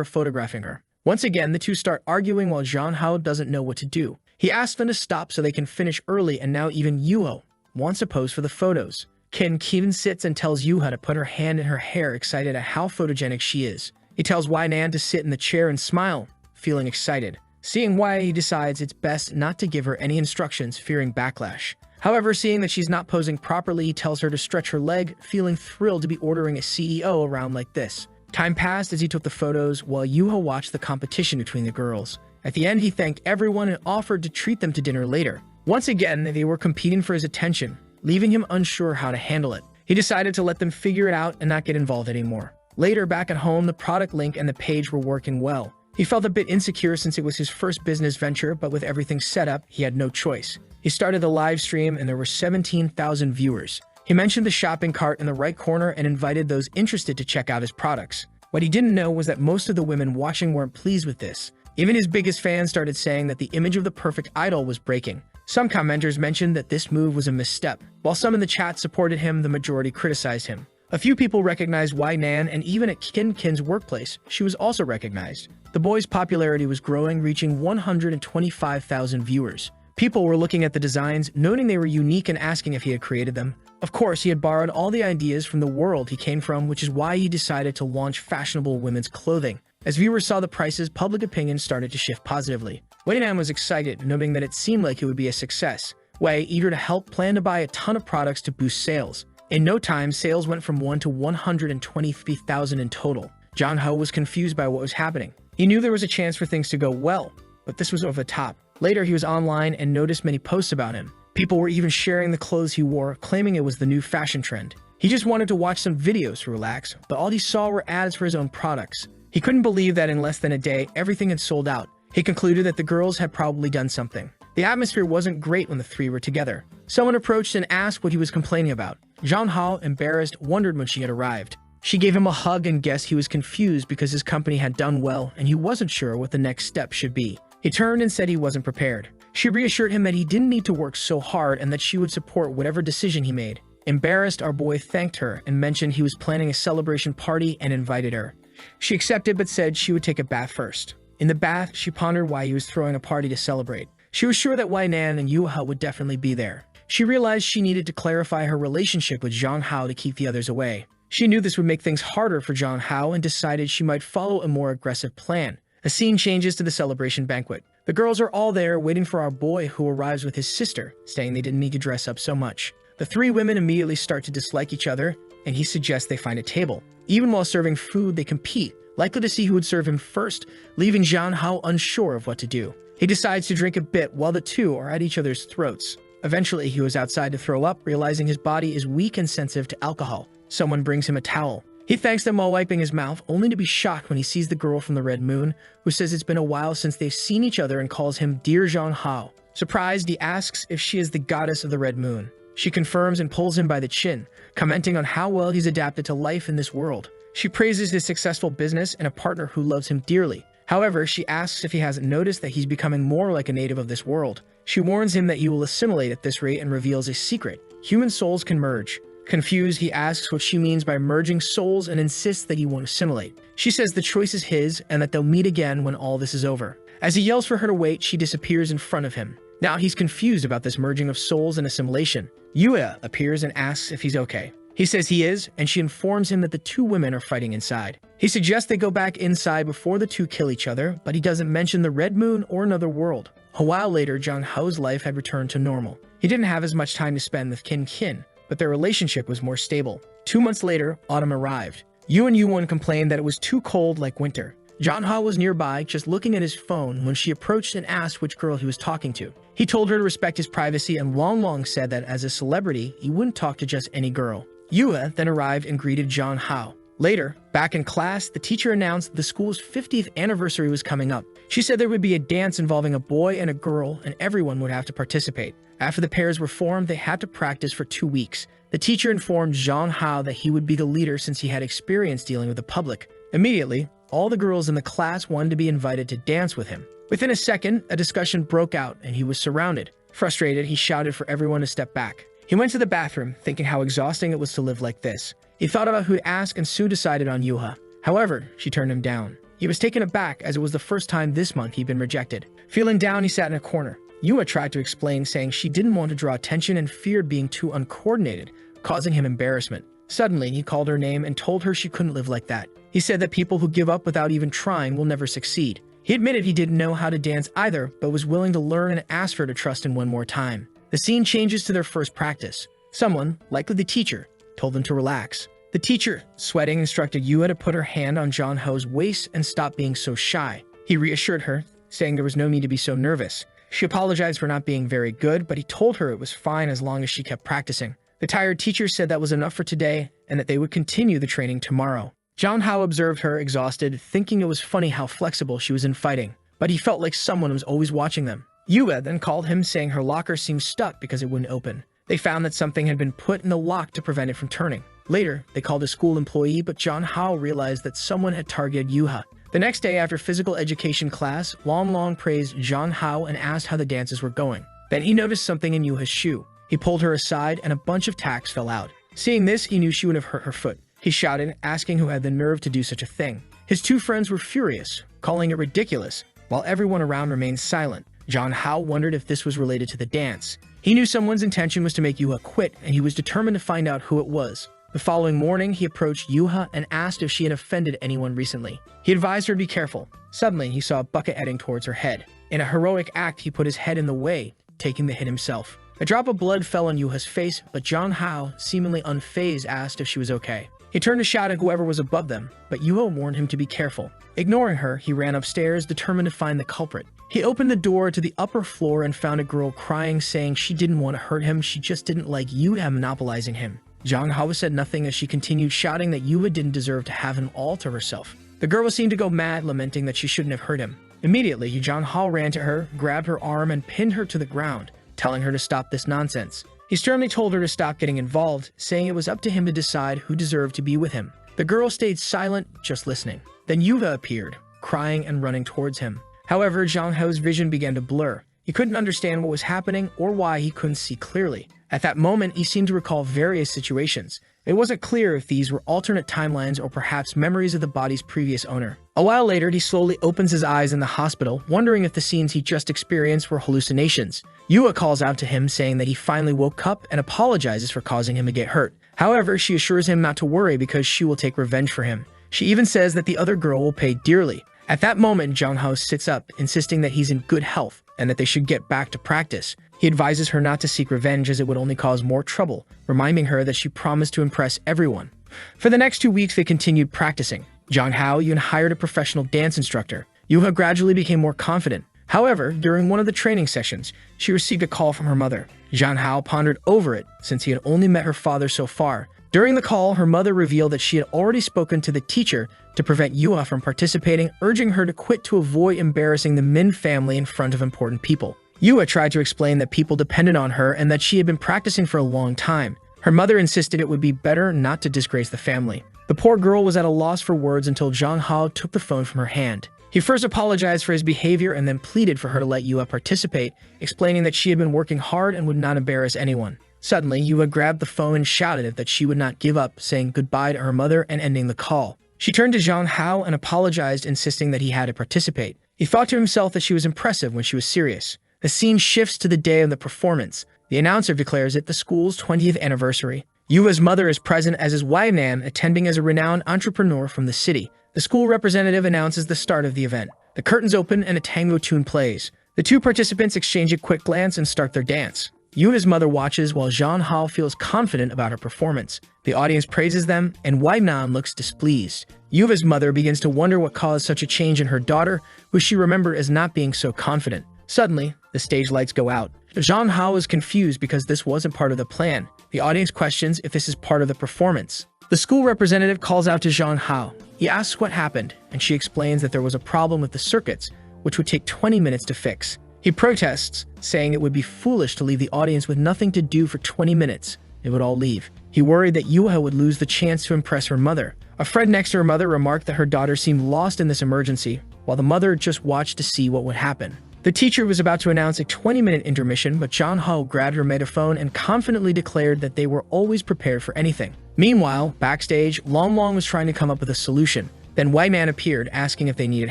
of photographing her. Once again, the two start arguing while Jong Hao doesn't know what to do. He asks them to stop so they can finish early, and now even Yuho wants to pose for the photos. Kin sits and tells Yuha to put her hand in her hair, excited at how photogenic she is. He tells Wai Nan to sit in the chair and smile, feeling excited. Seeing why, he decides it's best not to give her any instructions, fearing backlash. However, seeing that she's not posing properly, he tells her to stretch her leg, feeling thrilled to be ordering a CEO around like this. Time passed as he took the photos, while Yuha watched the competition between the girls. At the end, he thanked everyone and offered to treat them to dinner later. Once again, they were competing for his attention, leaving him unsure how to handle it. He decided to let them figure it out and not get involved anymore. Later, back at home, the product link and the page were working well. He felt a bit insecure since it was his first business venture, but with everything set up, he had no choice. He started the live stream and there were 17,000 viewers. He mentioned the shopping cart in the right corner and invited those interested to check out his products. What he didn't know was that most of the women watching weren't pleased with this. Even his biggest fans started saying that the image of the perfect idol was breaking. Some commenters mentioned that this move was a misstep. While some in the chat supported him, the majority criticized him. A few people recognized Wai Nan, and even at Kin's workplace, she was also recognized. The boy's popularity was growing, reaching 125,000 viewers. People were looking at the designs, noting they were unique and asking if he had created them. Of course, he had borrowed all the ideas from the world he came from, which is why he decided to launch fashionable women's clothing. As viewers saw the prices, public opinion started to shift positively. Wai Nan was excited, noting that it seemed like it would be a success. Wei, eager to help, planned to buy a ton of products to boost sales. In no time, sales went from 1 to 123,000 in total. Jong Hao was confused by what was happening. He knew there was a chance for things to go well, but this was over the top. Later, he was online and noticed many posts about him. People were even sharing the clothes he wore, claiming it was the new fashion trend. He just wanted to watch some videos to relax, but all he saw were ads for his own products. He couldn't believe that in less than a day, everything had sold out. He concluded that the girls had probably done something. The atmosphere wasn't great when the three were together. Someone approached and asked what he was complaining about. Jong Hao, embarrassed, wondered when she had arrived. She gave him a hug and guessed he was confused because his company had done well and he wasn't sure what the next step should be. He turned and said he wasn't prepared. She reassured him that he didn't need to work so hard and that she would support whatever decision he made. Embarrassed, our boy thanked her and mentioned he was planning a celebration party and invited her. She accepted but said she would take a bath first. In the bath, she pondered why he was throwing a party to celebrate. She was sure that Wai Nan and Yuha would definitely be there. She realized she needed to clarify her relationship with Jong Hao to keep the others away. She knew this would make things harder for Jong Hao and decided she might follow a more aggressive plan. A scene changes to the celebration banquet. The girls are all there waiting for our boy, who arrives with his sister, saying they didn't need to dress up so much. The three women immediately start to dislike each other, and he suggests they find a table. Even while serving food, they compete, likely to see who would serve him first, leaving Jong Hao unsure of what to do. He decides to drink a bit while the two are at each other's throats. Eventually, he was outside to throw up, realizing his body is weak and sensitive to alcohol. Someone brings him a towel. He thanks them while wiping his mouth, only to be shocked when he sees the girl from the Red Moon, who says it's been a while since they've seen each other and calls him Dear Jong Hao. Surprised, he asks if she is the goddess of the Red Moon. She confirms and pulls him by the chin, commenting on how well he's adapted to life in this world. She praises his successful business and a partner who loves him dearly. However, she asks if he hasn't noticed that he's becoming more like a native of this world. She warns him that he will assimilate at this rate and reveals a secret. Human souls can merge. Confused, he asks what she means by merging souls and insists that he won't assimilate. She says the choice is his and that they'll meet again when all this is over. As he yells for her to wait, she disappears in front of him. Now he's confused about this merging of souls and assimilation. Yua appears and asks if he's okay. He says he is, and she informs him that the two women are fighting inside. He suggests they go back inside before the two kill each other, but he doesn't mention the Red Moon or another world. A while later, Jong Hao's life had returned to normal. He didn't have as much time to spend with Kin, but their relationship was more stable. 2 months later, autumn arrived. Yu and Yuwon complained that it was too cold like winter. Jong Hao was nearby, just looking at his phone when she approached and asked which girl he was talking to. He told her to respect his privacy and long said that as a celebrity, he wouldn't talk to just any girl. Yua then arrived and greeted Jong Hao. Later, back in class, the teacher announced the school's 50th anniversary was coming up. She said there would be a dance involving a boy and a girl, and everyone would have to participate. After the pairs were formed, they had to practice for 2 weeks. The teacher informed Jong Hao that he would be the leader since he had experience dealing with the public. Immediately, all the girls in the class wanted to be invited to dance with him. Within a second, a discussion broke out and he was surrounded. Frustrated, he shouted for everyone to step back. He went to the bathroom, thinking how exhausting it was to live like this. He thought about who to ask and Sue decided on Yuha. However, she turned him down. He was taken aback as it was the first time this month he'd been rejected. Feeling down, he sat in a corner. Yua tried to explain, saying she didn't want to draw attention and feared being too uncoordinated, causing him embarrassment. Suddenly, he called her name and told her she couldn't live like that. He said that people who give up without even trying will never succeed. He admitted he didn't know how to dance either, but was willing to learn and asked her to trust him one more time. The scene changes to their first practice. Someone, likely the teacher, told them to relax. The teacher, sweating, instructed Yua to put her hand on Jong Hao's waist and stop being so shy. He reassured her, saying there was no need to be so nervous. She apologized for not being very good, but he told her it was fine as long as she kept practicing. The tired teacher said that was enough for today and that they would continue the training tomorrow. Jong Hao observed her, exhausted, thinking it was funny how flexible she was in fighting, but he felt like someone was always watching them. Yua then called him, saying her locker seemed stuck because it wouldn't open. They found that something had been put in the lock to prevent it from turning. Later, they called a school employee, but Jong Hao realized that someone had targeted Yuha. The next day after physical education class, Long praised Jong Hao and asked how the dances were going. Then he noticed something in Yuha's shoe. He pulled her aside and a bunch of tacks fell out. Seeing this, he knew she would have hurt her foot. He shouted, asking who had the nerve to do such a thing. His two friends were furious, calling it ridiculous, while everyone around remained silent. Jong Hao wondered if this was related to the dance. He knew someone's intention was to make Yuha quit, and he was determined to find out who it was. The following morning, he approached Yuha and asked if she had offended anyone recently. He advised her to be careful. Suddenly, he saw a bucket heading towards her head. In a heroic act, he put his head in the way, taking the hit himself. A drop of blood fell on Yuha's face, but Jong Hao, seemingly unfazed, asked if she was okay. He turned to shout at whoever was above them, but Yuha warned him to be careful. Ignoring her, he ran upstairs, determined to find the culprit. He opened the door to the upper floor and found a girl crying, saying she didn't want to hurt him, she just didn't like Yuha monopolizing him. Jong Hao said nothing as she continued shouting that Yuha didn't deserve to have him all to herself. The girl seemed to go mad, lamenting that she shouldn't have hurt him. Immediately, Jong Hao ran to her, grabbed her arm, and pinned her to the ground, telling her to stop this nonsense. He sternly told her to stop getting involved, saying it was up to him to decide who deserved to be with him. The girl stayed silent, just listening. Then Yuha appeared, crying and running towards him. However, Jong Hao's vision began to blur. He couldn't understand what was happening or why he couldn't see clearly. At that moment, he seemed to recall various situations. It wasn't clear if these were alternate timelines or perhaps memories of the body's previous owner. A while later, he slowly opens his eyes in the hospital, wondering if the scenes he just experienced were hallucinations. Yua calls out to him, saying that he finally woke up and apologizes for causing him to get hurt. However, she assures him not to worry because she will take revenge for him. She even says that the other girl will pay dearly. At that moment, Jong Hao sits up, insisting that he's in good health and that they should get back to practice. He advises her not to seek revenge as it would only cause more trouble, reminding her that she promised to impress everyone. For the next 2 weeks, they continued practicing. Jong Hao even hired a professional dance instructor. Yuha gradually became more confident. However, during one of the training sessions, she received a call from her mother. Jong Hao pondered over it since he had only met her father so far. During the call, her mother revealed that she had already spoken to the teacher to prevent Yuha from participating, urging her to quit to avoid embarrassing the Min family in front of important people. Yuha tried to explain that people depended on her and that she had been practicing for a long time. Her mother insisted it would be better not to disgrace the family. The poor girl was at a loss for words until Jong Hao took the phone from her hand. He first apologized for his behavior and then pleaded for her to let Yua participate, explaining that she had been working hard and would not embarrass anyone. Suddenly, Yua grabbed the phone and shouted that she would not give up, saying goodbye to her mother and ending the call. She turned to Zhang Hao and apologized, insisting that he had to participate. He thought to himself that she was impressive when she was serious. The scene shifts to the day of the performance. The announcer declares it the school's 20th anniversary. Yua's mother is present, as is Wei Nan, attending as a renowned entrepreneur from the city. The school representative announces the start of the event. The curtains open and a tango tune plays. The two participants exchange a quick glance and start their dance. Yua's mother watches while Zhang Hao feels confident about her performance. The audience praises them, and Wei Nan looks displeased. Yua's mother begins to wonder what caused such a change in her daughter, who she remembered as not being so confident. Suddenly, the stage lights go out. Zhang Hao is confused because this wasn't part of the plan. The audience questions if this is part of the performance. The school representative calls out to Zhang Hao. He asks what happened, and she explains that there was a problem with the circuits, which would take 20 minutes to fix. He protests, saying it would be foolish to leave the audience with nothing to do for 20 minutes. They would all leave. He worried that Yua would lose the chance to impress her mother. A friend next to her mother remarked that her daughter seemed lost in this emergency, while the mother just watched to see what would happen. The teacher was about to announce a 20-minute intermission, but Zhang Hao grabbed her megaphone and confidently declared that they were always prepared for anything. Meanwhile, backstage, Long Long was trying to come up with a solution. Then Wei Man appeared, asking if they needed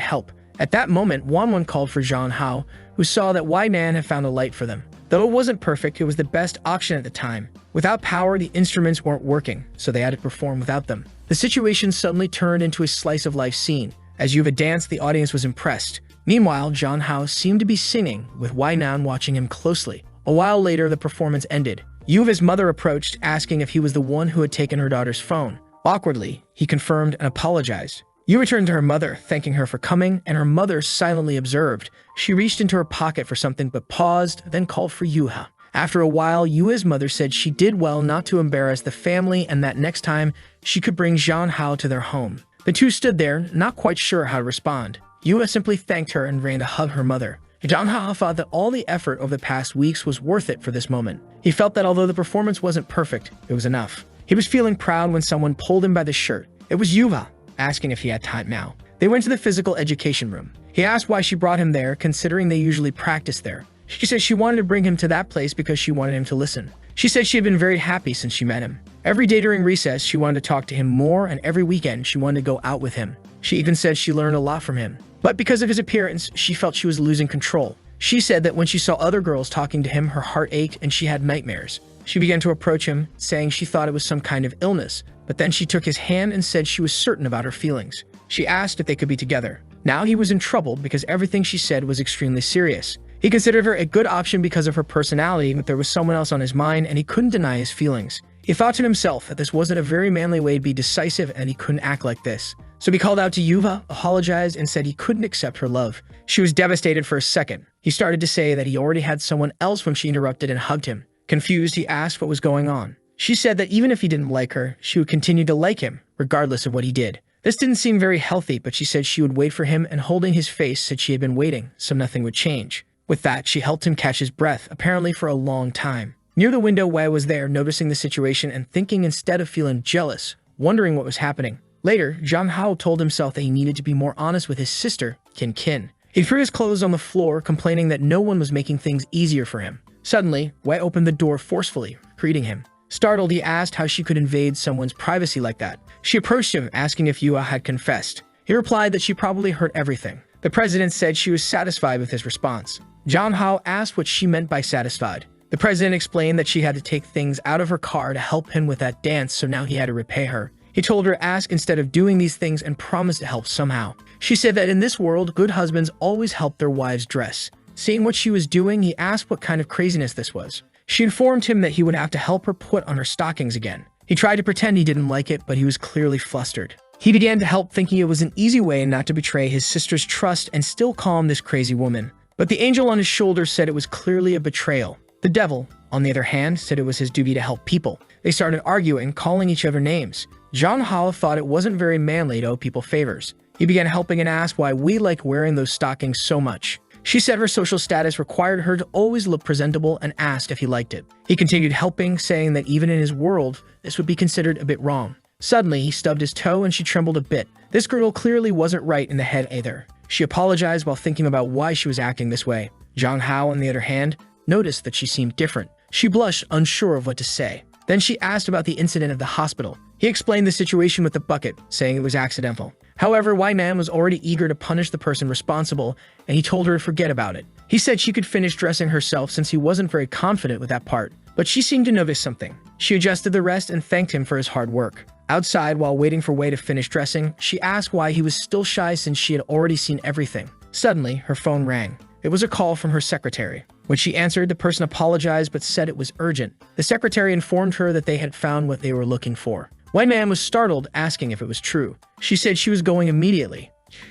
help. At that moment, Wan called for Zhang Hao, who saw that Wei Man had found a light for them. Though it wasn't perfect, it was the best auction at the time. Without power, the instruments weren't working, so they had to perform without them. The situation suddenly turned into a slice-of-life scene. As Yuva danced, the audience was impressed. Meanwhile, Zhang Hao seemed to be singing, with Wei Nan watching him closely. A while later, the performance ended. Yuva's mother approached, asking if he was the one who had taken her daughter's phone. Awkwardly, he confirmed and apologized. Yuva turned to her mother, thanking her for coming, and her mother silently observed. She reached into her pocket for something but paused, then called for Yuha. After a while, Yua's mother said she did well not to embarrass the family and that next time she could bring Zhang Hao to their home. The two stood there, not quite sure how to respond. Yua simply thanked her and ran to hug her mother. Zhang Hao thought that all the effort over the past weeks was worth it for this moment. He felt that although the performance wasn't perfect, it was enough. He was feeling proud when someone pulled him by the shirt. It was Yuva, asking if he had time now. They went to the physical education room. He asked why she brought him there, considering they usually practice there. She said she wanted to bring him to that place because she wanted him to listen. She said she had been very happy since she met him. Every day during recess, she wanted to talk to him more, and every weekend, she wanted to go out with him. She even said she learned a lot from him. But because of his appearance, she felt she was losing control. She said that when she saw other girls talking to him, her heart ached and she had nightmares. She began to approach him, saying she thought it was some kind of illness, but then she took his hand and said she was certain about her feelings. She asked if they could be together. Now he was in trouble because everything she said was extremely serious. He considered her a good option because of her personality, but there was someone else on his mind and he couldn't deny his feelings. He thought to himself that this wasn't a very manly way to be decisive and he couldn't act like this. So he called out to Yuva, apologized, and said he couldn't accept her love. She was devastated for a second. He started to say that he already had someone else when she interrupted and hugged him. Confused, he asked what was going on. She said that even if he didn't like her, she would continue to like him, regardless of what he did. This didn't seem very healthy, but she said she would wait for him, and holding his face said she had been waiting, so nothing would change. With that, she helped him catch his breath, apparently for a long time. Near the window, Wei was there, noticing the situation and thinking instead of feeling jealous, wondering what was happening. Later, Zhang Hao told himself that he needed to be more honest with his sister, Kin. He threw his clothes on the floor, complaining that no one was making things easier for him. Suddenly, Wei opened the door forcefully, greeting him. Startled, he asked how she could invade someone's privacy like that. She approached him, asking if Yua had confessed. He replied that she probably heard everything. The president said she was satisfied with his response. Zhang Hao asked what she meant by satisfied. The president explained that she had to take things out of her car to help him with that dance, so now he had to repay her. He told her to ask instead of doing these things and promised to help somehow. She said that in this world, good husbands always help their wives dress. Seeing what she was doing, he asked what kind of craziness this was. She informed him that he would have to help her put on her stockings again. He tried to pretend he didn't like it, but he was clearly flustered. He began to help, thinking it was an easy way not to betray his sister's trust and still calm this crazy woman. But the angel on his shoulder said it was clearly a betrayal. The devil, on the other hand, said it was his duty to help people. They started arguing, calling each other names. Zhang Hao thought it wasn't very manly to owe people favors. He began helping and asked why we liked wearing those stockings so much. She said her social status required her to always look presentable and asked if he liked it. He continued helping, saying that even in his world, this would be considered a bit wrong. Suddenly, he stubbed his toe and she trembled a bit. This girl clearly wasn't right in the head either. She apologized while thinking about why she was acting this way. Zhang Hao, on the other hand, noticed that she seemed different. She blushed, unsure of what to say. Then she asked about the incident at the hospital. He explained the situation with the bucket, saying it was accidental. However, Wai Nan was already eager to punish the person responsible, and he told her to forget about it. He said she could finish dressing herself since he wasn't very confident with that part, but she seemed to notice something. She adjusted the rest and thanked him for his hard work. Outside, while waiting for Wei to finish dressing, she asked why he was still shy since she had already seen everything. Suddenly, her phone rang. It was a call from her secretary. When she answered, the person apologized but said it was urgent. The secretary informed her that they had found what they were looking for. Wai Nan was startled, asking if it was true. She said she was going immediately.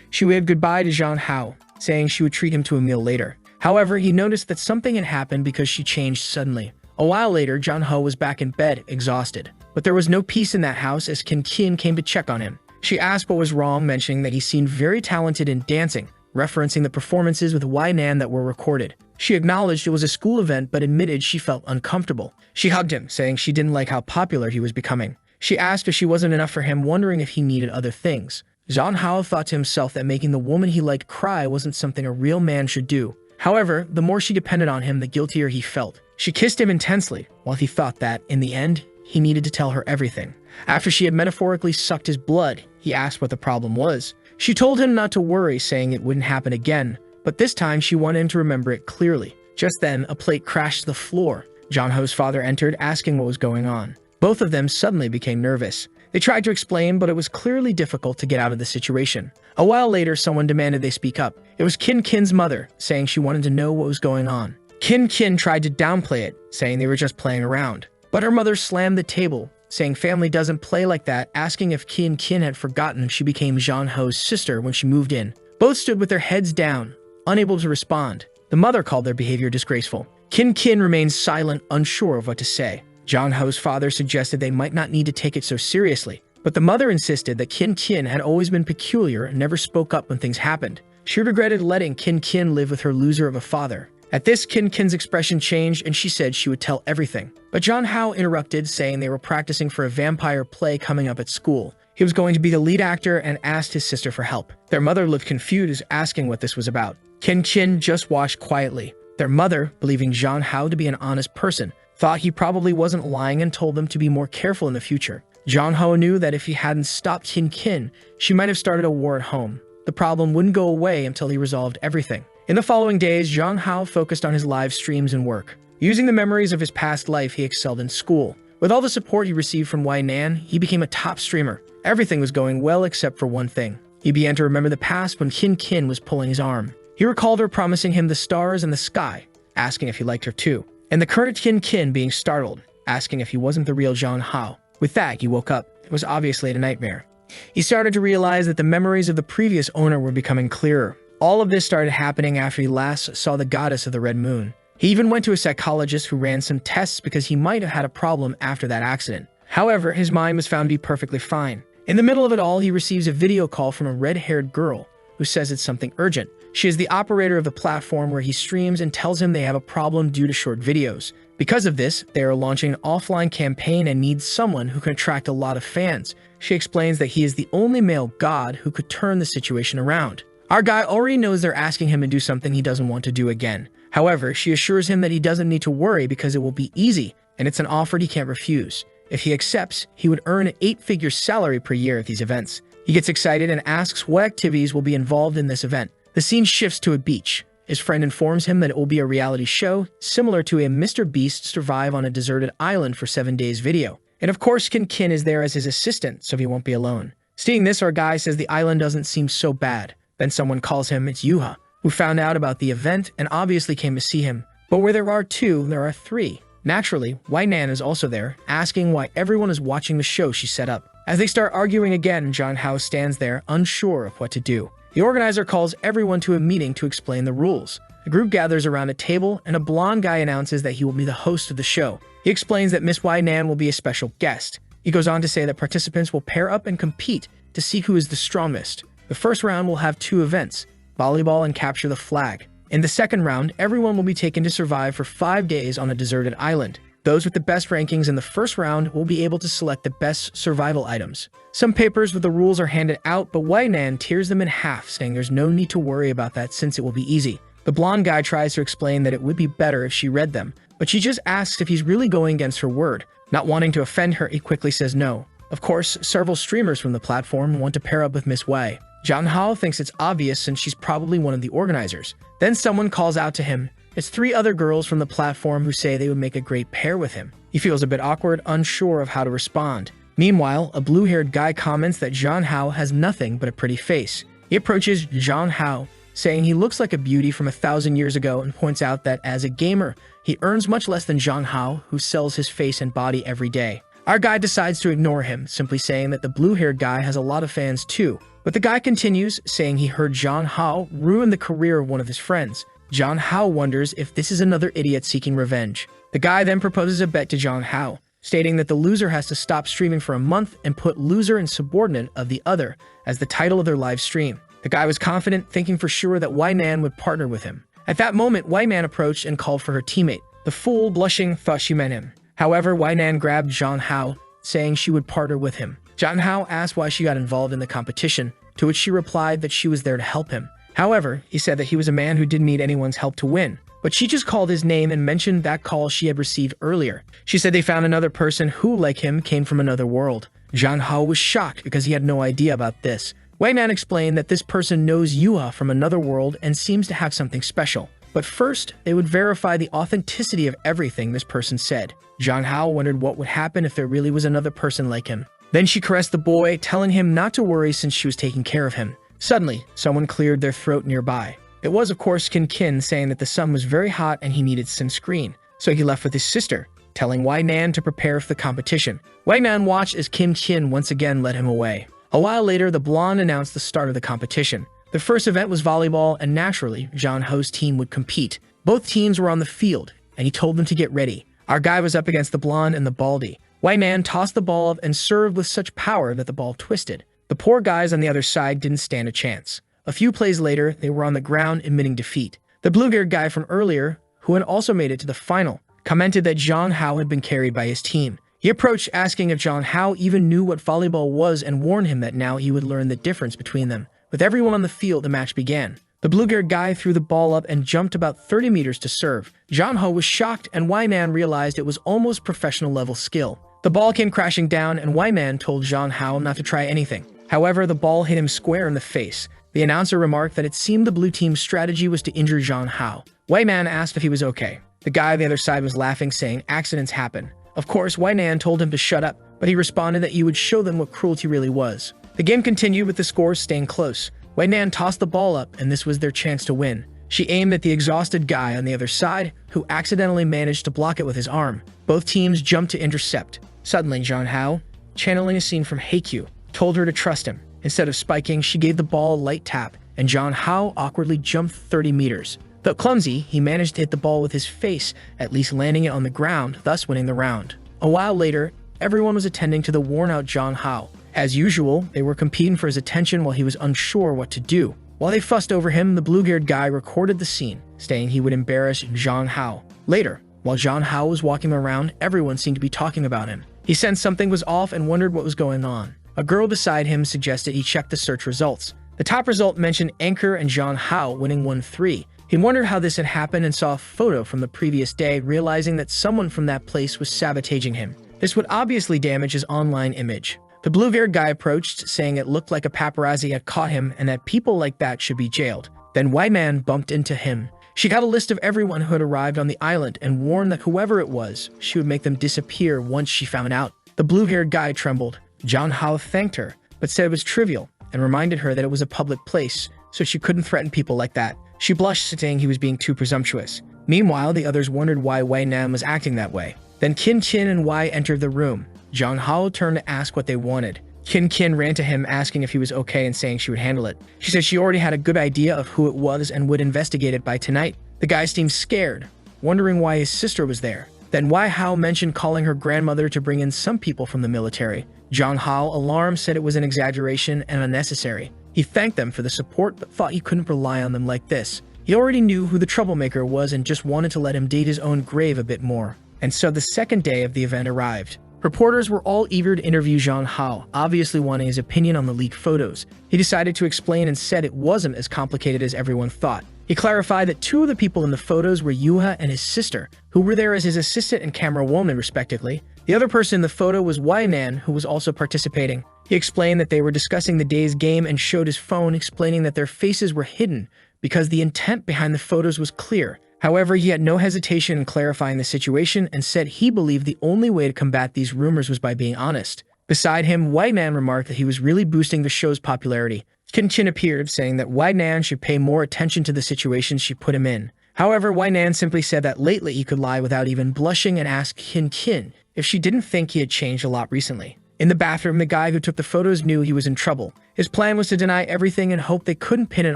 She waved goodbye to Zhang Hao, saying she would treat him to a meal later. However, he noticed that something had happened because she changed suddenly. A while later, Zhang Hao was back in bed, exhausted. But there was no peace in that house as Qin Qin came to check on him. She asked what was wrong, mentioning that he seemed very talented in dancing, referencing the performances with Wai Nan that were recorded. She acknowledged it was a school event but admitted she felt uncomfortable. She hugged him, saying she didn't like how popular he was becoming. She asked if she wasn't enough for him, wondering if he needed other things. Zhang Hao thought to himself that making the woman he liked cry wasn't something a real man should do. However, the more she depended on him, the guiltier he felt. She kissed him intensely, while he thought that, in the end, he needed to tell her everything. After she had metaphorically sucked his blood, he asked what the problem was. She told him not to worry, saying it wouldn't happen again, but this time she wanted him to remember it clearly. Just then, a plate crashed to the floor. Zhang Hao's father entered, asking what was going on. Both of them suddenly became nervous. They tried to explain, but it was clearly difficult to get out of the situation. A while later, someone demanded they speak up. It was Qin Qin's mother, saying she wanted to know what was going on. Qin Qin tried to downplay it, saying they were just playing around. But her mother slammed the table, saying family doesn't play like that, asking if Qin Qin had forgotten she became Zhang Hao's sister when she moved in. Both stood with their heads down, unable to respond. The mother called their behavior disgraceful. Qin Qin remained silent, unsure of what to say. Zhang Hao's father suggested they might not need to take it so seriously, but the mother insisted that Qin Qin had always been peculiar and never spoke up when things happened. She regretted letting Qin Qin live with her loser of a father. At this, Qin Qin's expression changed and she said she would tell everything. But Zhang Hao interrupted, saying they were practicing for a vampire play coming up at school. He was going to be the lead actor and asked his sister for help. Their mother looked confused, asking what this was about. Qin Qin just watched quietly. Their mother, believing Zhang Hao to be an honest person, thought he probably wasn't lying and told them to be more careful in the future. Zhang Hao knew that if he hadn't stopped Qin Qin, she might have started a war at home. The problem wouldn't go away until he resolved everything. In the following days, Zhang Hao focused on his live streams and work. Using the memories of his past life, he excelled in school. With all the support he received from Wai Nan, he became a top streamer. Everything was going well except for one thing. He began to remember the past when Qin Qin was pulling his arm. He recalled her promising him the stars and the sky, asking if he liked her too. And the current Qin Qin being startled, asking if he wasn't the real Zhang Hao. With that, he woke up. It was obviously a nightmare. He started to realize that the memories of the previous owner were becoming clearer. All of this started happening after he last saw the goddess of the Red Moon. He even went to a psychologist who ran some tests because he might have had a problem after that accident. However, his mind was found to be perfectly fine. In the middle of it all, he receives a video call from a red-haired girl who says it's something urgent. She is the operator of the platform where he streams and tells him they have a problem due to short videos. Because of this, they are launching an offline campaign and need someone who can attract a lot of fans. She explains that he is the only male god who could turn the situation around. Our guy already knows they're asking him to do something he doesn't want to do again. However, she assures him that he doesn't need to worry because it will be easy, and it's an offer he can't refuse. If he accepts, he would earn an 8-figure salary per year at these events. He gets excited and asks what activities will be involved in this event. The scene shifts to a beach. His friend informs him that it will be a reality show, similar to a Mr. Beast survive on a deserted island for 7 days video. And of course, Qin Qin is there as his assistant, so he won't be alone. Seeing this, our guy says the island doesn't seem so bad. Then someone calls him, it's Yuha, who found out about the event and obviously came to see him. But where there are two, there are three. Naturally, Wai Nan is also there, asking why everyone is watching the show she set up. As they start arguing again, Zhang Hao stands there, unsure of what to do. The organizer calls everyone to a meeting to explain the rules. The group gathers around a table, and a blonde guy announces that he will be the host of the show. He explains that Miss Wai Nan will be a special guest. He goes on to say that participants will pair up and compete to see who is the strongest. The first round will have 2 events, volleyball and capture the flag. In the second round, everyone will be taken to survive for 5 days on a deserted island. Those with the best rankings in the first round will be able to select the best survival items. Some papers with the rules are handed out, but Wai Nan tears them in half, saying there's no need to worry about that since it will be easy. The blonde guy tries to explain that it would be better if she read them, but she just asks if he's really going against her word. Not wanting to offend her, he quickly says no. Of course, several streamers from the platform want to pair up with Miss Wei. Zhang Hao thinks it's obvious since she's probably one of the organizers. Then someone calls out to him. It's 3 other girls from the platform who say they would make a great pair with him. He feels a bit awkward, unsure of how to respond. Meanwhile, a blue-haired guy comments that Zhang Hao has nothing but a pretty face. He approaches Zhang Hao, saying he looks like a beauty from 1,000 years ago and points out that as a gamer, he earns much less than Zhang Hao, who sells his face and body every day. Our guy decides to ignore him, simply saying that the blue-haired guy has a lot of fans too. But the guy continues, saying he heard Zhang Hao ruin the career of one of his friends. Zhang Hao wonders if this is another idiot seeking revenge. The guy then proposes a bet to Zhang Hao, stating that the loser has to stop streaming for a month and put loser and subordinate of the other as the title of their live stream. The guy was confident, thinking for sure that Wai Nan would partner with him. At that moment, Wai Nan approached and called for her teammate. The fool, blushing, thought she meant him. However, Wai Nan grabbed Zhang Hao, saying she would partner with him. Zhang Hao asked why she got involved in the competition, to which she replied that she was there to help him. However, he said that he was a man who didn't need anyone's help to win, but she just called his name and mentioned that call she had received earlier. She said they found another person who, like him, came from another world. Zhang Hao was shocked because he had no idea about this. Wai Nan explained that this person knows Yua from another world and seems to have something special. But first, they would verify the authenticity of everything this person said. Zhang Hao wondered what would happen if there really was another person like him. Then she caressed the boy, telling him not to worry since she was taking care of him. Suddenly, someone cleared their throat nearby. It was, of course, Kin saying that the sun was very hot and he needed sunscreen, so he left with his sister, telling Wai Nan to prepare for the competition. Wai Nan watched as Kin once again led him away. A while later, the blonde announced the start of the competition. The first event was volleyball, and naturally, Zhang Hao's team would compete. Both teams were on the field, and he told them to get ready. Our guy was up against the blonde and the baldy. Wai Nan tossed the ball up and served with such power that the ball twisted. The poor guys on the other side didn't stand a chance. A few plays later, they were on the ground admitting defeat. The blue-haired guy from earlier, who had also made it to the final, commented that Zhang Hao had been carried by his team. He approached asking if Zhang Hao even knew what volleyball was and warned him that now he would learn the difference between them. With everyone on the field, the match began. The blue-haired guy threw the ball up and jumped about 30 meters to serve. Zhang Hao was shocked, and Wai Nan realized it was almost professional-level skill. The ball came crashing down, and Wai Nan told Zhang Hao not to try anything. However, the ball hit him square in the face. The announcer remarked that it seemed the blue team's strategy was to injure Zhang Hao. Wai Nan asked if he was okay. The guy on the other side was laughing, saying accidents happen. Of course, Wai Nan told him to shut up, but he responded that he would show them what cruelty really was. The game continued with the scores staying close. Wai Nan tossed the ball up, and this was their chance to win. She aimed at the exhausted guy on the other side, who accidentally managed to block it with his arm. Both teams jumped to intercept. Suddenly, Zhang Hao, channeling a scene from Haikyuu, told her to trust him. Instead of spiking, she gave the ball a light tap, and Zhang Hao awkwardly jumped 30 meters. Though clumsy, he managed to hit the ball with his face, at least landing it on the ground, thus winning the round. A while later, everyone was attending to the worn-out Zhang Hao. As usual, they were competing for his attention while he was unsure what to do. While they fussed over him, the blue-haired guy recorded the scene, stating he would embarrass Zhang Hao. Later, while Zhang Hao was walking around, everyone seemed to be talking about him. He sensed something was off and wondered what was going on. A girl beside him suggested he check the search results. The top result mentioned Anchor and Zhang Hao winning 1-3. He wondered how this had happened and saw a photo from the previous day, realizing that someone from that place was sabotaging him. This would obviously damage his online image. The blue-haired guy approached, saying it looked like a paparazzi had caught him and that people like that should be jailed. Then Wai Nan bumped into him. She got a list of everyone who had arrived on the island and warned that whoever it was, she would make them disappear once she found out. The blue-haired guy trembled. Zhang Hao thanked her, but said it was trivial and reminded her that it was a public place, so she couldn't threaten people like that. She blushed, saying he was being too presumptuous. Meanwhile, the others wondered why Wai Nan was acting that way. Then Kin and Wai entered the room. Zhang Hao turned to ask what they wanted. Kin ran to him, asking if he was okay and saying she would handle it. She said she already had a good idea of who it was and would investigate it by tonight. The guy seemed scared, wondering why his sister was there. Then Wai Hao mentioned calling her grandmother to bring in some people from the military. Zhang Hao, alarmed, said it was an exaggeration and unnecessary. He thanked them for the support, but thought he couldn't rely on them like this. He already knew who the troublemaker was and just wanted to let him dig his own grave a bit more. And so the second day of the event arrived. Reporters were all eager to interview Zhang Hao, obviously wanting his opinion on the leaked photos. He decided to explain and said it wasn't as complicated as everyone thought. He clarified that two of the people in the photos were Yuha and his sister, who were there as his assistant and camera woman respectively. The other person in the photo was Wainan, who was also participating. He explained that they were discussing the day's game and showed his phone, explaining that their faces were hidden because the intent behind the photos was clear. However, he had no hesitation in clarifying the situation and said he believed the only way to combat these rumors was by being honest. Beside him, Wainan remarked that he was really boosting the show's popularity. Kin appeared, saying that Wainan should pay more attention to the situations she put him in. However, Wainan simply said that lately he could lie without even blushing and asked Kin if she didn't think he had changed a lot recently. In the bathroom, the guy who took the photos knew he was in trouble. His plan was to deny everything and hope they couldn't pin it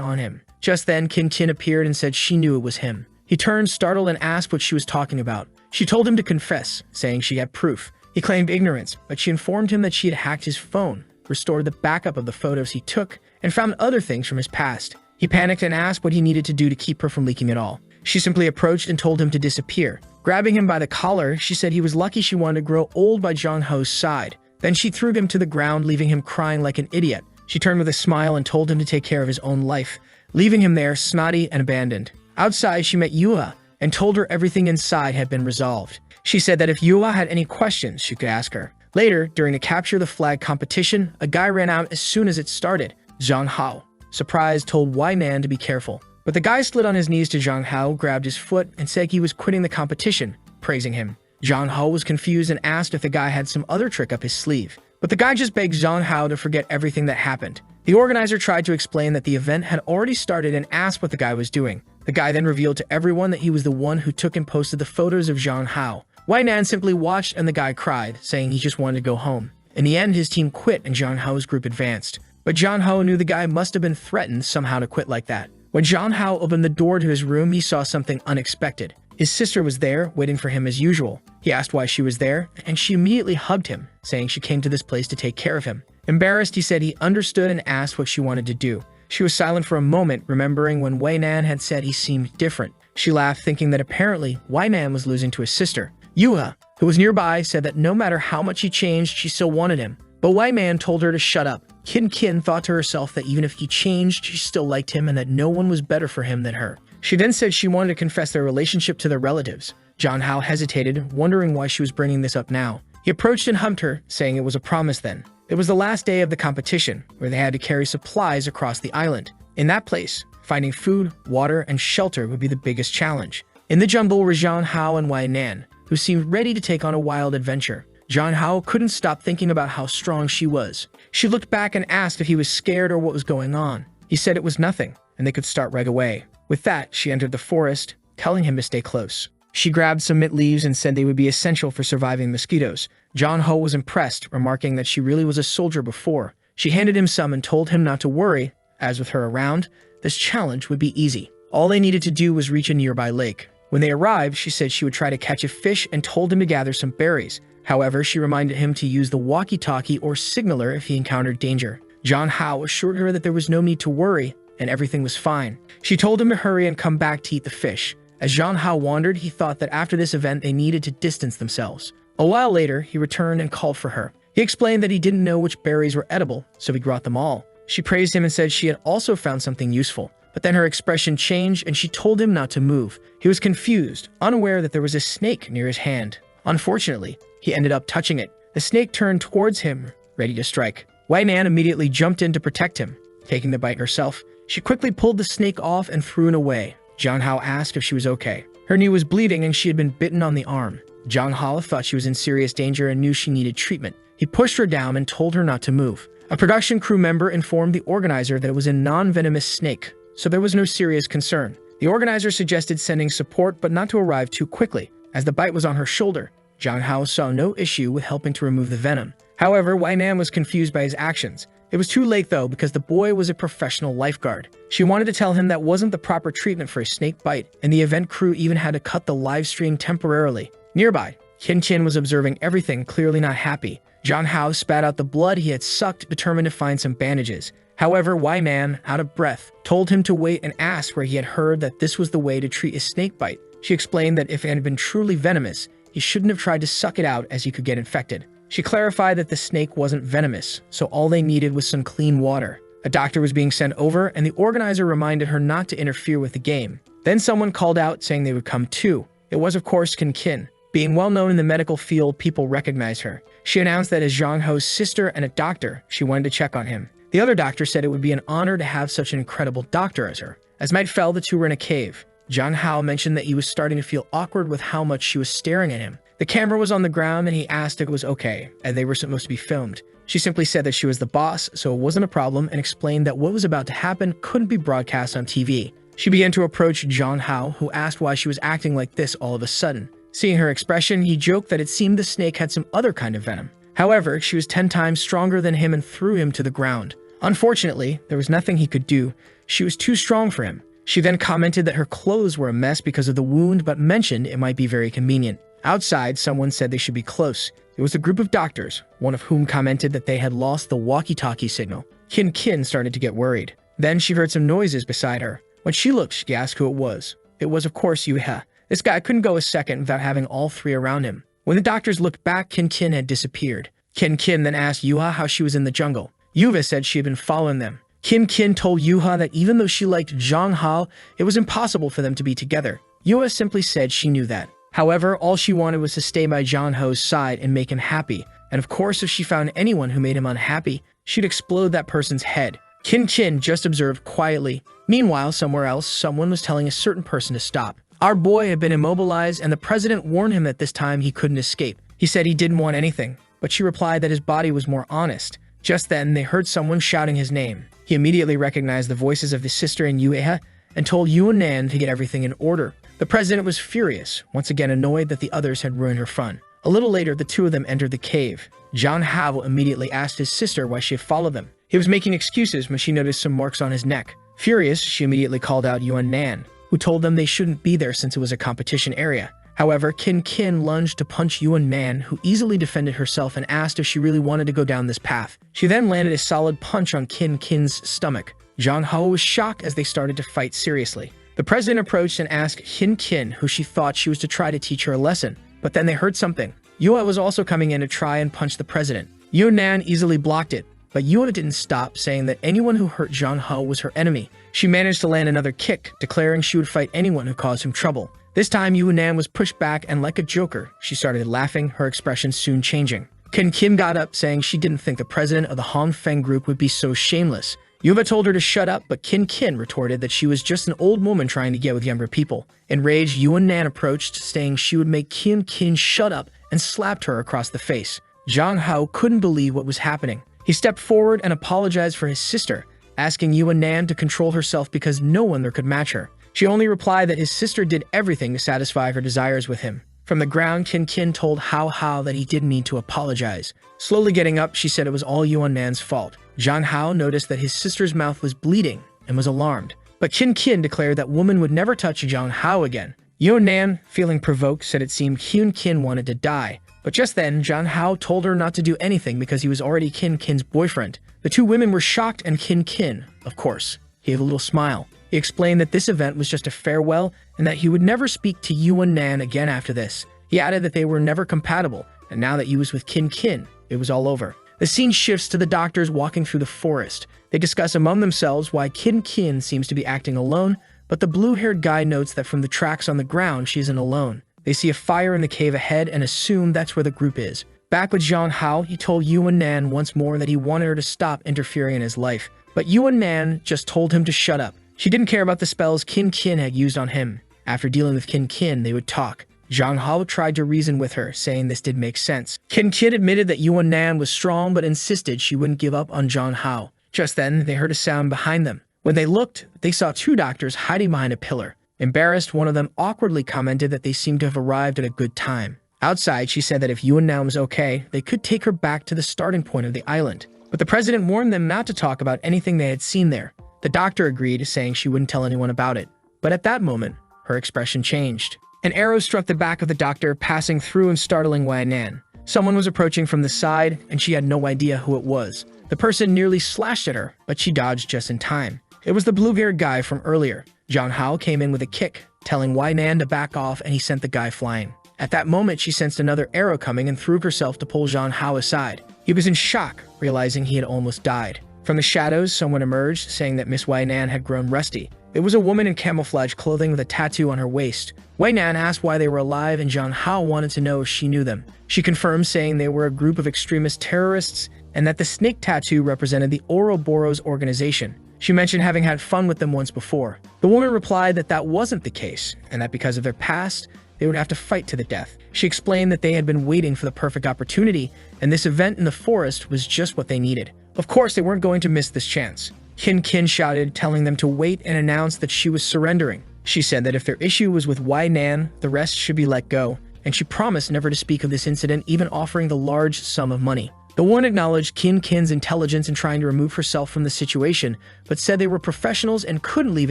on him. Just then, Kin appeared and said she knew it was him. He turned startled and asked what she was talking about. She told him to confess, saying she had proof. He claimed ignorance, but she informed him that she had hacked his phone, restored the backup of the photos he took, and found other things from his past. He panicked and asked what he needed to do to keep her from leaking it all. She simply approached and told him to disappear. Grabbing him by the collar, she said he was lucky she wanted to grow old by Zhang Hao's side. Then she threw him to the ground, leaving him crying like an idiot. She turned with a smile and told him to take care of his own life, leaving him there snotty and abandoned. Outside, she met Yuha and told her everything inside had been resolved. She said that if Yuha had any questions, she could ask her. Later, during the capture the flag competition, a guy ran out as soon as it started. Zhang Hao, surprised, told Wainan to be careful. But the guy slid on his knees to Zhang Hao, grabbed his foot, and said he was quitting the competition, praising him. Zhang Hao was confused and asked if the guy had some other trick up his sleeve. But the guy just begged Zhang Hao to forget everything that happened. The organizer tried to explain that the event had already started and asked what the guy was doing. The guy then revealed to everyone that he was the one who took and posted the photos of Zhang Hao. Wainan simply watched and the guy cried, saying he just wanted to go home. In the end, his team quit and Zhang Hao's group advanced. But Zhang Hao knew the guy must have been threatened somehow to quit like that. When Zhang Hao opened the door to his room, he saw something unexpected. His sister was there, waiting for him as usual. He asked why she was there, and she immediately hugged him, saying she came to this place to take care of him. Embarrassed, he said he understood and asked what she wanted to do. She was silent for a moment, remembering when Wainan had said he seemed different. She laughed, thinking that apparently Wainan was losing to his sister. Yuha, who was nearby, said that no matter how much he changed, she still wanted him. But Wainan told her to shut up. Kin thought to herself that even if he changed, she still liked him and that no one was better for him than her. She then said she wanted to confess their relationship to their relatives. Zhang Hao hesitated, wondering why she was bringing this up now. He approached and humped her, saying it was a promise then. It was the last day of the competition, where they had to carry supplies across the island. In that place, finding food, water, and shelter would be the biggest challenge. In the jungle were Zhang Hao and Wainan, who seemed ready to take on a wild adventure. Zhang Hao couldn't stop thinking about how strong she was. She looked back and asked if he was scared or what was going on. He said it was nothing, and they could start right away. With that, she entered the forest, telling him to stay close. She grabbed some mint leaves and said they would be essential for surviving mosquitoes. Zhang Hao was impressed, remarking that she really was a soldier before. She handed him some and told him not to worry, as with her around, this challenge would be easy. All they needed to do was reach a nearby lake. When they arrived, she said she would try to catch a fish and told him to gather some berries. However, she reminded him to use the walkie-talkie or signaler if he encountered danger. Zhang Hao assured her that there was no need to worry, and everything was fine. She told him to hurry and come back to eat the fish. As Zhang Hao wandered, he thought that after this event they needed to distance themselves. A while later, he returned and called for her. He explained that he didn't know which berries were edible, so he brought them all. She praised him and said she had also found something useful. But then her expression changed and she told him not to move. He was confused, unaware that there was a snake near his hand. Unfortunately, he ended up touching it. The snake turned towards him, ready to strike. Wainan immediately jumped in to protect him. Taking the bite herself, she quickly pulled the snake off and threw it away. Zhang Hao asked if she was okay. Her knee was bleeding and she had been bitten on the arm. Zhang Hao thought she was in serious danger and knew she needed treatment. He pushed her down and told her not to move. A production crew member informed the organizer that it was a non-venomous snake, so there was no serious concern. The organizer suggested sending support but not to arrive too quickly, as the bite was on her shoulder. Zhang Hao saw no issue with helping to remove the venom. However, Wainan was confused by his actions. It was too late though, because the boy was a professional lifeguard. She wanted to tell him that wasn't the proper treatment for a snake bite, and the event crew even had to cut the live stream temporarily. Nearby, Kin was observing everything, clearly not happy. Zhang Hao spat out the blood he had sucked, determined to find some bandages. However, Wainan, out of breath, told him to wait and asked where he had heard that this was the way to treat a snake bite. She explained that if it had been truly venomous, he shouldn't have tried to suck it out as he could get infected. She clarified that the snake wasn't venomous, so all they needed was some clean water. A doctor was being sent over, and the organizer reminded her not to interfere with the game. Then someone called out saying they would come too. It was, of course, Kin. Being well known in the medical field, people recognized her. She announced that as Zhang Hao's sister and a doctor, she wanted to check on him. The other doctor said it would be an honor to have such an incredible doctor as her. As night fell, the two were in a cave. Zhang Hao mentioned that he was starting to feel awkward with how much she was staring at him. The camera was on the ground and he asked if it was okay, as they were supposed to be filmed. She simply said that she was the boss, so it wasn't a problem, and explained that what was about to happen couldn't be broadcast on TV. She began to approach Zhang Hao, who asked why she was acting like this all of a sudden. Seeing her expression, he joked that it seemed the snake had some other kind of venom. However, she was 10 times stronger than him and threw him to the ground. Unfortunately, there was nothing he could do. She was too strong for him. She then commented that her clothes were a mess because of the wound, but mentioned it might be very convenient. Outside, someone said they should be close. It was a group of doctors, one of whom commented that they had lost the walkie-talkie signal. Kin started to get worried. Then she heard some noises beside her. When she looked, she asked who it was. It was, of course, Yahello. This guy couldn't go a second without having all three around him. When the doctors looked back, Kin had disappeared. Kin then asked Yuha how she was in the jungle. Yuva said she had been following them. Kin told Yuha that even though she liked Zhang Hao, it was impossible for them to be together. Yuha simply said she knew that. However, all she wanted was to stay by Zhang Hao's side and make him happy. And of course, if she found anyone who made him unhappy, she'd explode that person's head. Kin just observed quietly. Meanwhile, somewhere else, someone was telling a certain person to stop. Our boy had been immobilized, and the president warned him that this time he couldn't escape. He said he didn't want anything, but she replied that his body was more honest. Just then, they heard someone shouting his name. He immediately recognized the voices of his sister and Yueha and told Yuan to get everything in order. The president was furious, once again annoyed that the others had ruined her fun. A little later, the two of them entered the cave. Zhang Hao immediately asked his sister why she had followed them. He was making excuses when she noticed some marks on his neck. Furious, she immediately called out Yuan, who told them they shouldn't be there since it was a competition area. However, Kin lunged to punch Yuan, who easily defended herself and asked if she really wanted to go down this path. She then landed a solid punch on Kin's stomach. Zhang Hao was shocked as they started to fight seriously. The president approached and asked Kin who she thought she was to try to teach her a lesson. But then they heard something. Yua was also coming in to try and punch the president. Yuan easily blocked it, but Yua didn't stop, saying that anyone who hurt Zhang Hao was her enemy. She managed to land another kick, declaring she would fight anyone who caused him trouble. This time, Yuan was pushed back, and like a joker, she started laughing, her expression soon changing. Kin got up, saying she didn't think the president of the Hongfeng group would be so shameless. Yuva told her to shut up, but Kin retorted that she was just an old woman trying to get with younger people. Enraged, Yuan approached, saying she would make Kin shut up, and slapped her across the face. Zhang Hao couldn't believe what was happening. He stepped forward and apologized for his sister, asking Yuan to control herself because no one there could match her. She only replied that his sister did everything to satisfy her desires with him. From the ground, Kin told Hao that he didn't need to apologize. Slowly getting up, she said it was all Yuan's fault. Zhang Hao noticed that his sister's mouth was bleeding and was alarmed. But Kin declared that woman would never touch Zhang Hao again. Yuan, feeling provoked, said it seemed Kin wanted to die. But just then, Zhang Hao told her not to do anything because he was already Kin's boyfriend. The two women were shocked, and Kin, of course, he gave a little smile. He explained that this event was just a farewell and that he would never speak to Yuan again after this. He added that they were never compatible, and now that he was with Kin, it was all over. The scene shifts to the doctors walking through the forest. They discuss among themselves why Kin seems to be acting alone, but the blue-haired guy notes that from the tracks on the ground, she isn't alone. They see a fire in the cave ahead and assume that's where the group is. Back with Zhang Hao, he told Yuan once more that he wanted her to stop interfering in his life. But Yuan just told him to shut up. She didn't care about the spells Kin had used on him. After dealing with Kin, they would talk. Zhang Hao tried to reason with her, saying this did make sense. Kin admitted that Yuan was strong, but insisted she wouldn't give up on Zhang Hao. Just then, they heard a sound behind them. When they looked, they saw two doctors hiding behind a pillar. Embarrassed, one of them awkwardly commented that they seemed to have arrived at a good time. Outside, she said that if Yuan was okay, they could take her back to the starting point of the island. But the president warned them not to talk about anything they had seen there. The doctor agreed, saying she wouldn't tell anyone about it. But at that moment, her expression changed. An arrow struck the back of the doctor, passing through and startling Wainan. Someone was approaching from the side, and she had no idea who it was. The person nearly slashed at her, but she dodged just in time. It was the blue-haired guy from earlier. Zhang Hao came in with a kick, telling Wainan to back off, and he sent the guy flying. At that moment, she sensed another arrow coming and threw herself to pull Zhang Hao aside. He was in shock, realizing he had almost died. From the shadows, someone emerged, saying that Miss Wei Nan had grown rusty. It was a woman in camouflage clothing with a tattoo on her waist. Wei Nan asked why they were alive, and Zhang Hao wanted to know if she knew them. She confirmed, saying they were a group of extremist terrorists and that the snake tattoo represented the Ouroboros organization. She mentioned having had fun with them once before. The woman replied that that wasn't the case, and that because of their past, they would have to fight to the death. She explained that they had been waiting for the perfect opportunity, and this event in the forest was just what they needed. Of course, they weren't going to miss this chance. Qin shouted, telling them to wait, and announced that she was surrendering. She said that if their issue was with Wei Nan, the rest should be let go, and she promised never to speak of this incident, even offering the large sum of money. The woman acknowledged Qin's intelligence in trying to remove herself from the situation, but said they were professionals and couldn't leave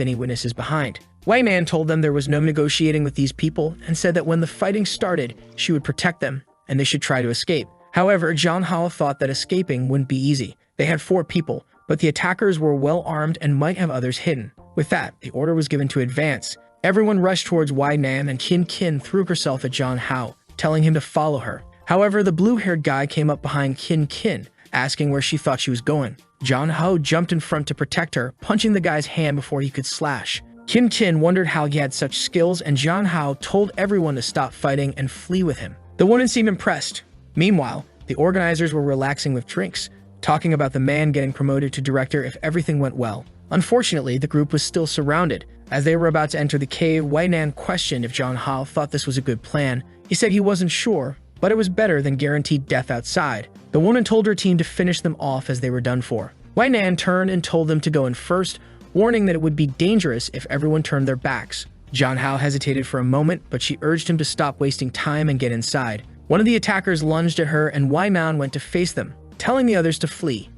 any witnesses behind. Wei Nan told them there was no negotiating with these people and said that when the fighting started, she would protect them, and they should try to escape. However, Zhang Hao thought that escaping wouldn't be easy. They had 4 people, but the attackers were well armed and might have others hidden. With that, the order was given to advance. Everyone rushed towards Wei Nan, and Qin threw herself at Zhang Hao, telling him to follow her. However, the blue-haired guy came up behind Qin, asking where she thought she was going. Zhang Hao jumped in front to protect her, punching the guy's hand before he could slash. Qin wondered how he had such skills, and Zhang Hao told everyone to stop fighting and flee with him. The woman seemed impressed. Meanwhile, the organizers were relaxing with drinks, talking about the man getting promoted to director if everything went well. Unfortunately, the group was still surrounded. As they were about to enter the cave, Wei Nan questioned if Zhang Hao thought this was a good plan. He said he wasn't sure, but it was better than guaranteed death outside. The woman told her team to finish them off as they were done for. Wei Nan turned and told them to go in first, warning that it would be dangerous if everyone turned their backs. Zhang Hao hesitated for a moment, but she urged him to stop wasting time and get inside. One of the attackers lunged at her, and Wei Nan went to face them, telling the others to flee.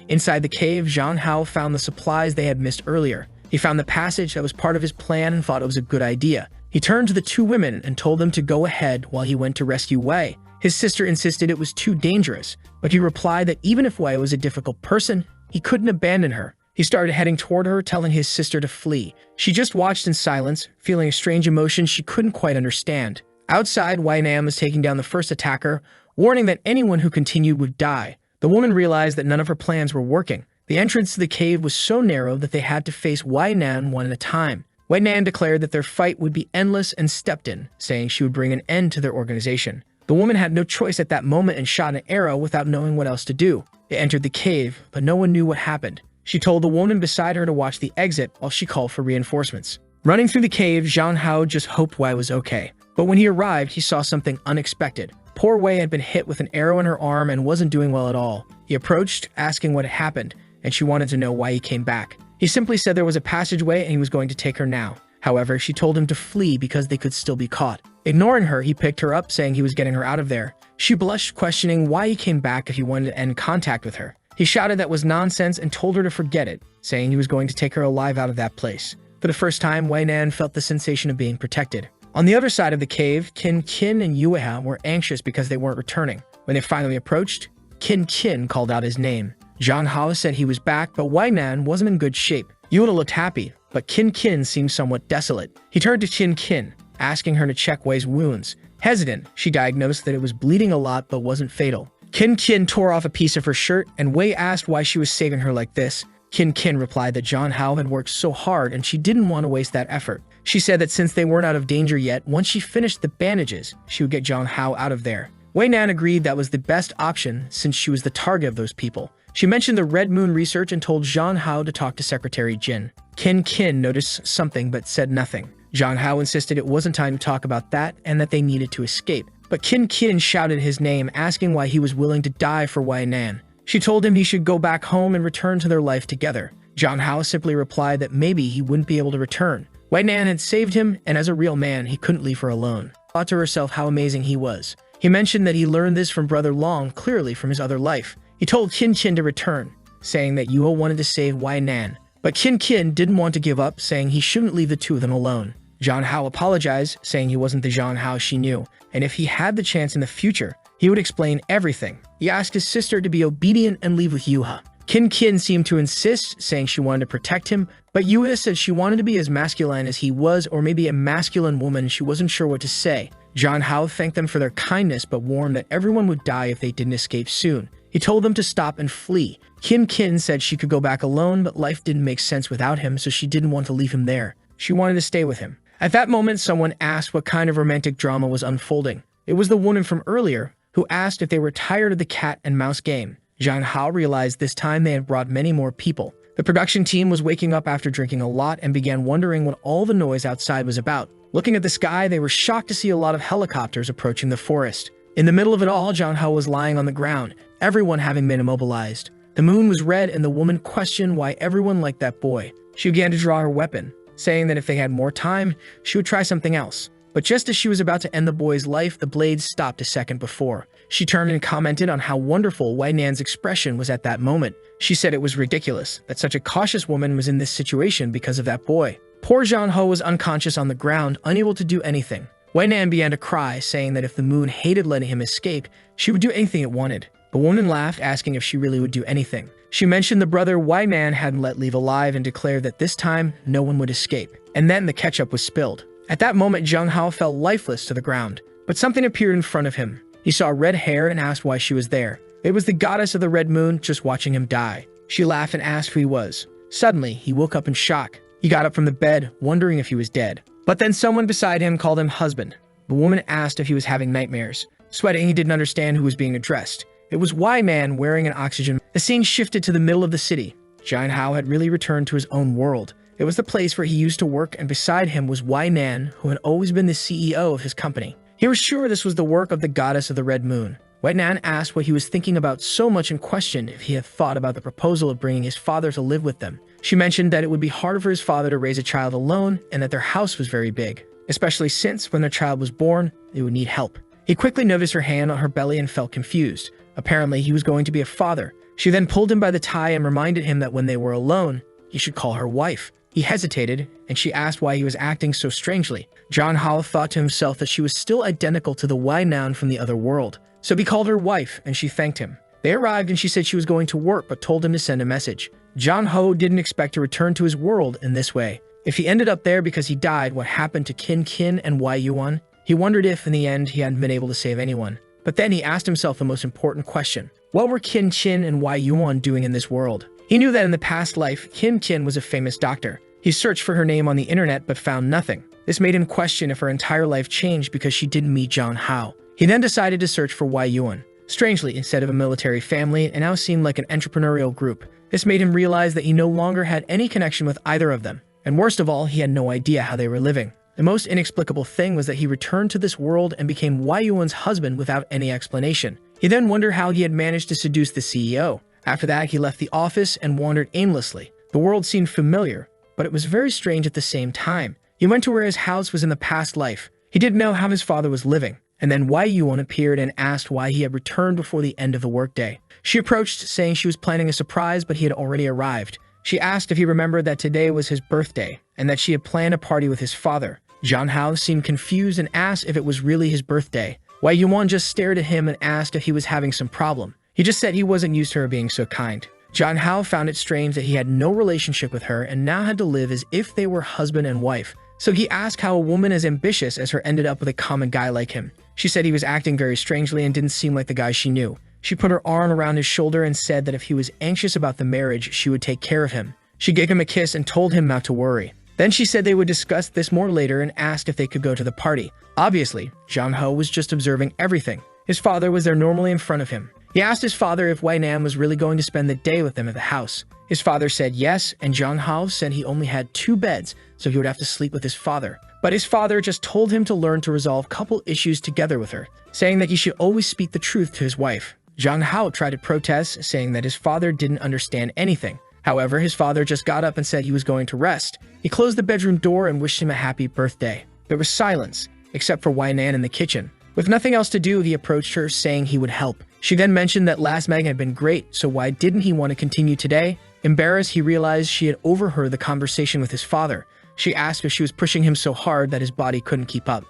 Inside the cave, Zhang Hao found the supplies they had missed earlier. He found the passage that was part of his plan and thought it was a good idea. He turned to the 2 women and told them to go ahead while he went to rescue Wei. His sister insisted it was too dangerous, but he replied that even if Wei was a difficult person, he couldn't abandon her. He started heading toward her, telling his sister to flee. She just watched in silence, feeling a strange emotion she couldn't quite understand. Outside, Wei Nan was taking down the first attacker, warning that anyone who continued would die. The woman realized that none of her plans were working. The entrance to the cave was so narrow that they had to face Wei Nan one at a time. Wei Nan declared that their fight would be endless and stepped in, saying she would bring an end to their organization. The woman had no choice at that moment and shot an arrow without knowing what else to do. They entered the cave, but no one knew what happened. She told the woman beside her to watch the exit while she called for reinforcements. Running through the cave, Zhang Hao just hoped Wei was okay. But when he arrived, he saw something unexpected. Poor Wei had been hit with an arrow in her arm and wasn't doing well at all. He approached, asking what had happened, and she wanted to know why he came back. He simply said there was a passageway and he was going to take her now. However, she told him to flee because they could still be caught. Ignoring her, he picked her up, saying he was getting her out of there. She blushed, questioning why he came back if he wanted to end contact with her. He shouted that was nonsense and told her to forget it, saying he was going to take her alive out of that place. For the first time, Wei Nan felt the sensation of being protected. On the other side of the cave, Qin and Yahello were anxious because they weren't returning. When they finally approached, Qin called out his name. Zhang Hao said he was back, but Wei Nan wasn't in good shape. Yahello looked happy, but Qin seemed somewhat desolate. He turned to Qin, asking her to check Wei's wounds. Hesitant, she diagnosed that it was bleeding a lot but wasn't fatal. Qin tore off a piece of her shirt, and Wei asked why she was saving her like this. Qin replied that Zhang Hao had worked so hard and she didn't want to waste that effort. She said that since they weren't out of danger yet, once she finished the bandages, she would get Zhang Hao out of there. Wei Nan agreed that was the best option since she was the target of those people. She mentioned the Red Moon research and told Zhang Hao to talk to Secretary Jin. Qin noticed something but said nothing. Zhang Hao insisted it wasn't time to talk about that and that they needed to escape. But Qin shouted his name, asking why he was willing to die for Wei Nan. She told him he should go back home and return to their life together. Zhang Hao simply replied that maybe he wouldn't be able to return. Wei Nan had saved him, and as a real man, he couldn't leave her alone. Thought to herself how amazing he was. He mentioned that he learned this from Brother Long, clearly from his other life. He told Qin to return, saying that Yuho wanted to save Wei Nan. But Qin didn't want to give up, saying he shouldn't leave the two of them alone. Zhang Hao apologized, saying he wasn't the Zhang Hao she knew, and if he had the chance in the future, he would explain everything. He asked his sister to be obedient and leave with Yuha. Qin seemed to insist, saying she wanted to protect him, but Yuha said she wanted to be as masculine as he was, or maybe a masculine woman. She wasn't sure what to say. John Hao thanked them for their kindness but warned that everyone would die if they didn't escape soon. He told them to stop and flee. Kin said she could go back alone, but life didn't make sense without him, so she didn't want to leave him there. She wanted to stay with him. At that moment, someone asked what kind of romantic drama was unfolding. It was the woman from earlier, who asked if they were tired of the cat and mouse game. John Hao realized this time they had brought many more people. The production team was waking up after drinking a lot and began wondering what all the noise outside was about. Looking at the sky, they were shocked to see a lot of helicopters approaching the forest. In the middle of it all, John Hao was lying on the ground, everyone having been immobilized. The moon was red and the woman questioned why everyone liked that boy. She began to draw her weapon, saying that if they had more time, she would try something else. But just as she was about to end the boy's life, the blade stopped a second before. She turned and commented on how wonderful Wei Nan's expression was at that moment. She said it was ridiculous that such a cautious woman was in this situation because of that boy. Poor John Hao was unconscious on the ground, unable to do anything. Wei Nan began to cry, saying that if the moon hated letting him escape, she would do anything it wanted. The woman laughed, asking if she really would do anything. She mentioned the brother Wei Nan hadn't let leave alive and declared that this time, no one would escape. And then the ketchup was spilled. At that moment, John Hao fell lifeless to the ground. But something appeared in front of him. He saw red hair and asked why she was there. It was the goddess of the red moon just watching him die. She laughed and asked who he was. Suddenly, he woke up in shock. He got up from the bed, wondering if he was dead. But then someone beside him called him husband. The woman asked if he was having nightmares. Sweating, he didn't understand who was being addressed. It was Wei Man wearing an oxygen. The scene shifted to the middle of the city. John Hao had really returned to his own world. It was the place where he used to work, and beside him was Wei Nan, who had always been the CEO of his company. He was sure this was the work of the goddess of the red moon. Wei Nan asked what he was thinking about so much and questioned if he had thought about the proposal of bringing his father to live with them. She mentioned that it would be harder for his father to raise a child alone and that their house was very big, especially since when their child was born, they would need help. He quickly noticed her hand on her belly and felt confused. Apparently, he was going to be a father. She then pulled him by the tie and reminded him that when they were alone, he should call her wife. He hesitated, and she asked why he was acting so strangely. John Hao thought to himself that she was still identical to the Wei Nan from the other world. So he called her wife, and she thanked him. They arrived, and she said she was going to work, but told him to send a message. John Hao didn't expect to return to his world in this way. If he ended up there because he died, what happened to Kin and Wei Yuan? He wondered if, in the end, he hadn't been able to save anyone. But then he asked himself the most important question. What were Kin and Wei Yuan doing in this world? He knew that in the past life, Kin was a famous doctor. He searched for her name on the internet but found nothing. This made him question if her entire life changed because she didn't meet John Hao. He then decided to search for Wei Yuan. Strangely, instead of a military family, it now seemed like an entrepreneurial group. This made him realize that he no longer had any connection with either of them. And worst of all, he had no idea how they were living. The most inexplicable thing was that he returned to this world and became Wei Yuan's husband without any explanation. He then wondered how he had managed to seduce the CEO. After that, he left the office and wandered aimlessly. The world seemed familiar, but it was very strange at the same time. He went to where his house was in the past life. He didn't know how his father was living. And then Wei Yuan appeared and asked why he had returned before the end of the workday. She approached, saying she was planning a surprise, but he had already arrived. She asked if he remembered that today was his birthday, and that she had planned a party with his father. John Hao seemed confused and asked if it was really his birthday. Wei Yuan just stared at him and asked if he was having some problem. He just said he wasn't used to her being so kind. John Hao found it strange that he had no relationship with her and now had to live as if they were husband and wife. So he asked how a woman as ambitious as her ended up with a common guy like him. She said he was acting very strangely and didn't seem like the guy she knew. She put her arm around his shoulder and said that if he was anxious about the marriage, she would take care of him. She gave him a kiss and told him not to worry. Then she said they would discuss this more later and asked if they could go to the party. Obviously, John Hao was just observing everything. His father was there normally in front of him. He asked his father if Wei Nan was really going to spend the day with them at the house. His father said yes, and John Hao said he only had 2 beds, so he would have to sleep with his father. But his father just told him to learn to resolve couple issues together with her, saying that he should always speak the truth to his wife. John Hao tried to protest, saying that his father didn't understand anything. However, his father just got up and said he was going to rest. He closed the bedroom door and wished him a happy birthday. There was silence, except for Wei Nan in the kitchen. With nothing else to do, he approached her, saying he would help. She then mentioned that last Meg had been great, so why didn't he want to continue today? Embarrassed, he realized she had overheard the conversation with his father. She asked if she was pushing him so hard that his body couldn't keep up.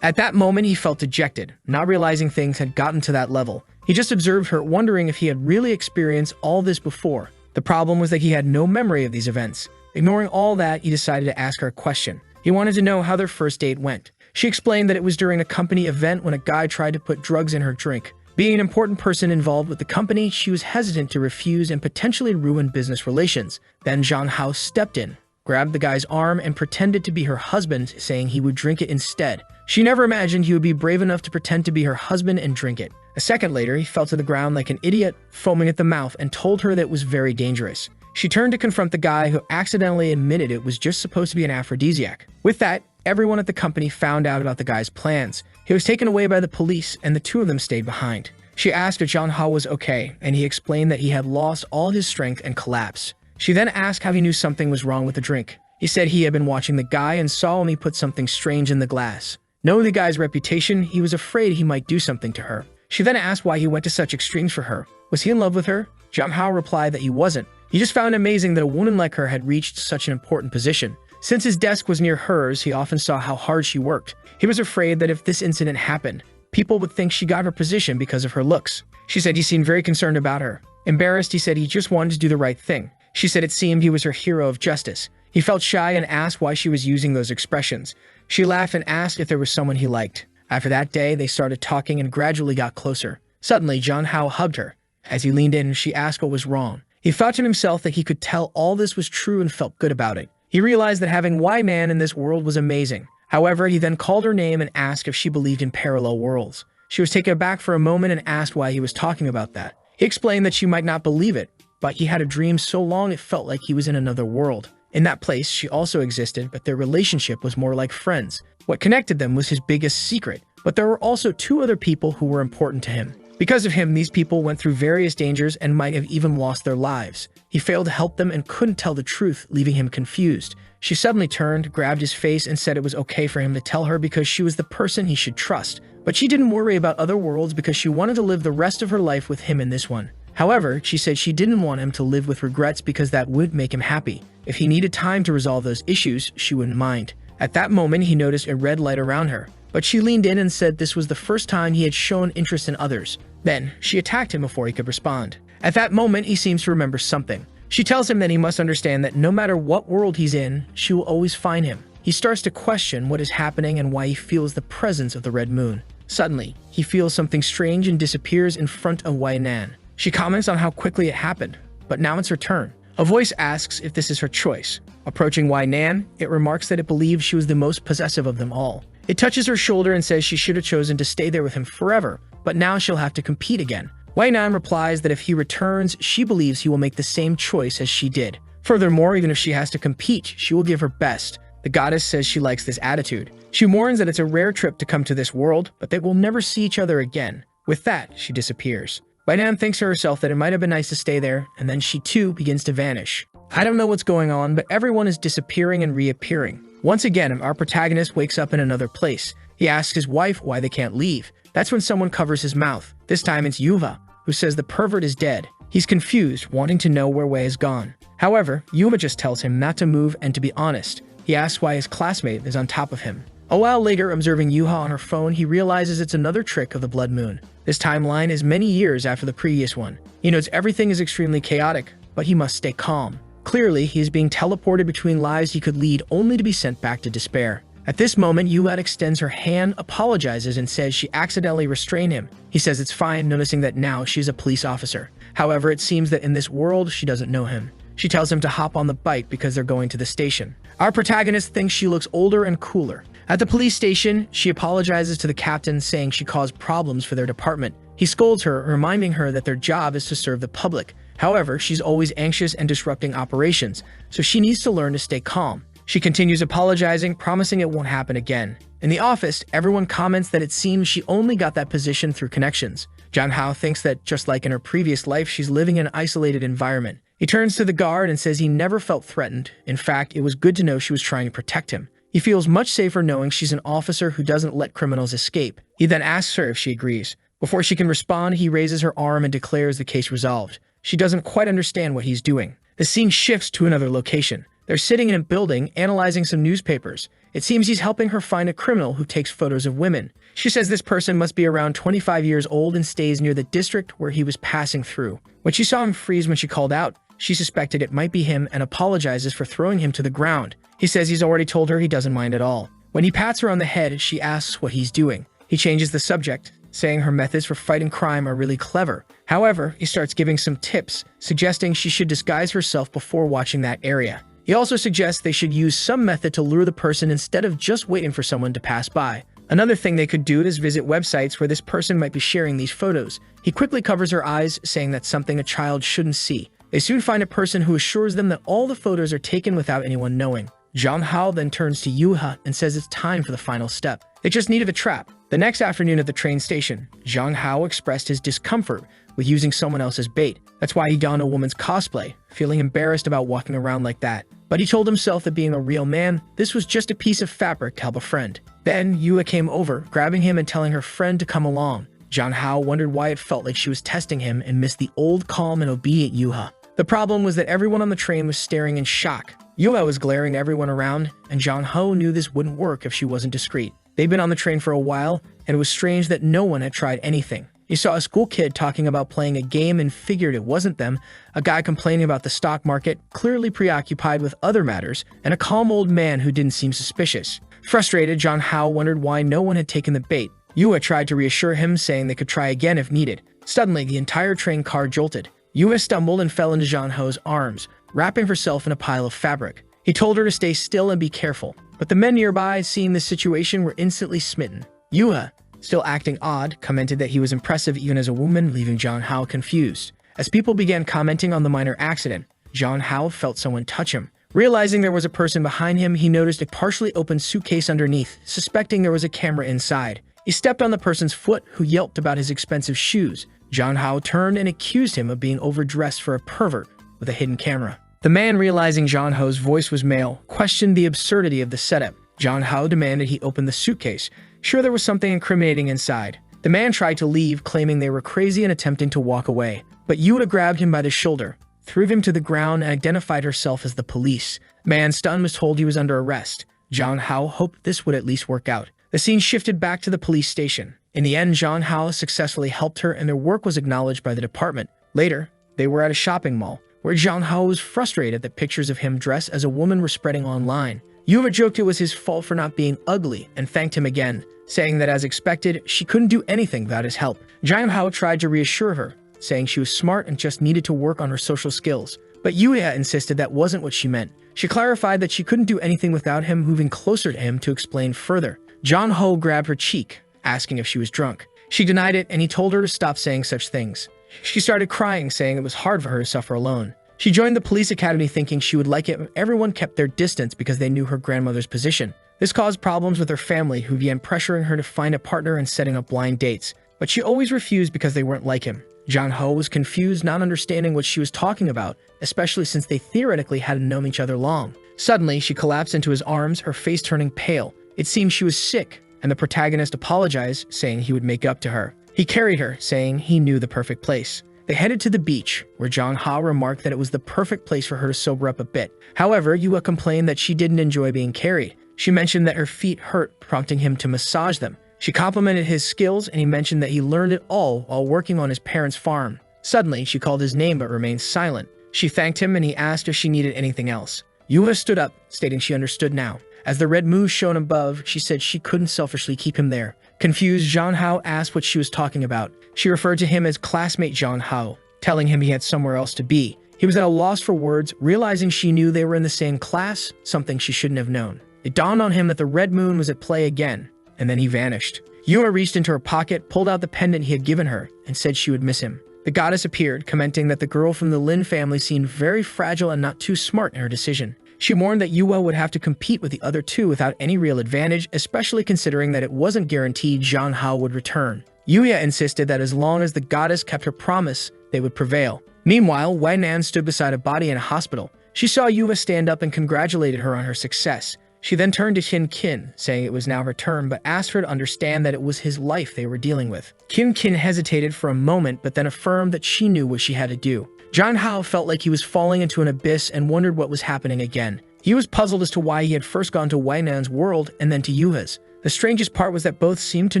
At that moment, he felt dejected, not realizing things had gotten to that level. He just observed her, wondering if he had really experienced all this before. The problem was that he had no memory of these events. Ignoring all that, he decided to ask her a question. He wanted to know how their first date went. She explained that it was during a company event when a guy tried to put drugs in her drink. Being an important person involved with the company, she was hesitant to refuse and potentially ruin business relations. Then Zhang Hao stepped in, grabbed the guy's arm, and pretended to be her husband, saying he would drink it instead. She never imagined he would be brave enough to pretend to be her husband and drink it. A second later, he fell to the ground like an idiot, foaming at the mouth, and told her that it was very dangerous. She turned to confront the guy who accidentally admitted it was just supposed to be an aphrodisiac. With that, everyone at the company found out about the guy's plans. He was taken away by the police, and the two of them stayed behind. She asked if Zhang Hao was okay, and he explained that he had lost all his strength and collapsed. She then asked how he knew something was wrong with the drink. He said he had been watching the guy and saw him put something strange in the glass. Knowing the guy's reputation, he was afraid he might do something to her. She then asked why he went to such extremes for her. Was he in love with her? Zhang Hao replied that he wasn't. He just found it amazing that a woman like her had reached such an important position. Since his desk was near hers, he often saw how hard she worked. He was afraid that if this incident happened, people would think she got her position because of her looks. She said he seemed very concerned about her. Embarrassed, he said he just wanted to do the right thing. She said it seemed he was her hero of justice. He felt shy and asked why she was using those expressions. She laughed and asked if there was someone he liked. After that day, they started talking and gradually got closer. Suddenly, Zhang Hao hugged her. As he leaned in, she asked what was wrong. He thought to himself that he could tell all this was true and felt good about it. He realized that having Y-Man in this world was amazing. However, he then called her name and asked if she believed in parallel worlds. She was taken aback for a moment and asked why he was talking about that. He explained that she might not believe it, but he had a dream so long it felt like he was in another world. In that place, she also existed, but their relationship was more like friends. What connected them was his biggest secret, but there were also two other people who were important to him. Because of him, these people went through various dangers and might have even lost their lives. He failed to help them and couldn't tell the truth, leaving him confused. She suddenly turned, grabbed his face, and said it was okay for him to tell her because she was the person he should trust. But she didn't worry about other worlds because she wanted to live the rest of her life with him in this one. However, she said she didn't want him to live with regrets because that would make him happy. If he needed time to resolve those issues, she wouldn't mind. At that moment, he noticed a red light around her, but she leaned in and said this was the first time he had shown interest in others. Then, she attacked him before he could respond. At that moment, he seems to remember something. She tells him that he must understand that no matter what world he's in, she will always find him. He starts to question what is happening and why he feels the presence of the red moon. Suddenly, he feels something strange and disappears in front of Wei Nan. She comments on how quickly it happened, but now it's her turn. A voice asks if this is her choice. Approaching Wei Nan, it remarks that it believes she was the most possessive of them all. It touches her shoulder and says she should have chosen to stay there with him forever, but now she'll have to compete again. Wei Nan replies that if he returns, she believes he will make the same choice as she did. Furthermore, even if she has to compete, she will give her best. The goddess says she likes this attitude. She warns that it's a rare trip to come to this world, but they will never see each other again. With that, she disappears. Wei Nan thinks to herself that it might have been nice to stay there, and then she too begins to vanish. I don't know what's going on, but everyone is disappearing and reappearing. Once again, our protagonist wakes up in another place. He asks his wife why they can't leave. That's when someone covers his mouth. This time it's Yuva, who says the pervert is dead. He's confused, wanting to know where Wei has gone. However, Yuva just tells him not to move and to be honest. He asks why his classmate is on top of him. A while later, observing Yuha on her phone, he realizes it's another trick of the blood moon. This timeline is many years after the previous one. He knows everything is extremely chaotic, but he must stay calm. Clearly, he is being teleported between lives he could lead only to be sent back to despair. At this moment, Yuha extends her hand, apologizes, and says she accidentally restrained him. He says it's fine, noticing that now she's a police officer. However, it seems that in this world, she doesn't know him. She tells him to hop on the bike because they're going to the station. Our protagonist thinks she looks older and cooler. At the police station, she apologizes to the captain, saying she caused problems for their department. He scolds her, reminding her that their job is to serve the public. However, she's always anxious and disrupting operations, so she needs to learn to stay calm. She continues apologizing, promising it won't happen again. In the office, everyone comments that it seems she only got that position through connections. Zhang Hao thinks that, just like in her previous life, she's living in an isolated environment. He turns to the guard and says he never felt threatened. In fact, it was good to know she was trying to protect him. He feels much safer knowing she's an officer who doesn't let criminals escape. He then asks her if she agrees. Before she can respond, he raises her arm and declares the case resolved. She doesn't quite understand what he's doing. The scene shifts to another location. They're sitting in a building, analyzing some newspapers. It seems he's helping her find a criminal who takes photos of women. She says this person must be around 25 years old and stays near the district where he was passing through. When she saw him freeze when she called out, she suspected it might be him and apologizes for throwing him to the ground. He says he's already told her he doesn't mind at all. When he pats her on the head, she asks what he's doing. He changes the subject, saying her methods for fighting crime are really clever. However, he starts giving some tips, suggesting she should disguise herself before watching that area. He also suggests they should use some method to lure the person instead of just waiting for someone to pass by. Another thing they could do is visit websites where this person might be sharing these photos. He quickly covers her eyes, saying that's something a child shouldn't see. They soon find a person who assures them that all the photos are taken without anyone knowing. Jong Hao then turns to Yuha and says it's time for the final step. They just needed a trap. The next afternoon at the train station, Jong Hao expressed his discomfort with using someone else's bait. That's why he donned a woman's cosplay, feeling embarrassed about walking around like that. But he told himself that being a real man, this was just a piece of fabric to help a friend. Then Yua came over, grabbing him and telling her friend to come along. Jong Hao wondered why it felt like she was testing him and missed the old calm and obedient Yuha. The problem was that everyone on the train was staring in shock. Yua was glaring at everyone around, and Jong Hao knew this wouldn't work if she wasn't discreet. They'd been on the train for a while, and it was strange that no one had tried anything. He saw a school kid talking about playing a game and figured it wasn't them, a guy complaining about the stock market, clearly preoccupied with other matters, and a calm old man who didn't seem suspicious. Frustrated, Jong Hao wondered why no one had taken the bait. Yua tried to reassure him, saying they could try again if needed. Suddenly, the entire train car jolted. Yua stumbled and fell into Jong Hao's arms, wrapping herself in a pile of fabric. He told her to stay still and be careful, but the men nearby, seeing the situation, were instantly smitten. Yua, still acting odd, commented that he was impressive even as a woman, leaving Jong Hao confused. As people began commenting on the minor accident, Jong Hao felt someone touch him. Realizing there was a person behind him, he noticed a partially open suitcase underneath, suspecting there was a camera inside. He stepped on the person's foot, who yelped about his expensive shoes. Jong Hao turned and accused him of being overdressed for a pervert with a hidden camera. The man, realizing Jong Hao's voice was male, questioned the absurdity of the setup. Jong Hao demanded he open the suitcase, sure there was something incriminating inside. The man tried to leave, claiming they were crazy and attempting to walk away. But Yua grabbed him by the shoulder, threw him to the ground, and identified herself as the police. The man, stunned, was told he was under arrest. Jong Hao hoped this would at least work out. The scene shifted back to the police station. In the end, Jong Hao successfully helped her, and their work was acknowledged by the department. Later, they were at a shopping mall, where Jong Hao was frustrated that pictures of him dressed as a woman were spreading online. Yua joked it was his fault for not being ugly and thanked him again, saying that as expected, she couldn't do anything without his help. Jong Hao tried to reassure her, saying she was smart and just needed to work on her social skills. But Yua insisted that wasn't what she meant. She clarified that she couldn't do anything without him, moving closer to him to explain further. Jong Hao grabbed her cheek, asking if she was drunk. She denied it, and he told her to stop saying such things. She started crying, saying it was hard for her to suffer alone. She joined the police academy thinking she would like it if everyone kept their distance because they knew her grandmother's position. This caused problems with her family, who began pressuring her to find a partner and setting up blind dates. But she always refused because they weren't like him. Jong Hao was confused, not understanding what she was talking about, especially since they theoretically hadn't known each other long. Suddenly, she collapsed into his arms, her face turning pale. It seemed she was sick, and the protagonist apologized, saying he would make up to her. He carried her, saying he knew the perfect place. They headed to the beach, where Jong Hao remarked that it was the perfect place for her to sober up a bit. However, Yua complained that she didn't enjoy being carried. She mentioned that her feet hurt, prompting him to massage them. She complimented his skills, and he mentioned that he learned it all while working on his parents' farm. Suddenly, she called his name but remained silent. She thanked him, and he asked if she needed anything else. Yua stood up, stating she understood now. As the red moon shone above, she said she couldn't selfishly keep him there. Confused, Jong Hao asked what she was talking about. She referred to him as classmate Jong Hao, telling him he had somewhere else to be. He was at a loss for words, realizing she knew they were in the same class, something she shouldn't have known. It dawned on him that the red moon was at play again, and then he vanished. Yua reached into her pocket, pulled out the pendant he had given her, and said she would miss him. The goddess appeared, commenting that the girl from the Lin family seemed very fragile and not too smart in her decision. She warned that Yua would have to compete with the other two without any real advantage, especially considering that it wasn't guaranteed Jong Hao would return. Yua insisted that as long as the goddess kept her promise, they would prevail. Meanwhile, Wei Nan stood beside a body in a hospital. She saw Yua stand up and congratulated her on her success. She then turned to Qin Qin, saying it was now her turn, but asked her to understand that it was his life they were dealing with. Qin Qin hesitated for a moment, but then affirmed that she knew what she had to do. Jong Hao felt like he was falling into an abyss and wondered what was happening again. He was puzzled as to why he had first gone to Wei Nan's world and then to Yuha's. The strangest part was that both seemed to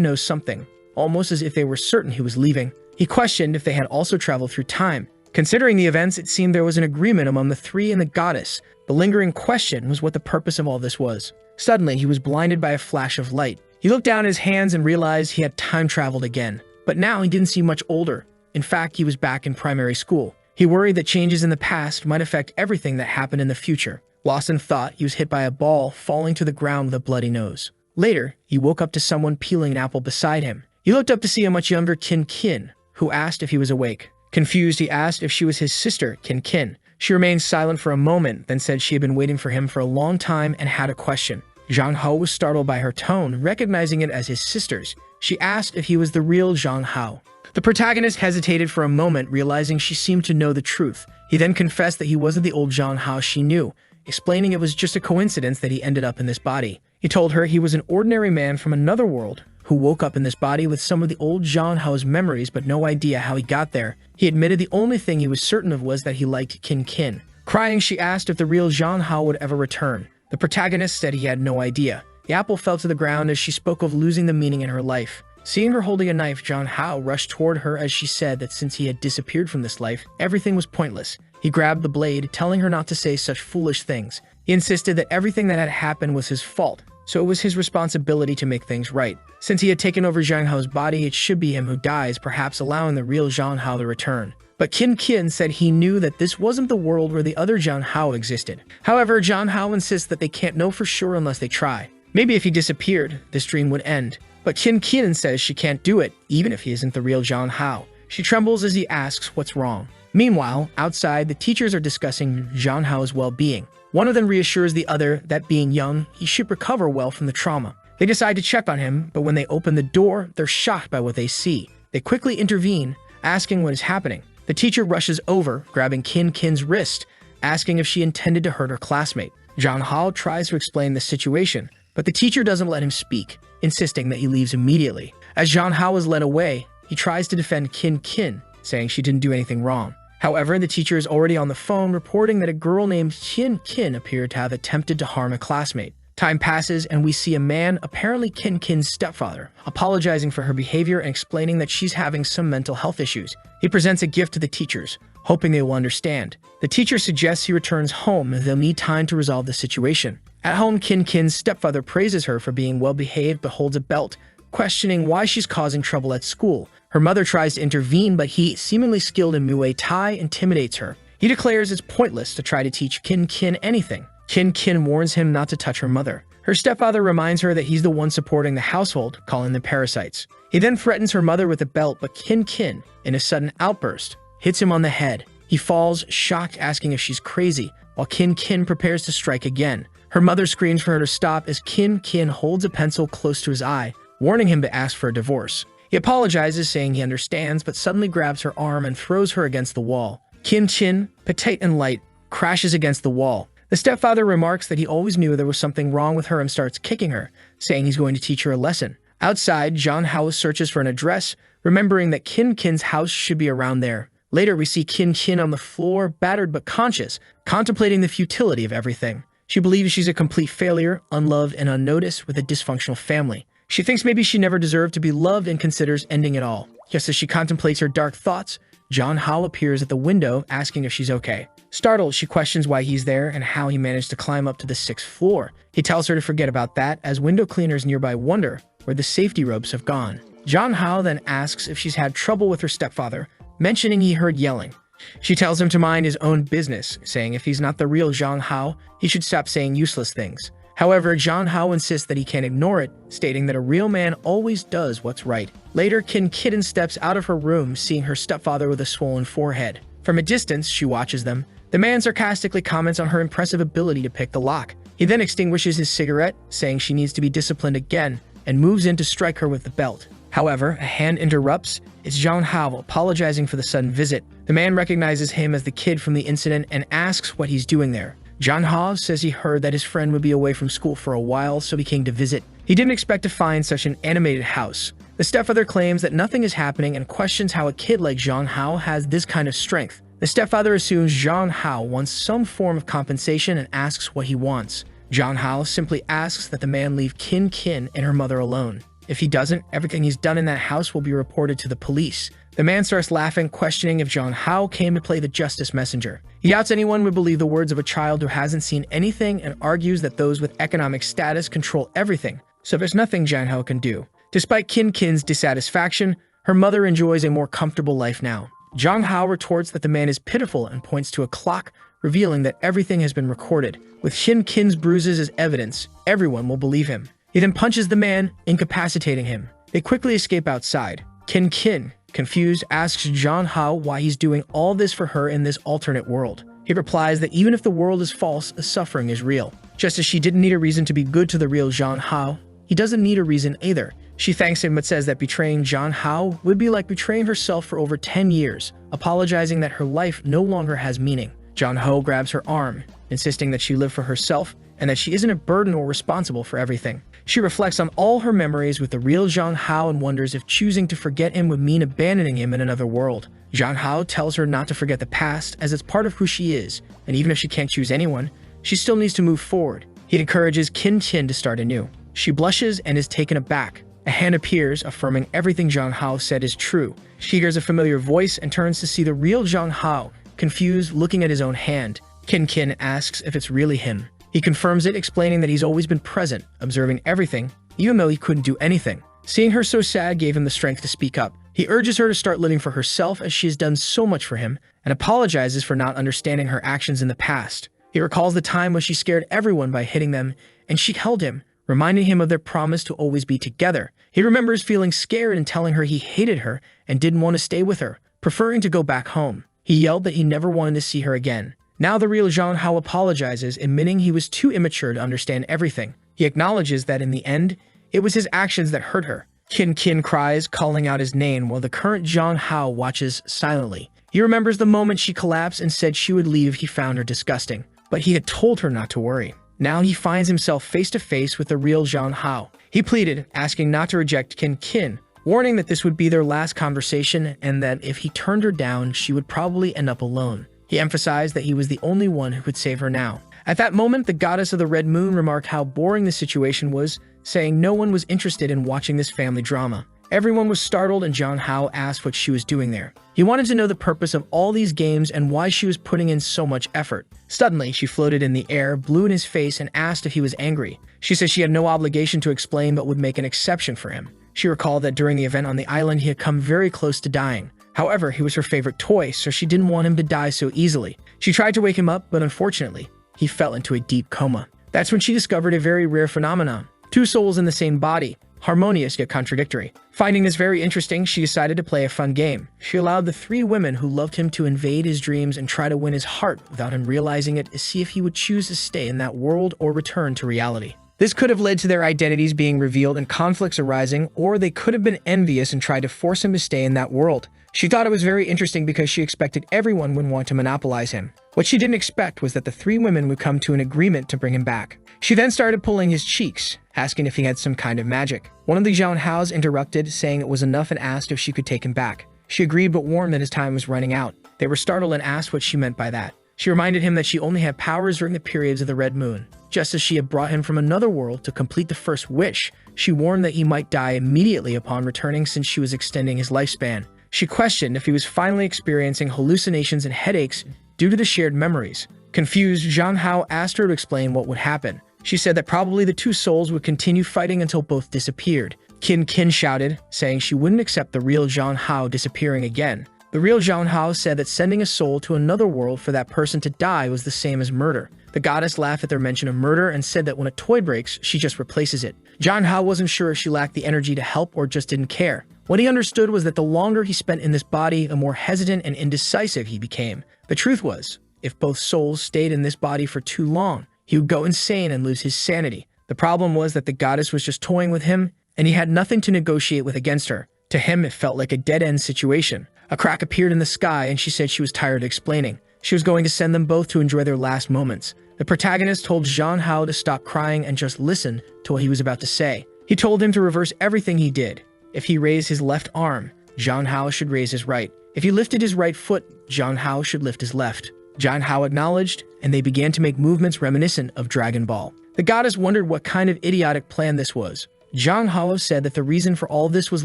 know something, almost as if they were certain he was leaving. He questioned if they had also traveled through time. Considering the events, it seemed there was an agreement among the three and the goddess. The lingering question was what the purpose of all this was. Suddenly, he was blinded by a flash of light. He looked down at his hands and realized he had time traveled again. But now he didn't seem much older. In fact, he was back in primary school. He worried that changes in the past might affect everything that happened in the future. Lost in thought, he was hit by a ball, falling to the ground with a bloody nose. Later, he woke up to someone peeling an apple beside him. He looked up to see a much younger Kin, who asked if he was awake. Confused, he asked if she was his sister, Kin. She remained silent for a moment, then said she had been waiting for him for a long time and had a question. Zhang Hao was startled by her tone, recognizing it as his sister's. She asked if he was the real Zhang Hao. The protagonist hesitated for a moment, realizing she seemed to know the truth. He then confessed that he wasn't the old Zhang Hao she knew, explaining it was just a coincidence that he ended up in this body. He told her he was an ordinary man from another world who woke up in this body with some of the old Zhang Hao's memories but no idea how he got there. He admitted the only thing he was certain of was that he liked Kin. Crying, she asked if the real Zhang Hao would ever return. The protagonist said he had no idea. The apple fell to the ground as she spoke of losing the meaning in her life. Seeing her holding a knife, Zhang Hao rushed toward her as she said that since he had disappeared from this life, everything was pointless. He grabbed the blade, telling her not to say such foolish things. He insisted that everything that had happened was his fault, so it was his responsibility to make things right. Since he had taken over Zhang Hao's body, it should be him who dies, perhaps allowing the real Zhang Hao to return. But Kin said he knew that this wasn't the world where the other Zhang Hao existed. However, Zhang Hao insists that they can't know for sure unless they try. Maybe if he disappeared, this dream would end. But Kin says she can't do it, even if he isn't the real Zhang Hao. She trembles as he asks what's wrong. Meanwhile, outside, the teachers are discussing Zhang Hao's well-being. One of them reassures the other that being young, he should recover well from the trauma. They decide to check on him, but when they open the door, they're shocked by what they see. They quickly intervene, asking what is happening. The teacher rushes over, grabbing Kin's wrist, asking if she intended to hurt her classmate. Zhang Hao tries to explain the situation, but the teacher doesn't let him speak, insisting that he leaves immediately. As Zhang Hao is led away, he tries to defend Kin, saying she didn't do anything wrong. However, the teacher is already on the phone reporting that a girl named Kin appeared to have attempted to harm a classmate. Time passes and we see a man, apparently Kin's stepfather, apologizing for her behavior and explaining that she's having some mental health issues. He presents a gift to the teachers, hoping they will understand. The teacher suggests he returns home and they'll need time to resolve the situation. At home, Kin's stepfather praises her for being well-behaved but holds a belt, questioning why she's causing trouble at school. Her mother tries to intervene, but he, seemingly skilled in Muay Thai, intimidates her. He declares it's pointless to try to teach Kin anything. Kin warns him not to touch her mother. Her stepfather reminds her that he's the one supporting the household, calling them parasites. He then threatens her mother with a belt, but Kin, in a sudden outburst, hits him on the head. He falls, shocked, asking if she's crazy, while Kin prepares to strike again. Her mother screams for her to stop as Kin holds a pencil close to his eye, warning him to ask for a divorce. He apologizes, saying he understands, but suddenly grabs her arm and throws her against the wall. Kin, petite and light, crashes against the wall. The stepfather remarks that he always knew there was something wrong with her and starts kicking her, saying he's going to teach her a lesson. Outside, Zhang Hao searches for an address, remembering that Kin's house should be around there. Later, we see Kin on the floor, battered but conscious, contemplating the futility of everything. She believes she's a complete failure, unloved and unnoticed, with a dysfunctional family. She thinks maybe she never deserved to be loved and considers ending it all. Just as she contemplates her dark thoughts, Zhang Hao appears at the window, asking if she's okay. Startled, she questions why he's there and how he managed to climb up to the 6th floor. He tells her to forget about that, as window cleaners nearby wonder where the safety ropes have gone. Zhang Hao then asks if she's had trouble with her stepfather, mentioning he heard yelling. She tells him to mind his own business, saying if he's not the real Zhang Hao, he should stop saying useless things. However, Zhang Hao insists that he can't ignore it, stating that a real man always does what's right. Later, Kin steps out of her room, seeing her stepfather with a swollen forehead. From a distance, she watches them. The man sarcastically comments on her impressive ability to pick the lock. He then extinguishes his cigarette, saying she needs to be disciplined again, and moves in to strike her with the belt. However, a hand interrupts. It's Zhang Hao apologizing for the sudden visit. The man recognizes him as the kid from the incident and asks what he's doing there. Zhang Hao says he heard that his friend would be away from school for a while, so he came to visit. He didn't expect to find such an animated house. The stepfather claims that nothing is happening and questions how a kid like Zhang Hao has this kind of strength. The stepfather assumes Zhang Hao wants some form of compensation and asks what he wants. Zhang Hao simply asks that the man leave Kin and her mother alone. If he doesn't, everything he's done in that house will be reported to the police. The man starts laughing, questioning if Zhang Hao came to play the justice messenger. He doubts anyone would believe the words of a child who hasn't seen anything and argues that those with economic status control everything, so there's nothing Zhang Hao can do. Despite Qin Qin's dissatisfaction, her mother enjoys a more comfortable life now. Zhang Hao retorts that the man is pitiful and points to a clock, revealing that everything has been recorded. With Qin Qin's bruises as evidence, everyone will believe him. He then punches the man, incapacitating him. They quickly escape outside. Qin Qin, confused, asks Zhang Hao why he's doing all this for her in this alternate world. He replies that even if the world is false, the suffering is real. Just as she didn't need a reason to be good to the real Zhang Hao, he doesn't need a reason either. She thanks him but says that betraying Zhang Hao would be like betraying herself for over 10 years, apologizing that her life no longer has meaning. Zhang Hao grabs her arm, insisting that she live for herself and that she isn't a burden or responsible for everything. She reflects on all her memories with the real Zhang Hao and wonders if choosing to forget him would mean abandoning him in another world. Zhang Hao tells her not to forget the past as it's part of who she is, and even if she can't choose anyone, she still needs to move forward. He encourages Qin Qin to start anew. She blushes and is taken aback. A hand appears, affirming everything Zhang Hao said is true. She hears a familiar voice and turns to see the real Zhang Hao, confused, looking at his own hand. Qin Qin asks if it's really him. He confirms it, explaining that he's always been present, observing everything, even though he couldn't do anything. Seeing her so sad gave him the strength to speak up. He urges her to start living for herself as she has done so much for him, and apologizes for not understanding her actions in the past. He recalls the time when she scared everyone by hitting them, and she held him, reminding him of their promise to always be together. He remembers feeling scared and telling her he hated her and didn't want to stay with her, preferring to go back home. He yelled that he never wanted to see her again. Now the real Zhang Hao apologizes, admitting he was too immature to understand everything. He acknowledges that in the end, it was his actions that hurt her. Qin Qin cries, calling out his name, while the current Zhang Hao watches silently. He remembers the moment she collapsed and said she would leave. He found her disgusting, but he had told her not to worry. Now he finds himself face to face with the real Zhang Hao. He pleaded, asking not to reject Qin Qin, warning that this would be their last conversation and that if he turned her down, she would probably end up alone. He emphasized that he was the only one who could save her now. At that moment, the goddess of the Red Moon remarked how boring the situation was, saying no one was interested in watching this family drama. Everyone was startled and Zhang Hao asked what she was doing there. He wanted to know the purpose of all these games and why she was putting in so much effort. Suddenly, she floated in the air, blew in his face, and asked if he was angry. She said she had no obligation to explain but would make an exception for him. She recalled that during the event on the island, he had come very close to dying. However, he was her favorite toy, so she didn't want him to die so easily. She tried to wake him up, but unfortunately, he fell into a deep coma. That's when she discovered a very rare phenomenon: two souls in the same body, harmonious yet contradictory. Finding this very interesting, she decided to play a fun game. She allowed the three women who loved him to invade his dreams and try to win his heart without him realizing it, to see if he would choose to stay in that world or return to reality. This could have led to their identities being revealed and conflicts arising, or they could have been envious and tried to force him to stay in that world. She thought it was very interesting because she expected everyone would want to monopolize him. What she didn't expect was that the three women would come to an agreement to bring him back. She then started pulling his cheeks, asking if he had some kind of magic. One of the Zhang Haos interrupted, saying it was enough, and asked if she could take him back. She agreed but warned that his time was running out. They were startled and asked what she meant by that. She reminded him that she only had powers during the periods of the Red Moon. Just as she had brought him from another world to complete the first wish, she warned that he might die immediately upon returning since she was extending his lifespan. She questioned if he was finally experiencing hallucinations and headaches due to the shared memories. Confused, Zhang Hao asked her to explain what would happen. She said that probably the two souls would continue fighting until both disappeared. Qin Qin shouted, saying she wouldn't accept the real Zhang Hao disappearing again. The real Zhang Hao said that sending a soul to another world for that person to die was the same as murder. The goddess laughed at their mention of murder and said that when a toy breaks, she just replaces it. Zhang Hao wasn't sure if she lacked the energy to help or just didn't care. What he understood was that the longer he spent in this body, the more hesitant and indecisive he became. The truth was, if both souls stayed in this body for too long, he would go insane and lose his sanity. The problem was that the goddess was just toying with him, and he had nothing to negotiate with against her. To him, it felt like a dead-end situation. A crack appeared in the sky, and she said she was tired of explaining. She was going to send them both to enjoy their last moments. The protagonist told Zhang Hao to stop crying and just listen to what he was about to say. He told him to reverse everything he did. If he raised his left arm, Zhang Hao should raise his right. If he lifted his right foot, Zhang Hao should lift his left. Zhang Hao acknowledged, and they began to make movements reminiscent of Dragon Ball. The goddess wondered what kind of idiotic plan this was. Zhang Hao said that the reason for all this was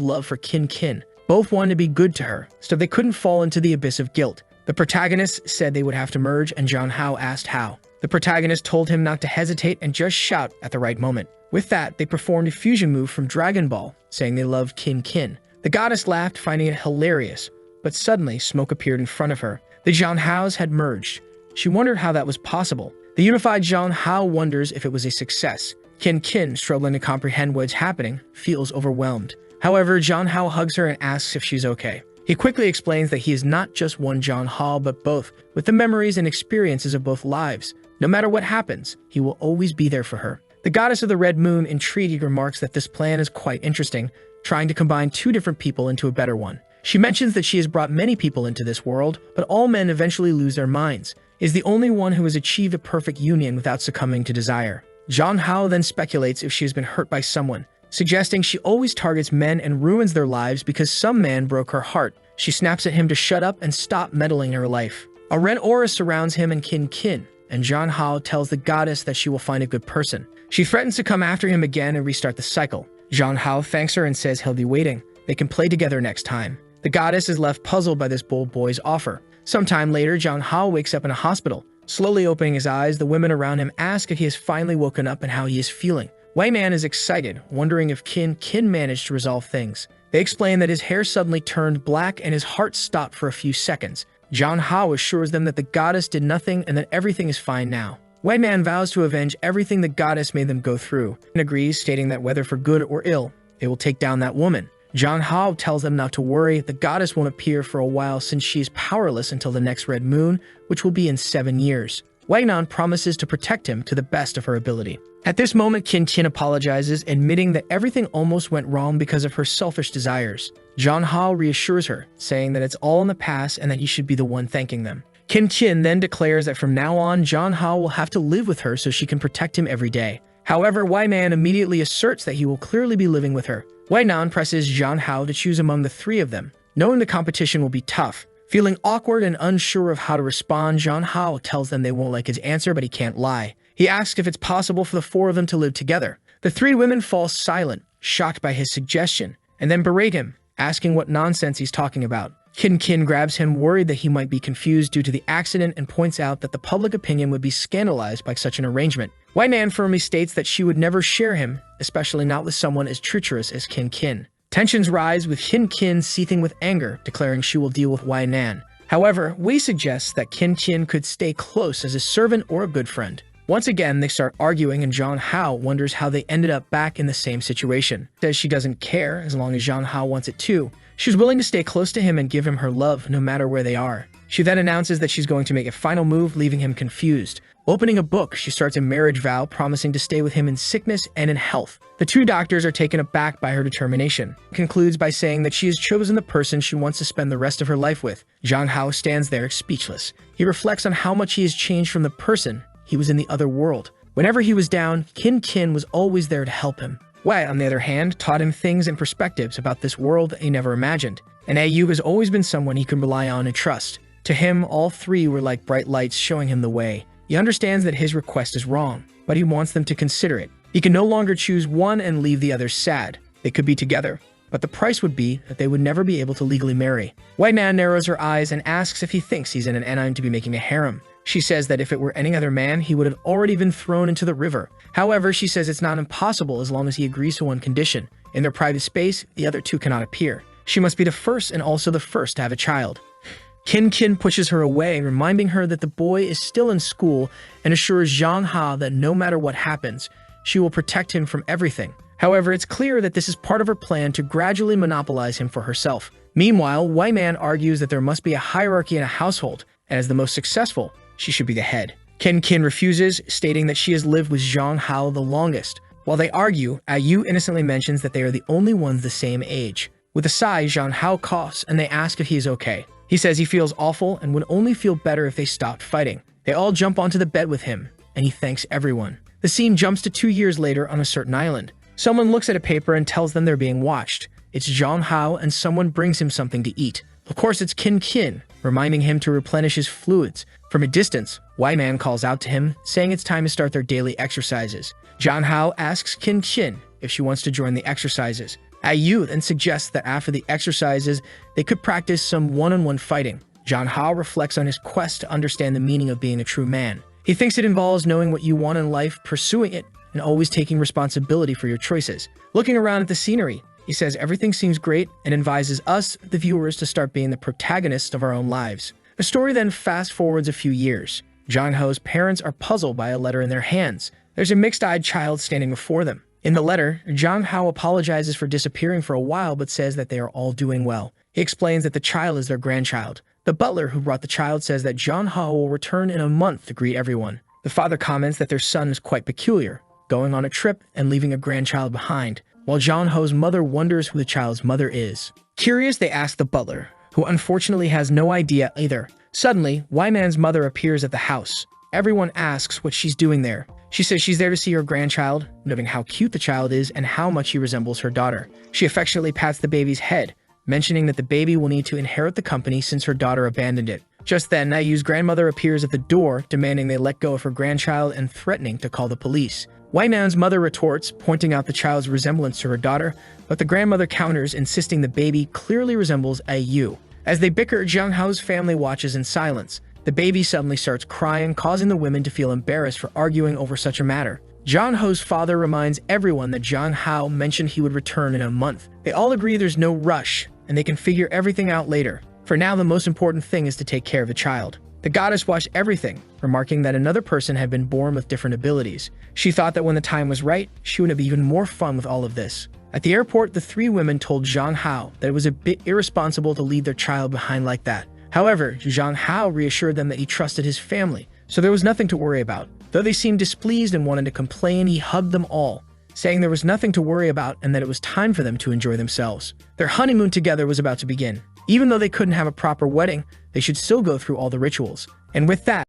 love for Qin Qin. Both wanted to be good to her, so they couldn't fall into the abyss of guilt. The protagonist said they would have to merge, and John Hao asked how. The protagonist told him not to hesitate and just shout at the right moment. With that, they performed a fusion move from Dragon Ball, saying they loved Kin Kin. The goddess laughed, finding it hilarious, but suddenly smoke appeared in front of her. The John Haos had merged. She wondered how that was possible. The unified John Hao wonders if it was a success. Kin Kin, struggling to comprehend what's happening, feels overwhelmed. However, John Hao hugs her and asks if she's okay. He quickly explains that he is not just one John Hao, but both, with the memories and experiences of both lives. No matter what happens, he will always be there for her. The goddess of the Red Moon, intrigued, remarks that this plan is quite interesting, trying to combine two different people into a better one. She mentions that she has brought many people into this world, but all men eventually lose their minds. Is the only one who has achieved a perfect union without succumbing to desire. John Hao then speculates if she has been hurt by someone, suggesting she always targets men and ruins their lives because some man broke her heart. She snaps at him to shut up and stop meddling in her life. A red aura surrounds him and Kin Kin, and John Hao tells the goddess that she will find a good person. She threatens to come after him again and restart the cycle. John Hao thanks her and says he'll be waiting. They can play together next time. The goddess is left puzzled by this bold boy's offer. Sometime later, John Hao wakes up in a hospital. Slowly opening his eyes, the women around him ask if he has finally woken up and how he is feeling. White Man is excited, wondering if Kin Kin managed to resolve things. They explain that his hair suddenly turned black and his heart stopped for a few seconds. John Hao assures them that the goddess did nothing and that everything is fine now. White Man vows to avenge everything the goddess made them go through and agrees, stating that whether for good or ill, they will take down that woman. John Hao tells them not to worry, the goddess won't appear for a while since she is powerless until the next red moon, which will be in 7 years. Wei Nan promises to protect him to the best of her ability. At this moment, Kin Kin apologizes, admitting that everything almost went wrong because of her selfish desires. John Hao reassures her, saying that it's all in the past and that he should be the one thanking them. Kin Kin then declares that from now on, John Hao will have to live with her so she can protect him every day. However, Wei Man immediately asserts that he will clearly be living with her. Wei Nan presses John Hao to choose among the three of them, knowing the competition will be tough. Feeling awkward and unsure of how to respond, John Hao tells them they won't like his answer, but he can't lie. He asks if it's possible for the four of them to live together. The three women fall silent, shocked by his suggestion, and then berate him, asking what nonsense he's talking about. Kin Kin grabs him, worried that he might be confused due to the accident, and points out that the public opinion would be scandalized by such an arrangement. Wei Nan firmly states that she would never share him, especially not with someone as treacherous as Kin Kin. Tensions rise, with Kin Kin seething with anger, declaring she will deal with Wei Nan. However, Wei suggests that Kin Kin could stay close as a servant or a good friend. Once again, they start arguing, and John Hao wonders how they ended up back in the same situation. Says she doesn't care as long as John Hao wants it too. She's willing to stay close to him and give him her love no matter where they are. She then announces that she's going to make a final move, leaving him confused. Opening a book, she starts a marriage vow, promising to stay with him in sickness and in health. The two doctors are taken aback by her determination. Concludes by saying that she has chosen the person she wants to spend the rest of her life with. John Hao stands there speechless. He reflects on how much he has changed from the person he was in the other world. Whenever he was down, Kin Kin was always there to help him. Wei, on the other hand, taught him things and perspectives about this world that he never imagined. And Ayu has always been someone he could rely on and trust. To him, all three were like bright lights showing him the way. He understands that his request is wrong, but he wants them to consider it. He can no longer choose one and leave the others sad. They could be together, but the price would be that they would never be able to legally marry. Wei Nan narrows her eyes and asks if he thinks he's in an anime to be making a harem. She says that if it were any other man, he would have already been thrown into the river. However, she says it's not impossible as long as he agrees to one condition. In their private space, the other two cannot appear. She must be the first and also the first to have a child. Kin Kin pushes her away, reminding her that the boy is still in school and assures Zhang Ha that no matter what happens, she will protect him from everything. However, it's clear that this is part of her plan to gradually monopolize him for herself. Meanwhile, Wei Man argues that there must be a hierarchy in a household, and as the most successful, she should be the head. Kin Kin refuses, stating that she has lived with Zhang Hao the longest. While they argue, Ayu innocently mentions that they are the only ones the same age. With a sigh, Zhang Hao coughs, and they ask if he is okay. He says he feels awful and would only feel better if they stopped fighting. They all jump onto the bed with him, and he thanks everyone. The scene jumps to 2 years later on a certain island. Someone looks at a paper and tells them they're being watched. It's Zhang Hao, and someone brings him something to eat. Of course, it's Kin Kin, reminding him to replenish his fluids. From a distance, Wei Man calls out to him, saying it's time to start their daily exercises. Zhang Hao asks Kin Kin if she wants to join the exercises. Ayu then suggests that after the exercises, they could practice some one-on-one fighting. Jang Hao reflects on his quest to understand the meaning of being a true man. He thinks it involves knowing what you want in life, pursuing it, and always taking responsibility for your choices. Looking around at the scenery, he says everything seems great and advises us, the viewers, to start being the protagonists of our own lives. The story then fast-forwards a few years. Jang Hao's parents are puzzled by a letter in their hands. There's a mixed-eyed child standing before them. In the letter, Jang Hao apologizes for disappearing for a while but says that they are all doing well. He explains that the child is their grandchild. The butler who brought the child says that Jang Hao will return in a month to greet everyone. The father comments that their son is quite peculiar, going on a trip and leaving a grandchild behind, while Jang Hao's mother wonders who the child's mother is. Curious, they ask the butler, who unfortunately has no idea either. Suddenly, Y-Man's mother appears at the house. Everyone asks what she's doing there. She says she's there to see her grandchild, noting how cute the child is and how much he resembles her daughter. She affectionately pats the baby's head, mentioning that the baby will need to inherit the company since her daughter abandoned it. Just then, Nayu's grandmother appears at the door, demanding they let go of her grandchild and threatening to call the police. Y-Man's mother retorts, pointing out the child's resemblance to her daughter, but the grandmother counters, insisting the baby clearly resembles Ayu. As they bicker, Jang Hao's family watches in silence. The baby suddenly starts crying, causing the women to feel embarrassed for arguing over such a matter. Jang Hao's father reminds everyone that Jang Hao mentioned he would return in a month. They all agree there's no rush, and they can figure everything out later. For now, the most important thing is to take care of the child. The goddess watched everything, remarking that another person had been born with different abilities. She thought that when the time was right, she would have even more fun with all of this. At the airport, the three women told Jang Hao that it was a bit irresponsible to leave their child behind like that. However, Jang Hao reassured them that he trusted his family, so there was nothing to worry about. Though they seemed displeased and wanted to complain, he hugged them all, saying there was nothing to worry about and that it was time for them to enjoy themselves. Their honeymoon together was about to begin. Even though they couldn't have a proper wedding, they should still go through all the rituals. And with that,